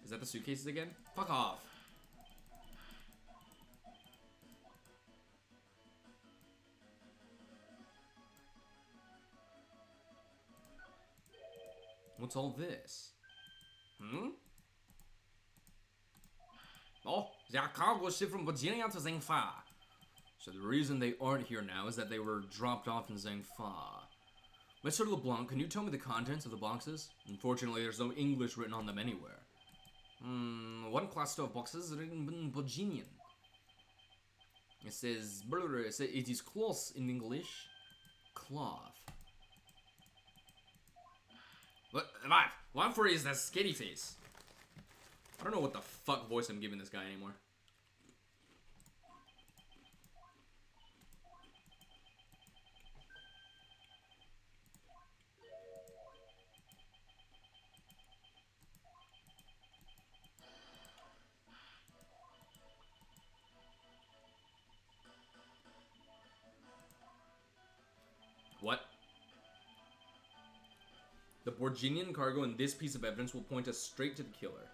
Is that the suitcases again? Fuck off. What's all this? Oh, the cargo ship from Virginia to Zhengfa. So the reason they aren't here now is that they were dropped off in Zhengfa. Mr. LeBlanc, can you tell me the contents of the boxes? Unfortunately, there's no English written on them anywhere. One cluster of boxes written in Virginian. It says, it is cloth in English. Cloth. What for is that skitty face? I don't know what the fuck voice I'm giving this guy anymore. What? The Borginian cargo in this piece of evidence will point us straight to the killer.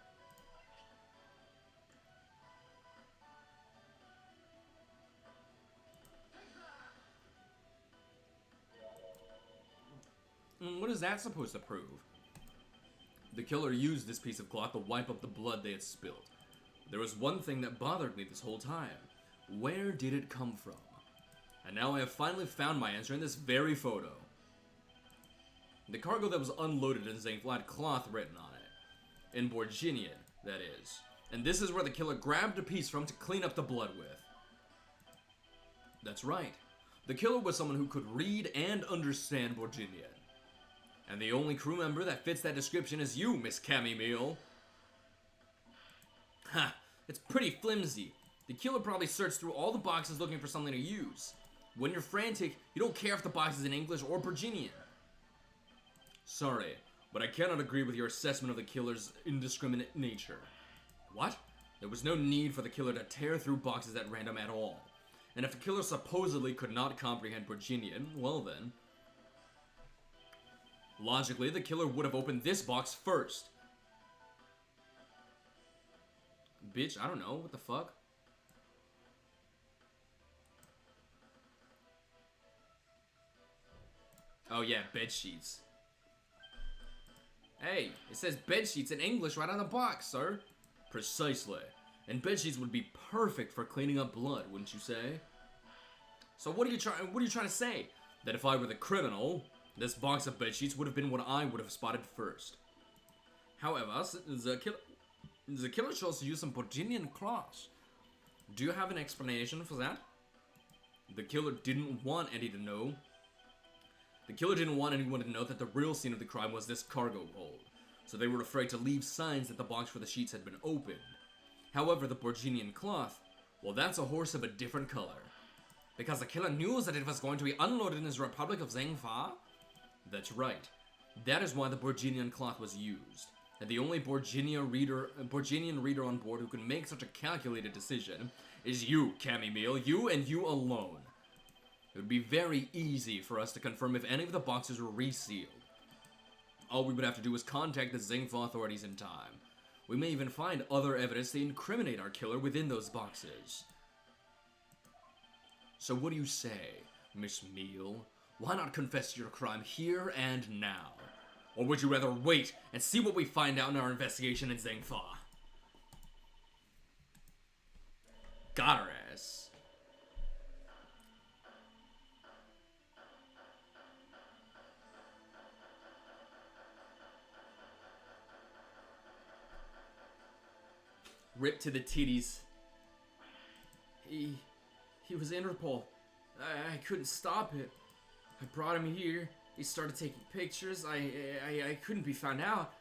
that supposed to prove? The killer used this piece of cloth to wipe up the blood they had spilled. There was one thing that bothered me this whole time. Where did it come from? And now I have finally found my answer in this very photo. The cargo that was unloaded in Zangfla had cloth written on it. In Borginian, that is. And this is where the killer grabbed a piece from to clean up the blood with. That's right. The killer was someone who could read and understand Borginian. And the only crew member that fits that description is you, Miss Cammy Meal. Ha! It's pretty flimsy. The killer probably searched through all the boxes looking for something to use. When you're frantic, you don't care if the box is in English or Borginian. Sorry, but I cannot agree with your assessment of the killer's indiscriminate nature. What? There was no need for the killer to tear through boxes at random at all. And if the killer supposedly could not comprehend Borginian, well then. Logically, the killer would have opened this box first. Bitch, I don't know, what the fuck? Oh yeah, bed sheets. Hey, it says bed sheets in English right on the box, sir. Precisely. And bed sheets would be perfect for cleaning up blood, wouldn't you say? So what are you trying to say? That if I were the criminal, this box of bed sheets would have been what I would have spotted first. However, the killer chose to use some Borginian cloths. Do you have an explanation for that? The killer didn't want Eddie to know. The killer didn't want anyone to know that the real scene of the crime was this cargo hold, so they were afraid to leave signs that the box for the sheets had been opened. However, the Borginian cloth, well, that's a horse of a different color. Because the killer knew that it was going to be unloaded in his Republic of Zangfa? That's right. That is why the Borginian cloth was used. And the only Borginian reader on board who can make such a calculated decision is you, Cammy Meal, you and you alone. It would be very easy for us to confirm if any of the boxes were resealed. All we would have to do is contact the Zangfa authorities in time. We may even find other evidence to incriminate our killer within those boxes. So what do you say, Miss Meal? Why not confess to your crime here and now? Or would you rather wait and see what we find out in our investigation in Zangfa? Got her ass. Rip to the titties. He was Interpol. I couldn't stop it. I brought him here. He started taking pictures. I couldn't be found out.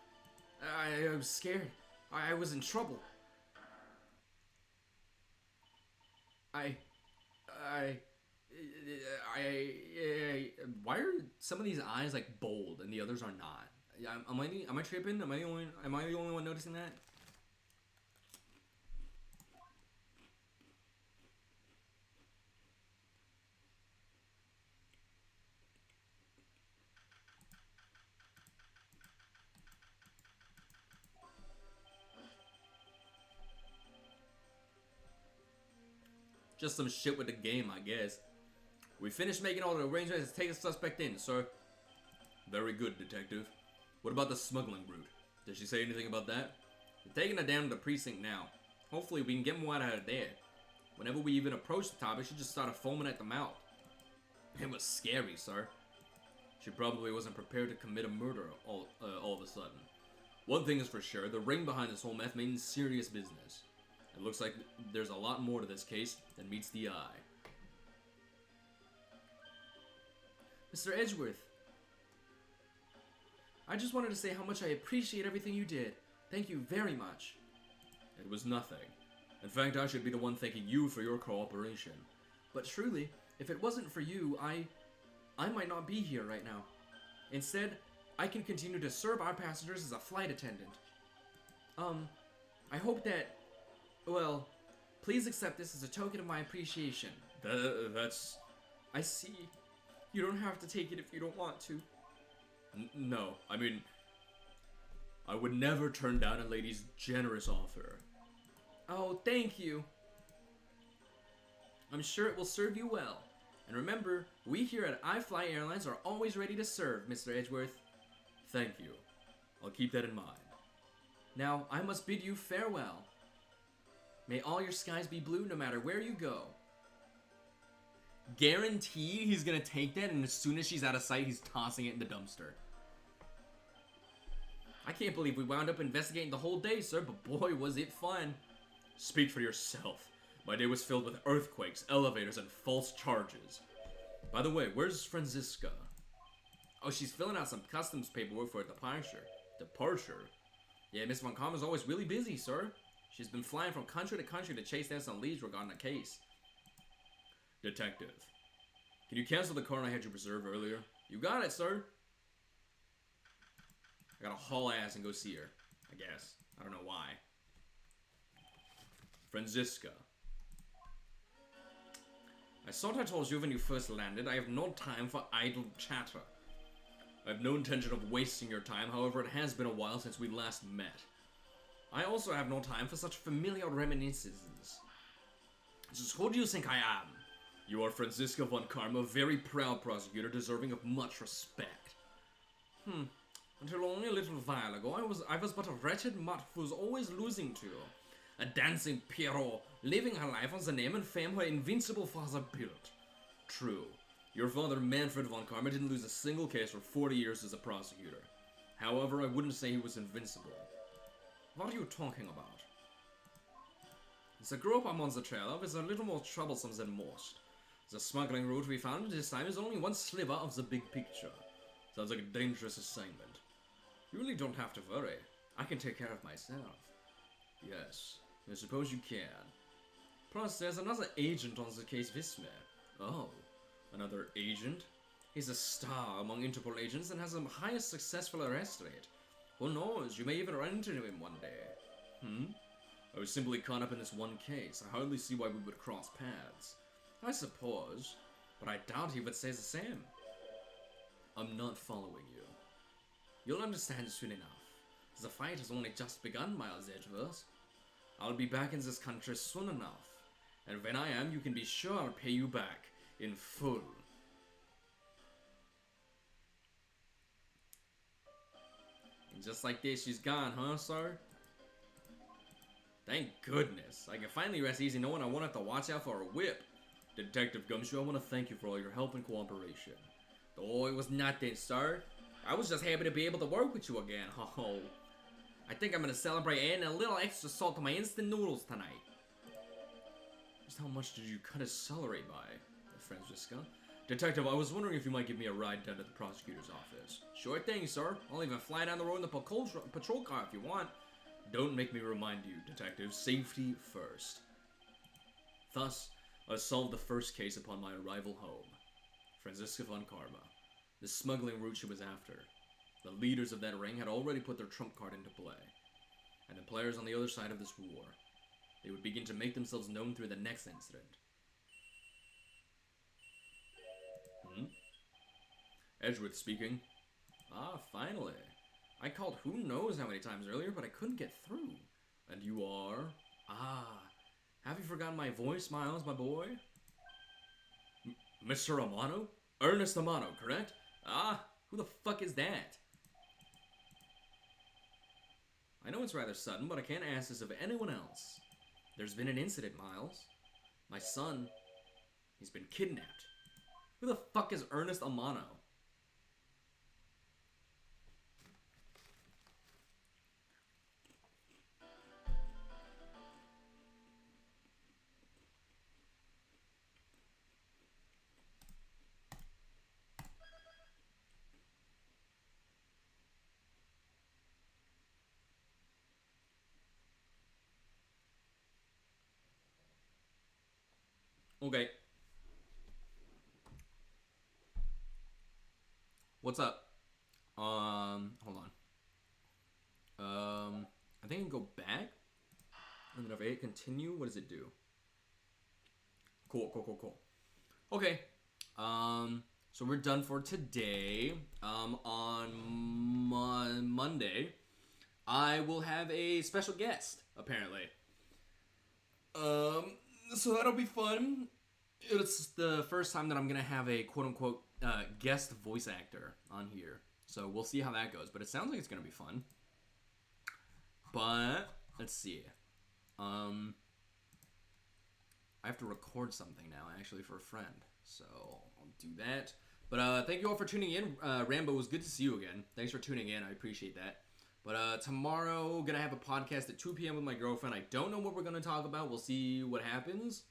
I was scared. I was in trouble. Why are some of these eyes like bold and the others are not? Am I tripping? Am I the only one noticing that? Just some shit with the game, I guess. We finished making all the arrangements to take the suspect in, sir. Very good, detective. What about the smuggling route? Did she say anything about that? We're taking her down to the precinct now. Hopefully we can get more out of her there. Whenever we even approached the topic, she just started foaming at the mouth. It was scary, sir. She probably wasn't prepared to commit a murder all of a sudden. One thing is for sure, the ring behind this whole meth means serious business. It looks like there's a lot more to this case than meets the eye. Mr. Edgeworth, I just wanted to say how much I appreciate everything you did. Thank you very much. It was nothing. In fact, I should be the one thanking you for your cooperation. But truly, if it wasn't for you, I might not be here right now. Instead, I can continue to serve our passengers as a flight attendant. I hope that... Well, please accept this as a token of my appreciation. That's... I see. You don't have to take it if you don't want to. No, I mean... I would never turn down a lady's generous offer. Oh, thank you. I'm sure it will serve you well. And remember, we here at iFly Airlines are always ready to serve, Mr. Edgeworth. Thank you. I'll keep that in mind. Now, I must bid you farewell. May all your skies be blue no matter where you go. Guaranteed he's gonna take that, and as soon as she's out of sight, he's tossing it in the dumpster. I can't believe we wound up investigating the whole day, sir, but boy, was it fun. Speak for yourself. My day was filled with earthquakes, elevators, and false charges. By the way, where's Franziska? Oh, she's filling out some customs paperwork for a departure. Departure? Yeah, Miss Von Karma's always really busy, sir. She's been flying from country to country to chase down some leads regarding a case. Detective, can you cancel the card I had you reserve earlier? You got it, sir. I gotta haul ass and go see her, I guess. I don't know why. Franziska. I thought I told you when you first landed, I have no time for idle chatter. I have no intention of wasting your time, however, it has been a while since we last met. I also have no time for such familiar reminiscences. Just who do you think I am? You are Franziska von Karma, a very proud prosecutor deserving of much respect. Until only a little while ago, I was but a wretched mutt who was always losing to. A dancing Pierrot, living her life on the name and fame her invincible father built. True. Your father, Manfred von Karma, didn't lose a single case for 40 years as a prosecutor. However, I wouldn't say he was invincible. What are you talking about? The group I'm on the trail of is a little more troublesome than most. The smuggling route we found this time is only one sliver of the big picture. Sounds like a dangerous assignment. You really don't have to worry. I can take care of myself. Yes, I suppose you can. Plus, there's another agent on the case with me. Oh, another agent? He's a star among Interpol agents and has the highest successful arrest rate. Who knows, you may even run into him one day. I was simply caught up in this one case. I hardly see why we would cross paths. I suppose, but I doubt he would say the same. I'm not following you. You'll understand soon enough. The fight has only just begun, Miles Edgeworth. I'll be back in this country soon enough, and when I am, you can be sure I'll pay you back in full. And just like this, she's gone, huh, sir? Thank goodness. I can finally rest easy knowing I won't have to watch out for a whip. Detective Gumshoe, I want to thank you for all your help and cooperation. Oh, it was nothing, sir. I was just happy to be able to work with you again. Oh, I think I'm gonna celebrate adding a little extra salt to my instant noodles tonight. Just how much did you cut his salary by, Franziska? Detective, I was wondering if you might give me a ride down to the prosecutor's office. Sure thing, sir. I'll even fly down the road in the patrol car if you want. Don't make me remind you, Detective. Safety first. Thus, I solved the first case upon my arrival home. Franziska von Karma. The smuggling route she was after. The leaders of that ring had already put their trump card into play. And the players on the other side of this war. They would begin to make themselves known through the next incident. Edgeworth speaking. Ah, finally. I called who knows how many times earlier, but I couldn't get through. And you are? Ah, have you forgotten my voice, Miles, my boy? Mr. Amano? Ernest Amano, correct? Ah, who the fuck is that? I know it's rather sudden, but I can't ask this of anyone else. There's been an incident, Miles. My son, he's been kidnapped. Who the fuck is Ernest Amano? Okay. What's up? Hold on. I think I can go back. And then if I hit continue, what does it do? Cool. Okay. So we're done for today. On Monday, I will have a special guest, apparently. So that'll be fun. It's the first time that I'm gonna have a quote-unquote guest voice actor on here. So we'll see how that goes. But it sounds like it's going to be fun. But let's see. I have to record something now, actually, for a friend. So I'll do that. But thank you all for tuning in. Rambo, it was good to see you again. Thanks for tuning in. I appreciate that. But tomorrow, going to have a podcast at 2 p.m. with my girlfriend. I don't know what we're going to talk about. We'll see what happens.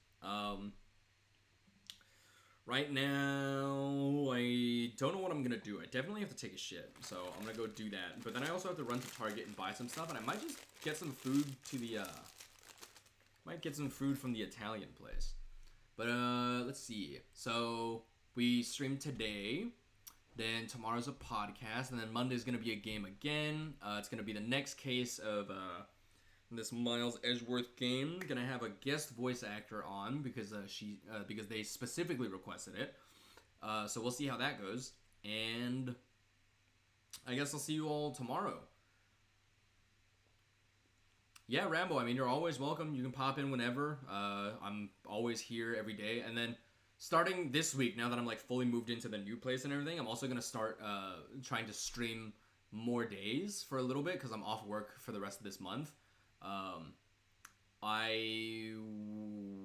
Right now, I don't know what I'm going to do. I definitely have to take a shit. So I'm going to go do that. But then I also have to run to Target and buy some stuff. And I might just get some food to the... might get some food from the Italian place. But let's see. So we stream today. Then tomorrow's a podcast, and then Monday's going to be a game again. It's going to be the next case of this Miles Edgeworth game. Going to have a guest voice actor on because because they specifically requested it. So we'll see how that goes. And I guess I'll see you all tomorrow. Yeah, Rambo, I mean, you're always welcome. You can pop in whenever. I'm always here every day. And then starting this week, now that I'm like fully moved into the new place and everything, I'm also going to start trying to stream more days for a little bit because I'm off work for the rest of this month. I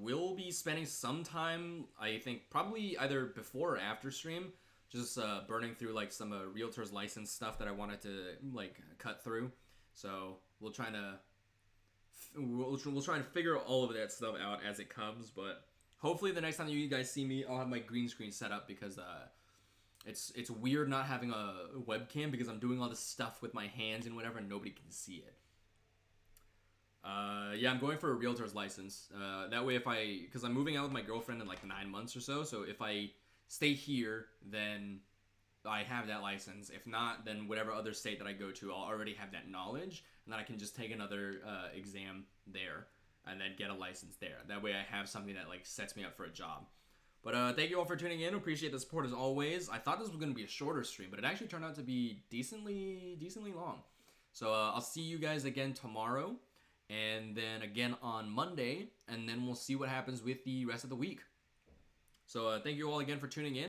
will be spending some time, I think, probably either before or after stream, just burning through like some realtor's license stuff that I wanted to like cut through. So we'll try to figure all of that stuff out as it comes, but hopefully the next time you guys see me, I'll have my green screen set up because it's weird not having a webcam because I'm doing all this stuff with my hands and whatever and nobody can see it. Yeah, I'm going for a realtor's license. That way because I'm moving out with my girlfriend in like 9 months or so, so if I stay here, then I have that license. If not, then whatever other state that I go to, I'll already have that knowledge, and then I can just take another exam there and then get a license there. That way I have something that like sets me up for a job. But thank you all for tuning in. Appreciate the support as always. I thought this was going to be a shorter stream, but it actually turned out to be decently long. So I'll see you guys again tomorrow, and then again on Monday, and then we'll see what happens with the rest of the week. So thank you all again for tuning in.